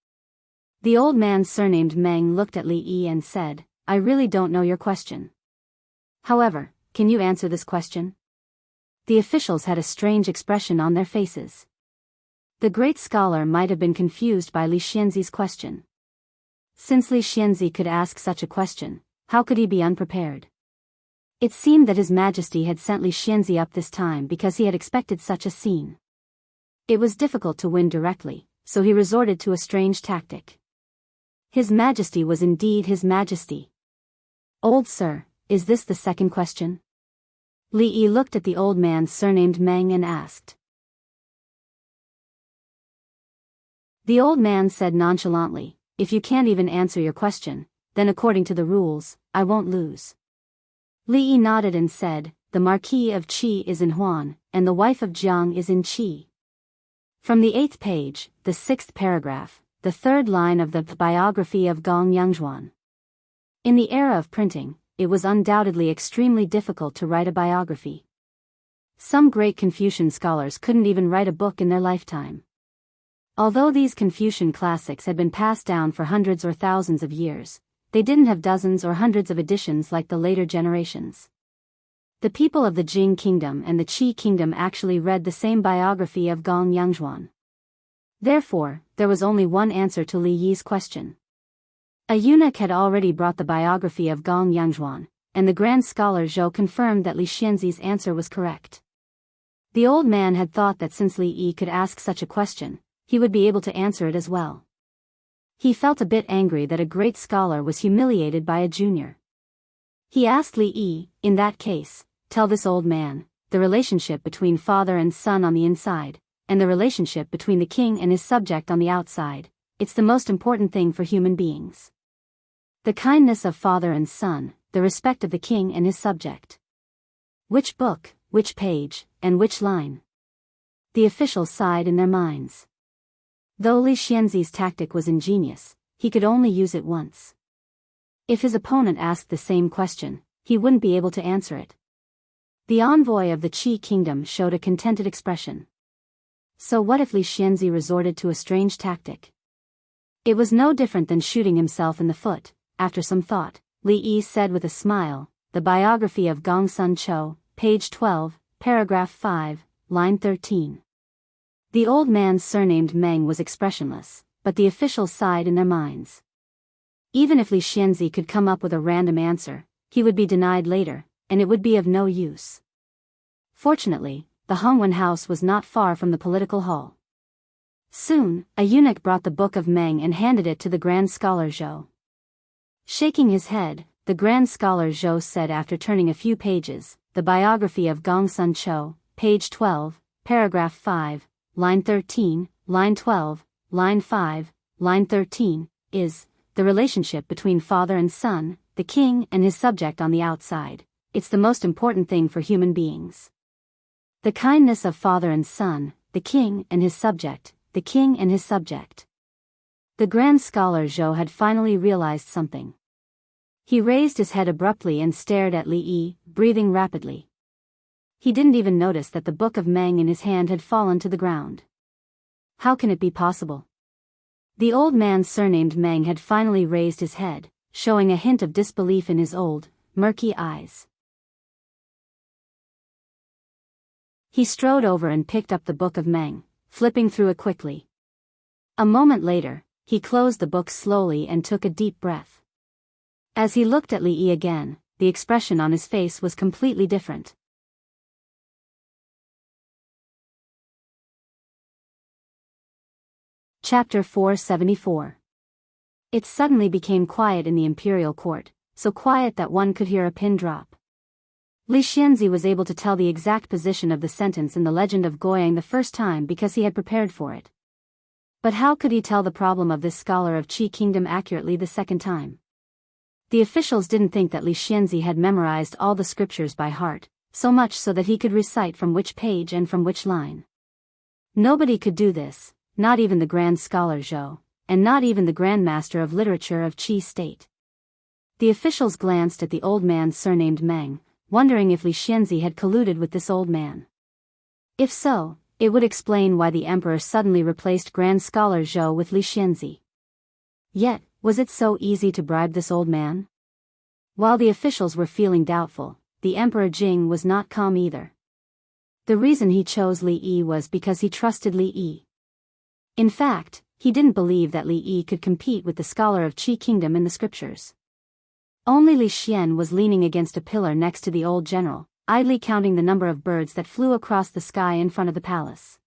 The old man surnamed Meng looked at Li Yi and said, "I really don't know your question. However, can you answer this question?" The officials had a strange expression on their faces. The great scholar might have been confused by Li Xianzi's question. Since Li Xianzi could ask such a question, how could he be unprepared? It seemed that His Majesty had sent Li Xianzi up this time because he had expected such a scene. It was difficult to win directly, so he resorted to a strange tactic. His Majesty was indeed His Majesty. "Old sir, is this the second question?" Li Yi looked at the old man surnamed Meng and asked. The old man said nonchalantly, "If you can't even answer your question, then according to the rules, I won't lose." Li Yi nodded and said, "The Marquis of Qi is in Huan, and the wife of Jiang is in Qi." From the 8th page, the 6th paragraph, the 3rd line of the biography of Gong Yangzhuan. In the era of printing, it was undoubtedly extremely difficult to write a biography. Some great Confucian scholars couldn't even write a book in their lifetime. Although these Confucian classics had been passed down for hundreds or thousands of years, they didn't have dozens or hundreds of editions like the later generations. The people of the Jing Kingdom and the Qi Kingdom actually read the same biography of Gong Yangzhuan. Therefore, there was only one answer to Li Yi's question. A eunuch had already brought the biography of Gong Yangzhuan, and the grand scholar Zhou confirmed that Li Xianzi's answer was correct. The old man had thought that since Li Yi could ask such a question, he would be able to answer it as well. He felt a bit angry that a great scholar was humiliated by a junior. He asked Li Yi, "In that case, tell this old man, the relationship between father and son on the inside, and the relationship between the king and his subject on the outside, it's the most important thing for human beings. The kindness of father and son, the respect of the king and his subject." Which book, which page, and which line? The officials sighed in their minds. Though Li Xianzi's tactic was ingenious, he could only use it once. If his opponent asked the same question, he wouldn't be able to answer it. The envoy of the Qi Kingdom showed a contented expression. So what if Li Xianzi resorted to a strange tactic? It was no different than shooting himself in the foot. After some thought, Li Yi said with a smile, "The biography of Gong Sun Chou, page 12, paragraph 5, line 13. The old man surnamed Meng was expressionless, but the officials sighed in their minds. Even if Li Xianzi could come up with a random answer, he would be denied later, and it would be of no use. Fortunately, the Hongwen house was not far from the political hall. Soon, a eunuch brought the Book of Meng and handed it to the Grand Scholar Zhou. Shaking his head, the Grand Scholar Zhou said after turning a few pages, "The biography of Gong Sun Chou, page 12, paragraph 5, line 13, line 12, line 5, line 13, is the relationship between father and son, the king and his subject on the outside. It's the most important thing for human beings. The kindness of father and son, the king and his subject, the king and his subject." The Grand Scholar Zhou had finally realized something. He raised his head abruptly and stared at Li Yi, breathing rapidly. He didn't even notice that the Book of Meng in his hand had fallen to the ground. How can it be possible? The old man surnamed Meng had finally raised his head, showing a hint of disbelief in his old, murky eyes. He strode over and picked up the Book of Meng, flipping through it quickly. A moment later, he closed the book slowly and took a deep breath. As he looked at Li Yi again, the expression on his face was completely different. Chapter 474. It suddenly became quiet in the imperial court, so quiet that one could hear a pin drop. Li Xianzi was able to tell the exact position of the sentence in the legend of Guoyang the first time because he had prepared for it. But how could he tell the problem of this scholar of Qi Kingdom accurately the second time? The officials didn't think that Li Xianzi had memorized all the scriptures by heart, so much so that he could recite from which page and from which line. Nobody could do this, not even the Grand Scholar Zhou, and not even the Grand Master of Literature of Qi State. The officials glanced at the old man surnamed Meng, wondering if Li Xianzi had colluded with this old man. If so, it would explain why the emperor suddenly replaced Grand Scholar Zhou with Li Xianzi. Yet, was it so easy to bribe this old man? While the officials were feeling doubtful, the Emperor Jing was not calm either. The reason he chose Li Yi was because he trusted Li Yi. In fact, he didn't believe that Li Yi could compete with the scholar of Qi Kingdom in the scriptures. Only Li Xian was leaning against a pillar next to the old general, idly counting the number of birds that flew across the sky in front of the palace.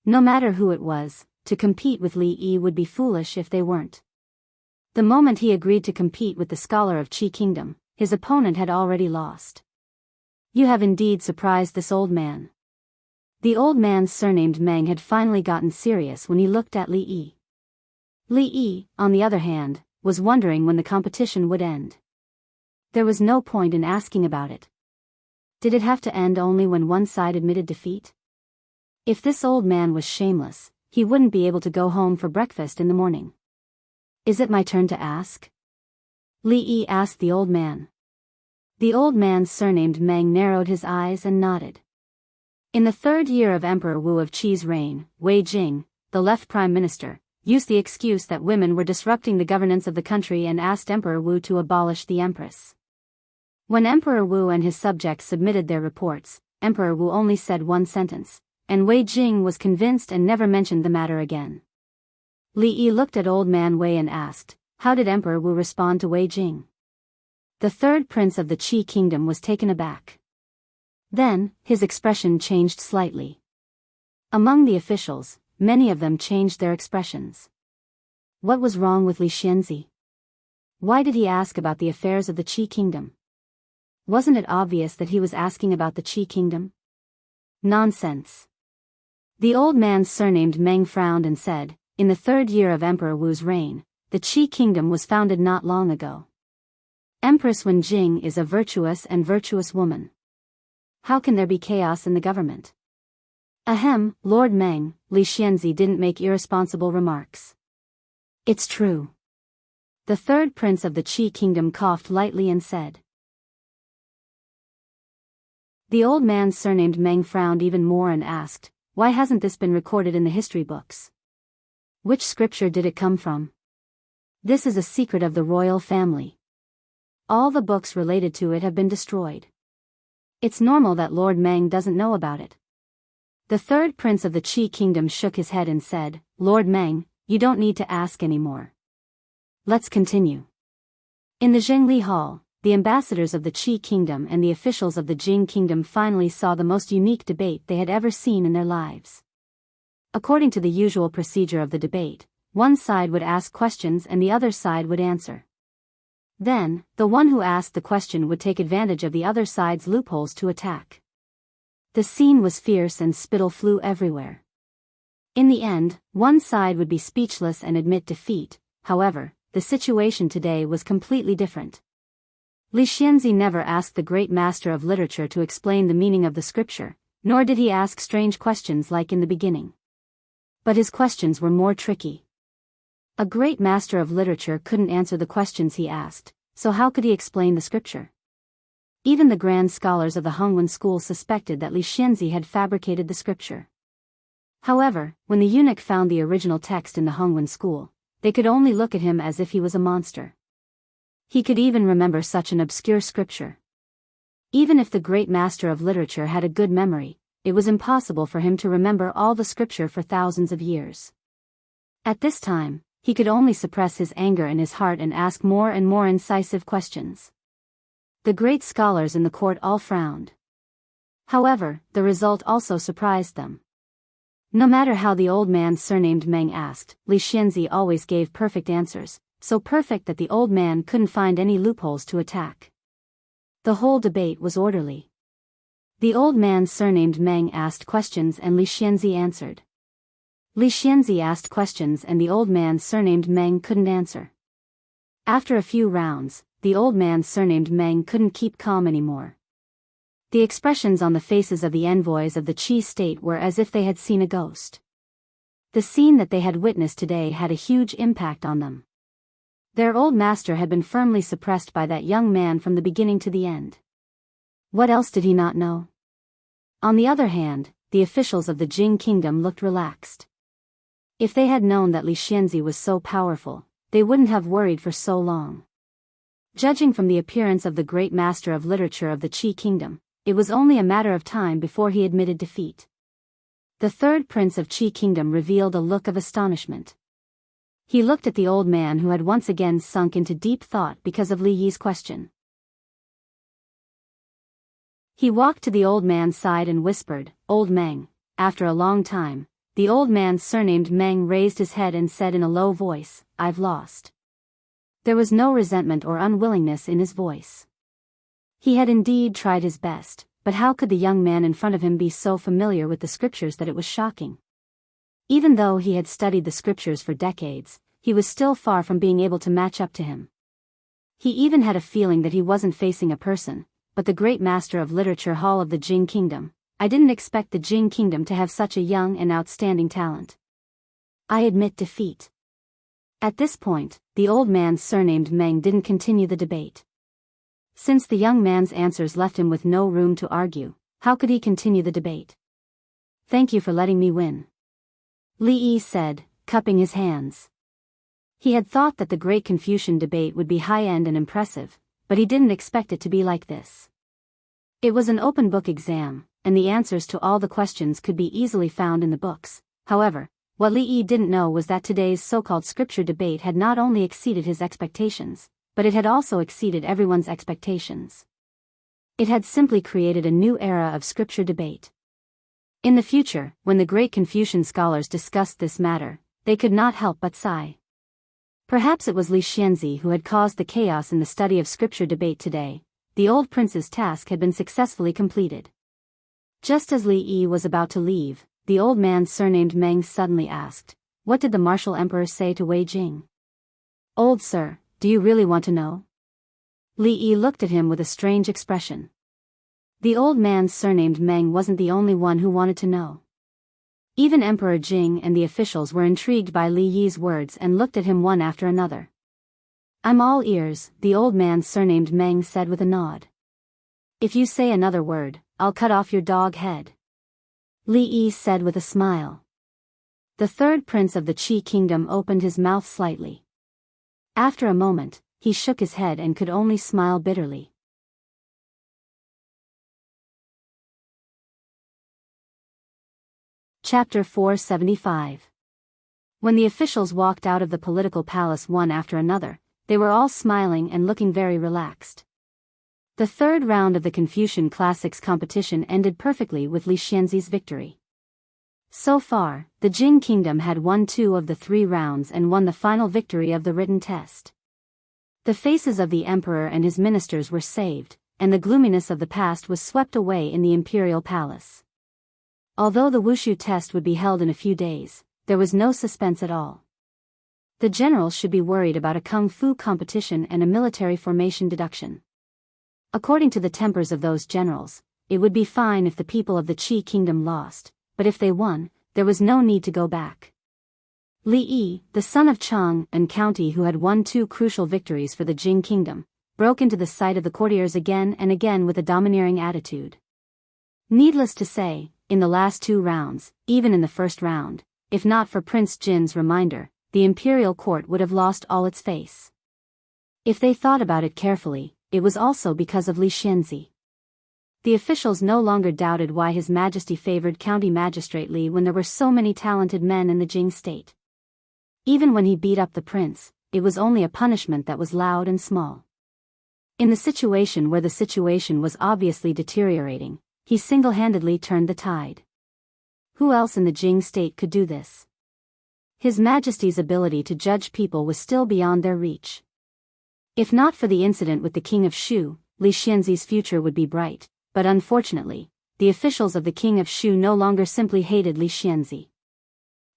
No matter who it was, to compete with Li Yi would be foolish if they weren't. The moment he agreed to compete with the scholar of Qi Kingdom, his opponent had already lost. "You have indeed surprised this old man." The old man surnamed Meng had finally gotten serious when he looked at Li Yi. Li Yi, on the other hand, was wondering when the competition would end. There was no point in asking about it. Did it have to end only when one side admitted defeat? If this old man was shameless, he wouldn't be able to go home for breakfast in the morning. "Is it my turn to ask?" Li Yi asked the old man. The old man surnamed Meng narrowed his eyes and nodded. In the 3rd year of Emperor Wu of Qi's reign, Wei Jing, the left prime minister, used the excuse that women were disrupting the governance of the country and asked Emperor Wu to abolish the empress. When Emperor Wu and his subjects submitted their reports, Emperor Wu only said one sentence, and Wei Jing was convinced and never mentioned the matter again. Li Yi looked at old man Wei and asked, how did Emperor Wu respond to Wei Jing? The 3rd prince of the Qi kingdom was taken aback. Then, his expression changed slightly. Among the officials, many of them changed their expressions. What was wrong with Li Xianzi? Why did he ask about the affairs of the Qi kingdom? Wasn't it obvious that he was asking about the Qi kingdom? Nonsense. The old man surnamed Meng frowned and said, in the 3rd year of Emperor Wu's reign, the Qi kingdom was founded not long ago. Empress Wen Jing is a virtuous woman. How can there be chaos in the government? Ahem, Lord Meng, Li Xianzi didn't make irresponsible remarks. It's true. The 3rd prince of the Qi kingdom coughed lightly and said. The old man surnamed Meng frowned even more and asked, why hasn't this been recorded in the history books? Which scripture did it come from? This is a secret of the royal family. All the books related to it have been destroyed. It's normal that Lord Meng doesn't know about it. The 3rd prince of the Qi kingdom shook his head and said, Lord Meng, you don't need to ask anymore. Let's continue. In the Zhengli Hall, the ambassadors of the Qi Kingdom and the officials of the Jing Kingdom finally saw the most unique debate they had ever seen in their lives. According to the usual procedure of the debate, one side would ask questions and the other side would answer. Then, the one who asked the question would take advantage of the other side's loopholes to attack. The scene was fierce and spittle flew everywhere. In the end, one side would be speechless and admit defeat. However, the situation today was completely different. Li Xianzi never asked the great master of literature to explain the meaning of the scripture, nor did he ask strange questions like in the beginning. But his questions were more tricky. A great master of literature couldn't answer the questions he asked, so how could he explain the scripture? Even the grand scholars of the Hongwen school suspected that Li Xianzi had fabricated the scripture. However, when the eunuch found the original text in the Hongwen school, they could only look at him as if he was a monster. He could even remember such an obscure scripture. Even if the great master of literature had a good memory, it was impossible for him to remember all the scripture for thousands of years. At this time, he could only suppress his anger in his heart and ask more and more incisive questions. The great scholars in the court all frowned. However, the result also surprised them. No matter how the old man surnamed Meng asked, Li Xianzi always gave perfect answers, so perfect that the old man couldn't find any loopholes to attack. The whole debate was orderly. The old man surnamed Meng asked questions and Li Xianzi answered. Li Xianzi asked questions and the old man surnamed Meng couldn't answer. After a few rounds, the old man surnamed Meng couldn't keep calm anymore. The expressions on the faces of the envoys of the Qi state were as if they had seen a ghost. The scene that they had witnessed today had a huge impact on them. Their old master had been firmly suppressed by that young man from the beginning to the end. What else did he not know? On the other hand, the officials of the Jing Kingdom looked relaxed. If they had known that Li Xianzi was so powerful, they wouldn't have worried for so long. Judging from the appearance of the great master of literature of the Qi Kingdom, it was only a matter of time before he admitted defeat. The third prince of Qi Kingdom revealed a look of astonishment. He looked at the old man who had once again sunk into deep thought because of Li Yi's question. He walked to the old man's side and whispered, "Old Meng." After a long time, the old man surnamed Meng raised his head and said in a low voice, "I've lost." There was no resentment or unwillingness in his voice. He had indeed tried his best, but how could the young man in front of him be so familiar with the scriptures that it was shocking? Even though he had studied the scriptures for decades, he was still far from being able to match up to him. He even had a feeling that he wasn't facing a person, but the great master of literature hall of the Jing Kingdom. I didn't expect the Jing Kingdom to have such a young and outstanding talent. I admit defeat. At this point, the old man surnamed Meng didn't continue the debate. Since the young man's answers left him with no room to argue, how could he continue the debate? "Thank you for letting me win," Li Yi said, cupping his hands. He had thought that the great Confucian debate would be high-end and impressive, but he didn't expect it to be like this. It was an open-book exam, and the answers to all the questions could be easily found in the books. However, what Li Yi didn't know was that today's so-called scripture debate had not only exceeded his expectations, but it had also exceeded everyone's expectations. It had simply created a new era of scripture debate. In the future, when the great Confucian scholars discussed this matter, they could not help but sigh. Perhaps it was Li Xianzi who had caused the chaos in the study of scripture debate today. The old prince's task had been successfully completed. Just as Li Yi was about to leave, the old man surnamed Meng suddenly asked, "What did the martial emperor say to Wei Jing?" "Old sir, do you really want to know?" Li Yi looked at him with a strange expression. The old man surnamed Meng wasn't the only one who wanted to know. Even Emperor Jing and the officials were intrigued by Li Yi's words and looked at him one after another. "I'm all ears," the old man surnamed Meng said with a nod. "If you say another word, I'll cut off your dog head," Li Yi said with a smile. The third prince of the Qi Kingdom opened his mouth slightly. After a moment, he shook his head and could only smile bitterly. Chapter 475. When the officials walked out of the political palace one after another, they were all smiling and looking very relaxed. The third round of the Confucian Classics competition ended perfectly with Li Xianzi's victory. So far, the Jing kingdom had won 2 of the 3 rounds and won the final victory of the written test. The faces of the emperor and his ministers were saved, and the gloominess of the past was swept away in the imperial palace. Although the wushu test would be held in a few days, there was no suspense at all. The generals should be worried about a kung fu competition and a military formation deduction. According to the tempers of those generals, it would be fine if the people of the Qi kingdom lost, but if they won, there was no need to go back. Li Yi, the son of Chang and County who had won 2 crucial victories for the Jing kingdom, broke into the sight of the courtiers again and again with a domineering attitude. Needless to say, in the last 2 rounds, even in the first round, if not for Prince Jin's reminder, the imperial court would have lost all its face. If they thought about it carefully, it was also because of Li Xianzi. The officials no longer doubted why His Majesty favored County Magistrate Li when there were so many talented men in the Jing state. Even when he beat up the prince, it was only a punishment that was loud and small. In the situation where the situation was obviously deteriorating, he single-handedly turned the tide. Who else in the Jing state could do this? His Majesty's ability to judge people was still beyond their reach. If not for the incident with the King of Shu, Li Xianzi's future would be bright, but unfortunately, the officials of the King of Shu no longer simply hated Li Xianzi.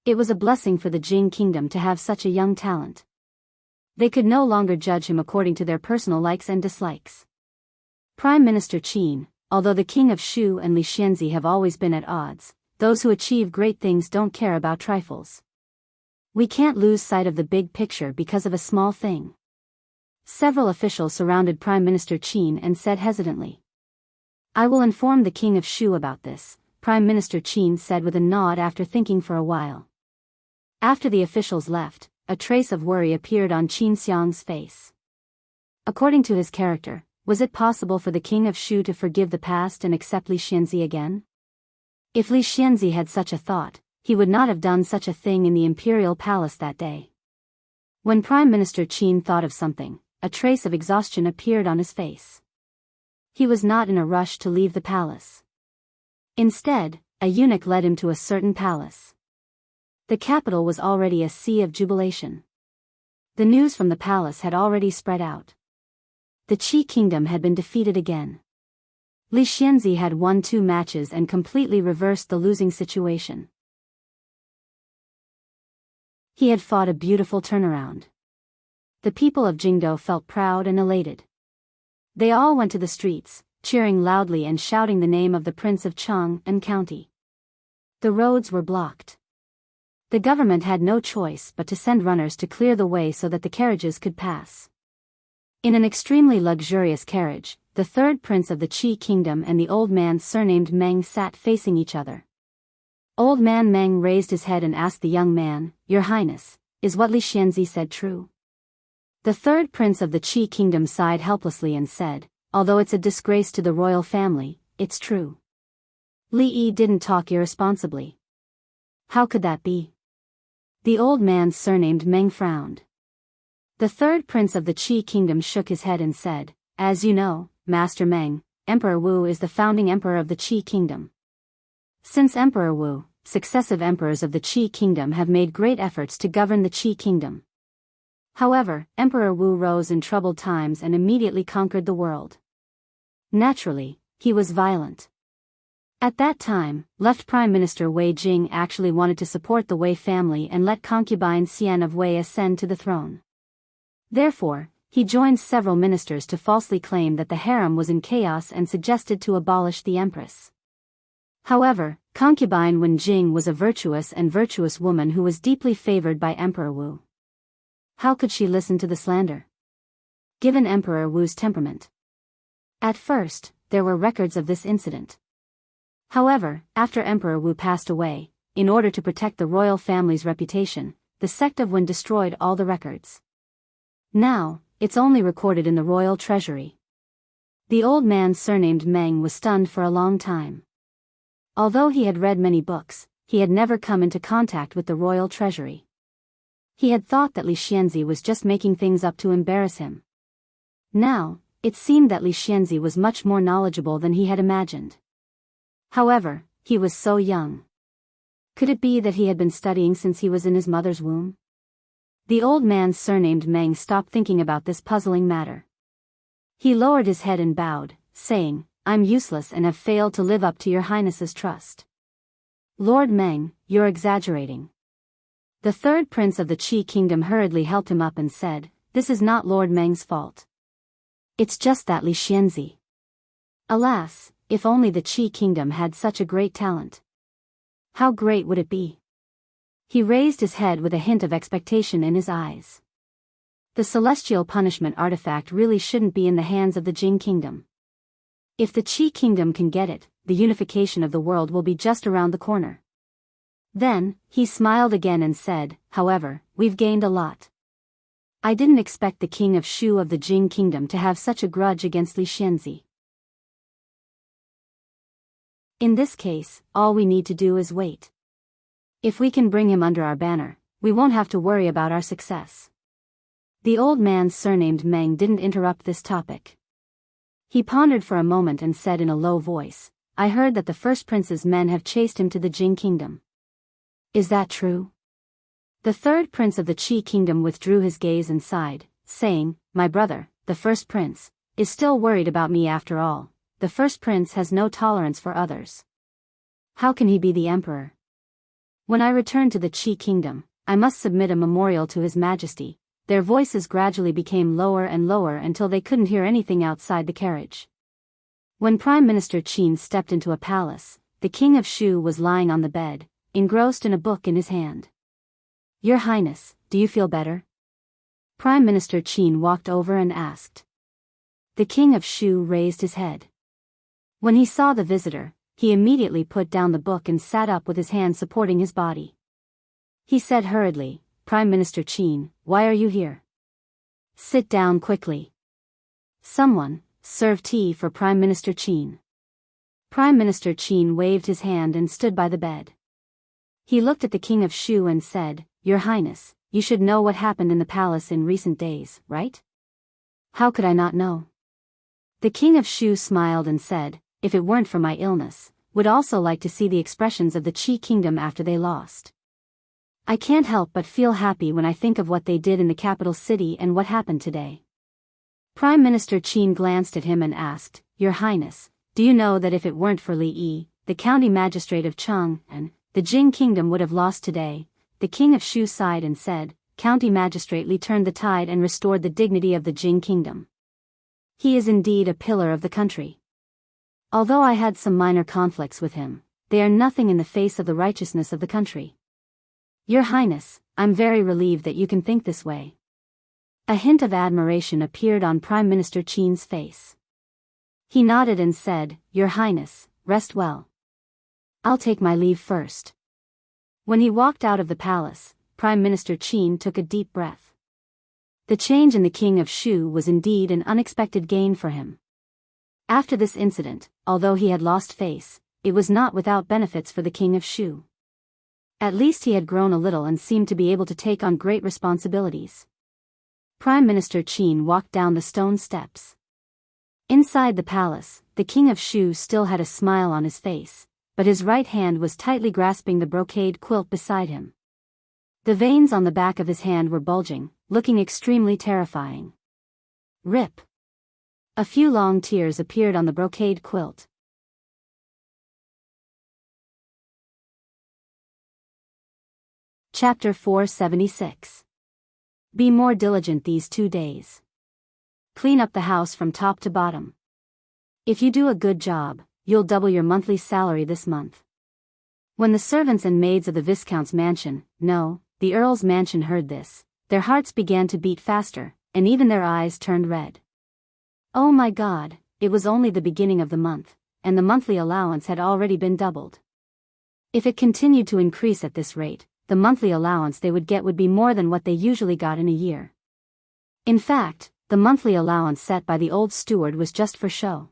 It was a blessing for the Jing kingdom to have such a young talent. They could no longer judge him according to their personal likes and dislikes. Prime Minister Qin, although the King of Shu and Li Xianzi have always been at odds, those who achieve great things don't care about trifles. We can't lose sight of the big picture because of a small thing. Several officials surrounded Prime Minister Qin and said hesitantly, "I will inform the King of Shu about this," Prime Minister Qin said with a nod after thinking for a while. After the officials left, a trace of worry appeared on Qin Xiang's face. According to his character, was it possible for the King of Shu to forgive the past and accept Li Xianzi again? If Li Xianzi had such a thought, he would not have done such a thing in the imperial palace that day. When Prime Minister Qin thought of something, a trace of exhaustion appeared on his face. He was not in a rush to leave the palace. Instead, a eunuch led him to a certain palace. The capital was already a sea of jubilation. The news from the palace had already spread out. The Qi kingdom had been defeated again. Li Xianzi had won 2 matches and completely reversed the losing situation. He had fought a beautiful turnaround. The people of Jingdo felt proud and elated. They all went to the streets, cheering loudly and shouting the name of the Prince of Chang and County. The roads were blocked. The government had no choice but to send runners to clear the way so that the carriages could pass. In an extremely luxurious carriage, the 3rd prince of the Qi kingdom and the old man surnamed Meng sat facing each other. Old man Meng raised his head and asked the young man, "Your Highness, is what Li Xianzi said true?" The 3rd prince of the Qi kingdom sighed helplessly and said, "Although it's a disgrace to the royal family, it's true." Li Yi didn't talk irresponsibly. How could that be? The old man surnamed Meng frowned. The 3rd prince of the Qi kingdom shook his head and said, "As you know, Master Meng, Emperor Wu is the founding emperor of the Qi kingdom. Since Emperor Wu, successive emperors of the Qi kingdom have made great efforts to govern the Qi kingdom. However, Emperor Wu rose in troubled times and immediately conquered the world. Naturally, he was violent. At that time, left Prime Minister Wei Jing actually wanted to support the Wei family and let concubine Xian of Wei ascend to the throne. Therefore, he joined several ministers to falsely claim that the harem was in chaos and suggested to abolish the empress. However, concubine Wen Jing was a virtuous woman who was deeply favored by Emperor Wu. How could she listen to the slander? Given Emperor Wu's temperament. At first, there were records of this incident. However, after Emperor Wu passed away, in order to protect the royal family's reputation, the sect of Wen destroyed all the records. Now, it's only recorded in the royal treasury. The old man surnamed Meng was stunned for a long time. Although he had read many books, he had never come into contact with the royal treasury. He had thought that Li Xianzi was just making things up to embarrass him. Now, it seemed that Li Xianzi was much more knowledgeable than he had imagined. However, he was so young. Could it be that he had been studying since he was in his mother's womb? The old man surnamed Meng stopped thinking about this puzzling matter. He lowered his head and bowed, saying, "I'm useless and have failed to live up to your highness's trust." "Lord Meng, you're exaggerating." The third prince of the Qi kingdom hurriedly helped him up and said, "This is not Lord Meng's fault. It's just that Li Xianzi." Alas, if only the Qi kingdom had such a great talent. How great would it be? He raised his head with a hint of expectation in his eyes. The celestial punishment artifact really shouldn't be in the hands of the Jing kingdom. If the Qi kingdom can get it, the unification of the world will be just around the corner. Then, he smiled again and said, "However, we've gained a lot. I didn't expect the king of Shu of the Jing kingdom to have such a grudge against Li Xianzi. In this case, all we need to do is wait. If we can bring him under our banner, we won't have to worry about our success." The old man surnamed Meng didn't interrupt this topic. He pondered for a moment and said in a low voice, "I heard that the first prince's men have chased him to the Jing kingdom. Is that true?" The third prince of the Qi kingdom withdrew his gaze and sighed, saying, "My brother, the first prince, is still worried about me after all. The first prince has no tolerance for others. How can he be the emperor? When I return to the Qi kingdom, I must submit a memorial to His Majesty." Their voices gradually became lower and lower until they couldn't hear anything outside the carriage. When Prime Minister Qin stepped into a palace, the king of Shu was lying on the bed, engrossed in a book in his hand. "Your Highness, do you feel better?" Prime Minister Qin walked over and asked. The king of Shu raised his head. When he saw the visitor, he immediately put down the book and sat up with his hand supporting his body. He said hurriedly, "Prime Minister Qin, why are you here? Sit down quickly." Someone, serve tea for Prime Minister Qin. Prime Minister Qin waved his hand and stood by the bed. He looked at the king of Shu and said, "Your Highness, you should know what happened in the palace in recent days, right?" "How could I not know?" The king of Shu smiled and said, "If it weren't for my illness, would also like to see the expressions of the Qi kingdom after they lost. I can't help but feel happy when I think of what they did in the capital city and what happened today." Prime Minister Qin glanced at him and asked, "Your Highness, do you know that if it weren't for Li Yi, the county magistrate of Cheng, and the Jing kingdom would have lost today?" The king of Shu sighed and said, "County magistrate Li turned the tide and restored the dignity of the Jing kingdom. He is indeed a pillar of the country. Although I had some minor conflicts with him, they are nothing in the face of the righteousness of the country. Your Highness, I'm very relieved that you can think this way." A hint of admiration appeared on Prime Minister Qin's face. He nodded and said, "Your Highness, rest well. I'll take my leave first." When he walked out of the palace, Prime Minister Qin took a deep breath. The change in the king of Shu was indeed an unexpected gain for him. After this incident, although he had lost face, it was not without benefits for the king of Shu. At least he had grown a little and seemed to be able to take on great responsibilities. Prime Minister Qin walked down the stone steps. Inside the palace, the king of Shu still had a smile on his face, but his right hand was tightly grasping the brocade quilt beside him. The veins on the back of his hand were bulging, looking extremely terrifying. Rip! A few long tears appeared on the brocade quilt. Chapter 476. Be more diligent these 2 days. Clean up the house from top to bottom. If you do a good job, you'll double your monthly salary this month. When the servants and maids of the Viscount's mansion, no, the Earl's mansion heard this, their hearts began to beat faster, and even their eyes turned red. Oh my God, it was only the beginning of the month, and the monthly allowance had already been doubled. If it continued to increase at this rate, the monthly allowance they would get would be more than what they usually got in a year. In fact, the monthly allowance set by the old steward was just for show.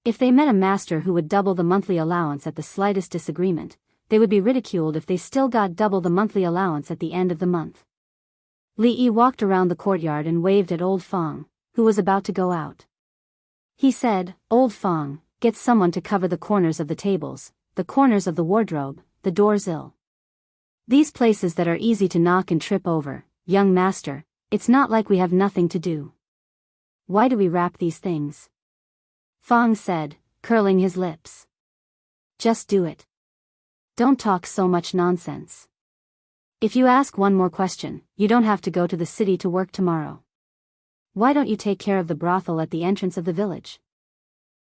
If they met a master who would double the monthly allowance at the slightest disagreement, they would be ridiculed if they still got double the monthly allowance at the end of the month. Li Yi walked around the courtyard and waved at old Fong, who was about to go out. He said, "Old Fong, get someone to cover the corners of the tables, the corners of the wardrobe, the doors ill. These places that are easy to knock and trip over, young master, it's not like we have nothing to do. Why do we wrap these things?" Fong said, curling his lips. "Just do it. Don't talk so much nonsense. If you ask one more question, you don't have to go to the city to work tomorrow. Why don't you take care of the brothel at the entrance of the village?"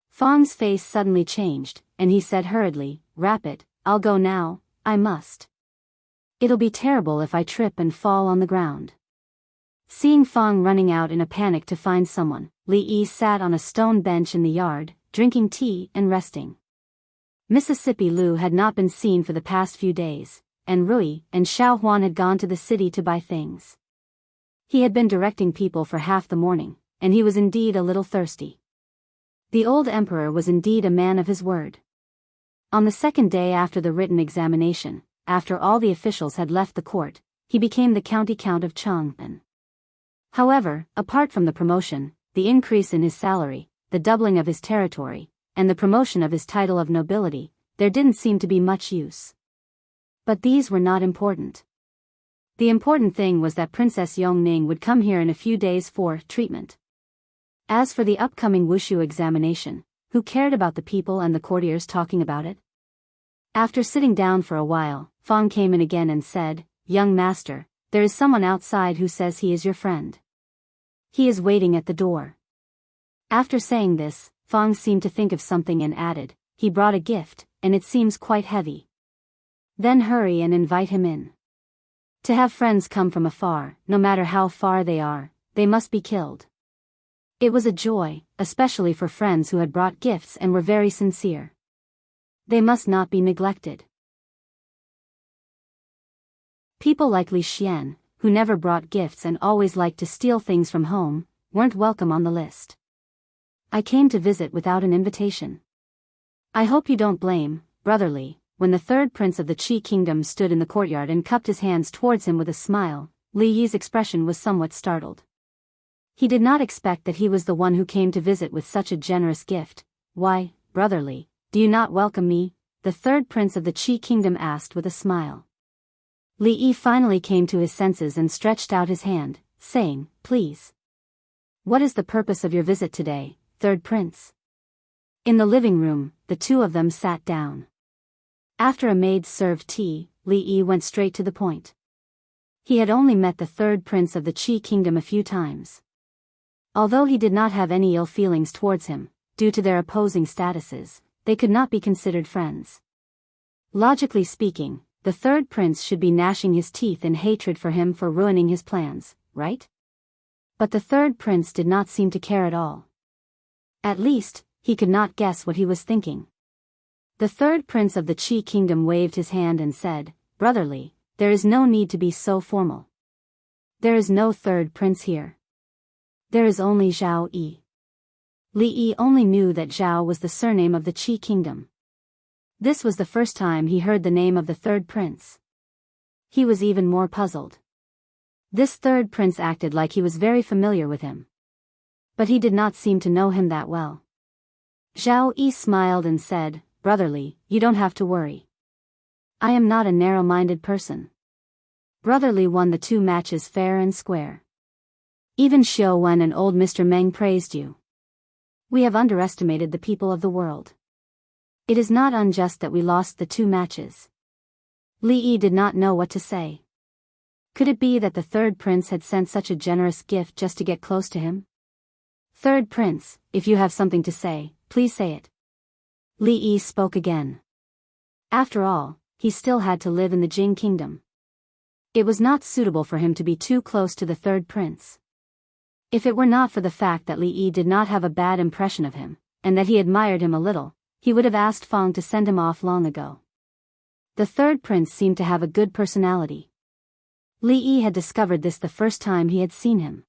Fong's face suddenly changed, and he said hurriedly, "Wrap it, I'll go now, I must. It'll be terrible if I trip and fall on the ground." Seeing Fong running out in a panic to find someone, Li Yi sat on a stone bench in the yard, drinking tea and resting. Mississippi Lu had not been seen for the past few days, and Rui and Xiao Huan had gone to the city to buy things. He had been directing people for half the morning, and he was indeed a little thirsty. The old emperor was indeed a man of his word. On the second day after the written examination, after all the officials had left the court, he became the county count of Chang'an. However, apart from the promotion, the increase in his salary, the doubling of his territory, and the promotion of his title of nobility, there didn't seem to be much use. But these were not important. The important thing was that Princess Yongning would come here in a few days for treatment. As for the upcoming wushu examination, who cared about the people and the courtiers talking about it? After sitting down for a while, Fong came in again and said, "Young master, there is someone outside who says he is your friend. He is waiting at the door." After saying this, Fong seemed to think of something and added, "He brought a gift, and it seems quite heavy. Then hurry and invite him in. To have friends come from afar, no matter how far they are, they must be killed." It was a joy, especially for friends who had brought gifts and were very sincere. They must not be neglected. People like Li Xian, who never brought gifts and always liked to steal things from home, weren't welcome on the list. "I came to visit without an invitation. I hope you don't blame, brotherly." When the third prince of the Qi kingdom stood in the courtyard and cupped his hands towards him with a smile, Li Yi's expression was somewhat startled. He did not expect that he was the one who came to visit with such a generous gift. "Why, brotherly, do you not welcome me?" the third prince of the Qi kingdom asked with a smile. Li Yi finally came to his senses and stretched out his hand, saying, "Please. What is the purpose of your visit today, third prince?" In the living room, the two of them sat down. After a maid served tea, Li Yi went straight to the point. He had only met the third prince of the Qi kingdom a few times. Although he did not have any ill feelings towards him, due to their opposing statuses, they could not be considered friends. Logically speaking, the third prince should be gnashing his teeth in hatred for him for ruining his plans, right? But the third prince did not seem to care at all. At least, he could not guess what he was thinking. The third prince of the Qi kingdom waved his hand and said, "Brotherly, there is no need to be so formal. There is no third prince here. There is only Zhao Yi." Li Yi only knew that Zhao was the surname of the Qi kingdom. This was the first time he heard the name of the third prince. He was even more puzzled. This third prince acted like he was very familiar with him. But he did not seem to know him that well. Zhao Yi smiled and said, "Brotherly, you don't have to worry. I am not a narrow-minded person. Brotherly won the 2 matches fair and square. Even Xiao Wen and old Mr. Meng praised you. We have underestimated the people of the world. It is not unjust that we lost the 2 matches." Li Yi did not know what to say. Could it be that the third prince had sent such a generous gift just to get close to him? "Third prince, if you have something to say, please say it." Li Yi spoke again. After all, he still had to live in the Jing kingdom. It was not suitable for him to be too close to the third prince. If it were not for the fact that Li Yi did not have a bad impression of him, and that he admired him a little, he would have asked Fong to send him off long ago. The third prince seemed to have a good personality. Li Yi had discovered this the first time he had seen him.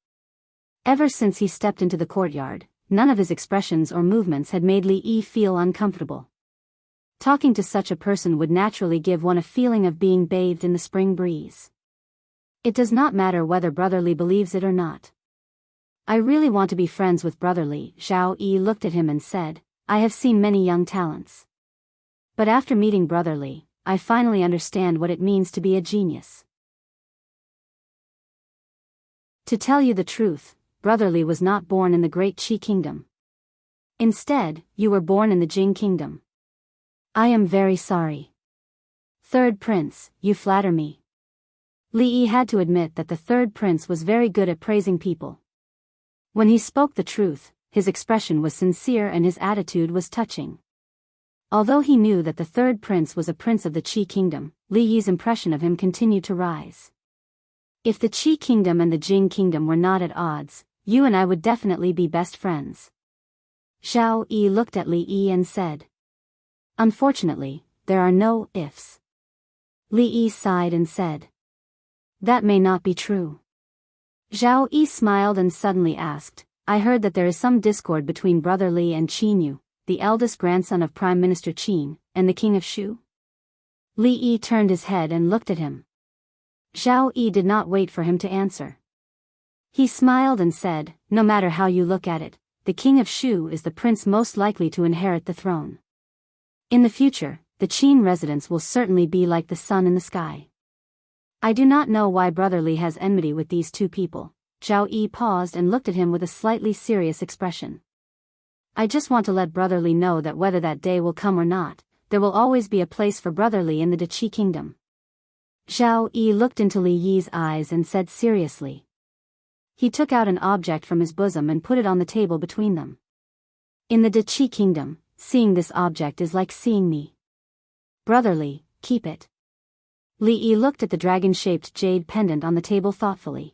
Ever since he stepped into the courtyard, none of his expressions or movements had made Li Yi feel uncomfortable. Talking to such a person would naturally give one a feeling of being bathed in the spring breeze. It does not matter whether Brother Li believes it or not. I really want to be friends with Brother Li. Zhao Yi looked at him and said, I have seen many young talents. But after meeting Brother Li, I finally understand what it means to be a genius. To tell you the truth, Brother Li was not born in the great Qi kingdom. Instead, you were born in the Jing kingdom. I am very sorry. Third prince, you flatter me. Li Yi had to admit that the third prince was very good at praising people. When he spoke the truth, his expression was sincere and his attitude was touching. Although he knew that the third prince was a prince of the Qi kingdom, Li Yi's impression of him continued to rise. If the Qi kingdom and the Jing kingdom were not at odds, you and I would definitely be best friends. Zhao Yi looked at Li Yi and said, Unfortunately, there are no ifs. Li Yi sighed and said, That may not be true. Zhao Yi smiled and suddenly asked, I heard that there is some discord between Brother Li and Qin Yu, the eldest grandson of Prime Minister Qin, and the king of Shu. Li Yi turned his head and looked at him. Zhao Yi did not wait for him to answer. He smiled and said, No matter how you look at it, the king of Shu is the prince most likely to inherit the throne. In the future, the Qin residents will certainly be like the sun in the sky. I do not know why Brother Li has enmity with these two people. Zhao Yi paused and looked at him with a slightly serious expression. I just want to let Brother Li know that whether that day will come or not, there will always be a place for Brother Li in the Qi kingdom. Zhao Yi looked into Li Yi's eyes and said seriously. He took out an object from his bosom and put it on the table between them. In the Qi kingdom, seeing this object is like seeing me. Brother Li, keep it. Li Yi looked at the dragon-shaped jade pendant on the table thoughtfully.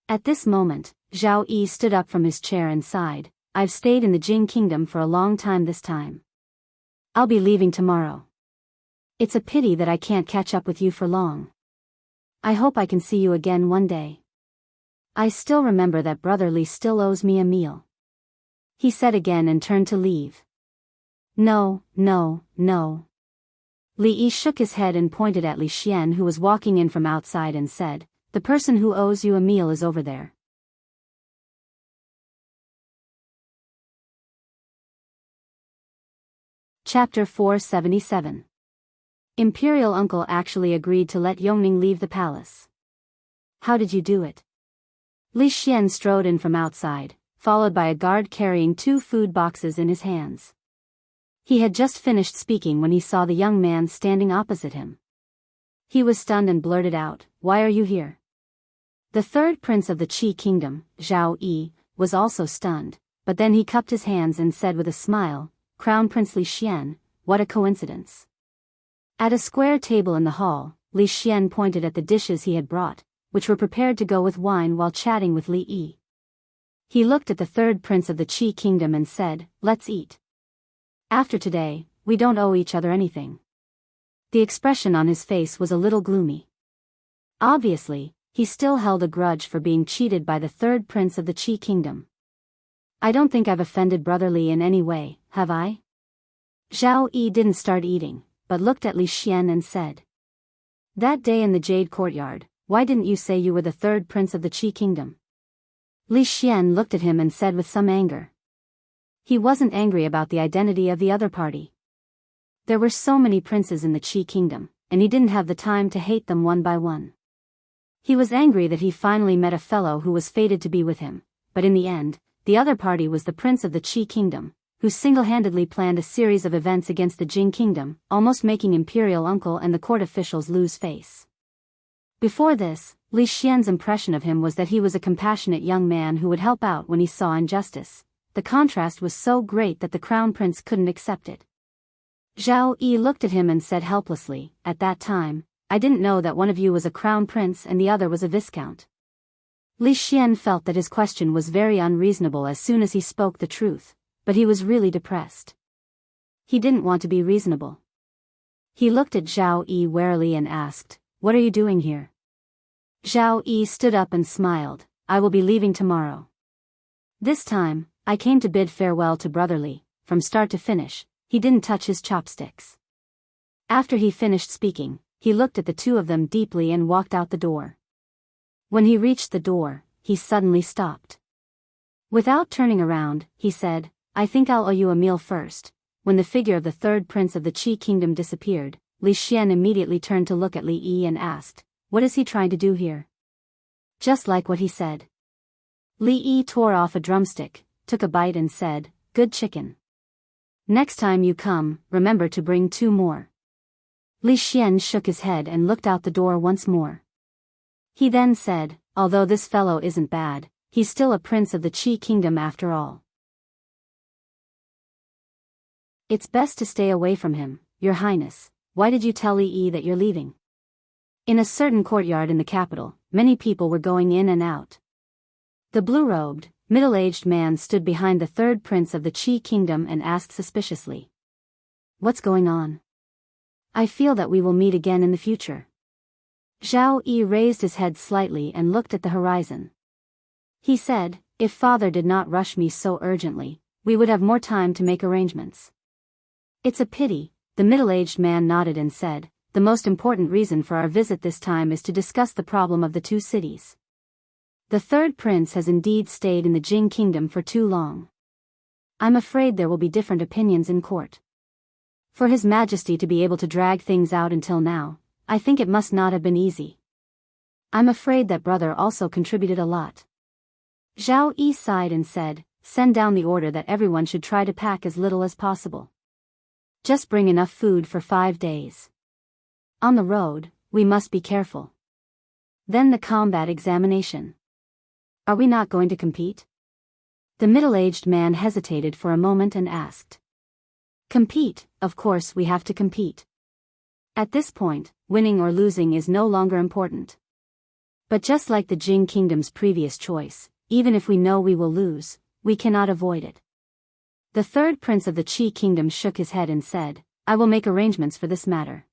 At this moment, Zhao Yi stood up from his chair and sighed, I've stayed in the Jing kingdom for a long time this time. I'll be leaving tomorrow. It's a pity that I can't catch up with you for long. I hope I can see you again one day. I still remember that Brother Li still owes me a meal. He said again and turned to leave. No, no, no. Li Yi shook his head and pointed at Li Xian, who was walking in from outside, and said, The person who owes you a meal is over there. Chapter 477. Imperial Uncle actually agreed to let Yongning leave the palace. How did you do it? Li Xian strode in from outside, followed by a guard carrying 2 food boxes in his hands. He had just finished speaking when he saw the young man standing opposite him. He was stunned and blurted out, Why are you here? The third prince of the Qi kingdom, Zhao Yi, was also stunned, but then he cupped his hands and said with a smile, Crown Prince Li Xian, what a coincidence. At a square table in the hall, Li Xian pointed at the dishes he had brought, which were prepared to go with wine, while chatting with Li Yi. He looked at the third prince of the Qi kingdom and said, Let's eat. After today, we don't owe each other anything. The expression on his face was a little gloomy. Obviously, he still held a grudge for being cheated by the third prince of the Qi kingdom. I don't think I've offended Brother Li in any way, have I? Zhao Yi didn't start eating, but looked at Li Xian and said. That day in the Jade Courtyard, why didn't you say you were the third prince of the Qi kingdom? Li Xian looked at him and said with some anger. He wasn't angry about the identity of the other party. There were so many princes in the Qi kingdom, and he didn't have the time to hate them one by one. He was angry that he finally met a fellow who was fated to be with him, but in the end, the other party was the prince of the Qi kingdom, who single-handedly planned a series of events against the Jing kingdom, almost making Imperial Uncle and the court officials lose face. Before this, Li Xian's impression of him was that he was a compassionate young man who would help out when he saw injustice. The contrast was so great that the crown prince couldn't accept it. Zhao Yi looked at him and said helplessly, At that time, I didn't know that one of you was a crown prince and the other was a viscount. Li Xian felt that his question was very unreasonable as soon as he spoke the truth, but he was really depressed. He didn't want to be reasonable. He looked at Zhao Yi warily and asked, What are you doing here? Zhao Yi stood up and smiled, I will be leaving tomorrow. This time, I came to bid farewell to Brother Li. From start to finish, he didn't touch his chopsticks. After he finished speaking, he looked at the two of them deeply and walked out the door. When he reached the door, he suddenly stopped. Without turning around, he said, "I think I'll owe you a meal first." When the figure of the third prince of the Qi kingdom disappeared, Li Xian immediately turned to look at Li Yi and asked, "What is he trying to do here?" Just like what he said. Li Yi tore off a drumstick, took a bite and said, "Good chicken. Next time you come, remember to bring 2 more." Li Xian shook his head and looked out the door once more. He then said, "Although this fellow isn't bad, he's still a prince of the Qi kingdom after all. It's best to stay away from him, Your Highness. Why did you tell Li Yi that you're leaving?" In a certain courtyard in the capital, many people were going in and out. The blue-robed, middle-aged man stood behind the third prince of the Qi kingdom and asked suspiciously, "What's going on? I feel that we will meet again in the future." Zhao Yi raised his head slightly and looked at the horizon. He said, "If father did not rush me so urgently, we would have more time to make arrangements." "It's a pity," the middle-aged man nodded and said, "The most important reason for our visit this time is to discuss the problem of the 2 cities. The third prince has indeed stayed in the Jing kingdom for too long. I'm afraid there will be different opinions in court. For His Majesty to be able to drag things out until now, I think it must not have been easy. I'm afraid that brother also contributed a lot." Zhao Yi sighed and said, "Send down the order that everyone should try to pack as little as possible. Just bring enough food for 5 days. On the road, we must be careful. Then the combat examination. Are we not going to compete?" The middle-aged man hesitated for a moment and asked. "Compete, of course we have to compete. At this point, winning or losing is no longer important. But just like the Jing kingdom's previous choice, even if we know we will lose, we cannot avoid it." The third prince of the Qi kingdom shook his head and said, "I will make arrangements for this matter.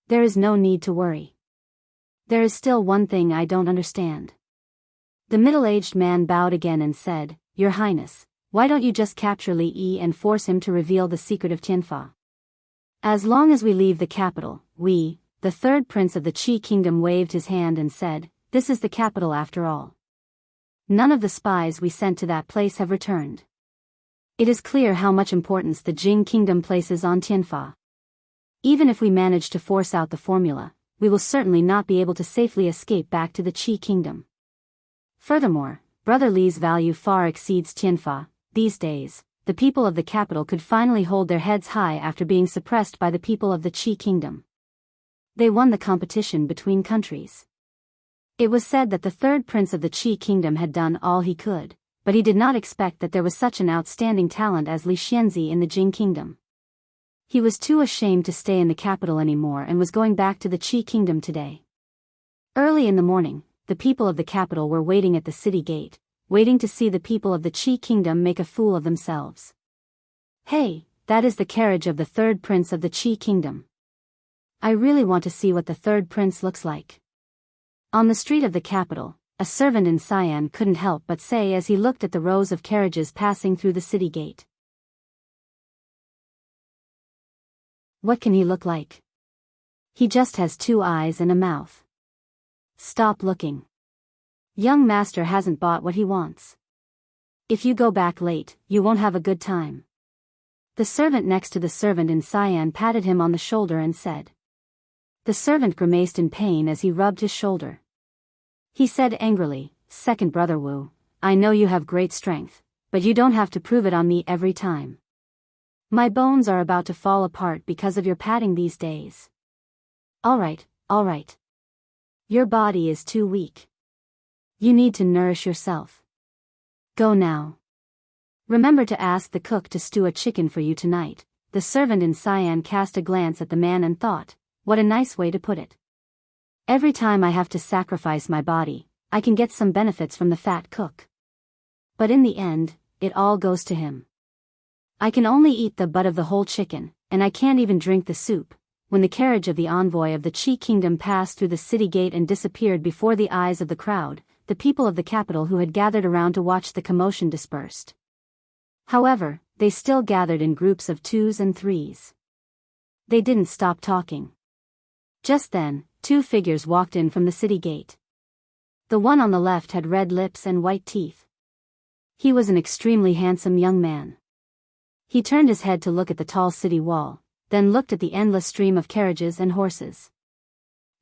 There is no need to worry. There is still one thing I don't understand." The middle-aged man bowed again and said, "Your Highness, why don't you just capture Li Yi and force him to reveal the secret of Tianfa? As long as we leave the capital, we," the third prince of the Qi kingdom waved his hand and said, "This is the capital after all. None of the spies we sent to that place have returned. It is clear how much importance the Jing kingdom places on Tianfa. Even if we manage to force out the formula, we will certainly not be able to safely escape back to the Qi kingdom. Furthermore, Brother Li's value far exceeds Tianfa. These days, the people of the capital could finally hold their heads high after being suppressed by the people of the Qi kingdom. They won the competition between countries. It was said that the third prince of the Qi kingdom had done all he could, but he did not expect that there was such an outstanding talent as Li Xianzi in the Jing kingdom. He was too ashamed to stay in the capital anymore and was going back to the Qi kingdom today." Early in the morning, the people of the capital were waiting at the city gate, waiting to see the people of the Qi kingdom make a fool of themselves. "Hey, that is the carriage of the third prince of the Qi kingdom. I really want to see what the third prince looks like." On the street of the capital, a servant in Sian couldn't help but say as he looked at the rows of carriages passing through the city gate. "What can he look like? He just has 2 eyes and a mouth. Stop looking. Young master hasn't bought what he wants. If you go back late, you won't have a good time." The servant next to the servant in Sian patted him on the shoulder and said. The servant grimaced in pain as he rubbed his shoulder. He said angrily, "Second brother Wu, I know you have great strength, but you don't have to prove it on me every time. My bones are about to fall apart because of your patting these days. All right. Your body is too weak. You need to nourish yourself. Go now. Remember to ask the cook to stew a chicken for you tonight." The servant in Sian cast a glance at the man and thought, what a nice way to put it. Every time I have to sacrifice my body, I can get some benefits from the fat cook. But in the end, it all goes to him. I can only eat the butt of the whole chicken, and I can't even drink the soup. When the carriage of the envoy of the Qi kingdom passed through the city gate and disappeared before the eyes of the crowd, the people of the capital who had gathered around to watch the commotion dispersed. However, they still gathered in groups of 2s and 3s. They didn't stop talking. Just then, 2 figures walked in from the city gate. The one on the left had red lips and white teeth. He was an extremely handsome young man. He turned his head to look at the tall city wall, then looked at the endless stream of carriages and horses.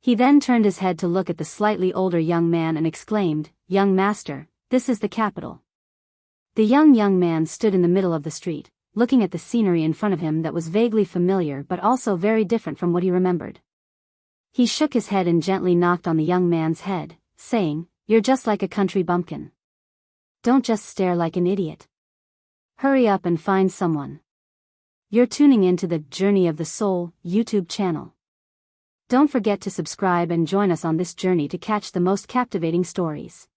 He then turned his head to look at the slightly older young man and exclaimed, "Young master, this is the capital." The young man stood in the middle of the street, looking at the scenery in front of him that was vaguely familiar but also very different from what he remembered. He shook his head and gently knocked on the young man's head, saying, "You're just like a country bumpkin. Don't just stare like an idiot. Hurry up and find someone." You're tuning into the Journey of the Soul YouTube channel. Don't forget to subscribe and join us on this journey to catch the most captivating stories.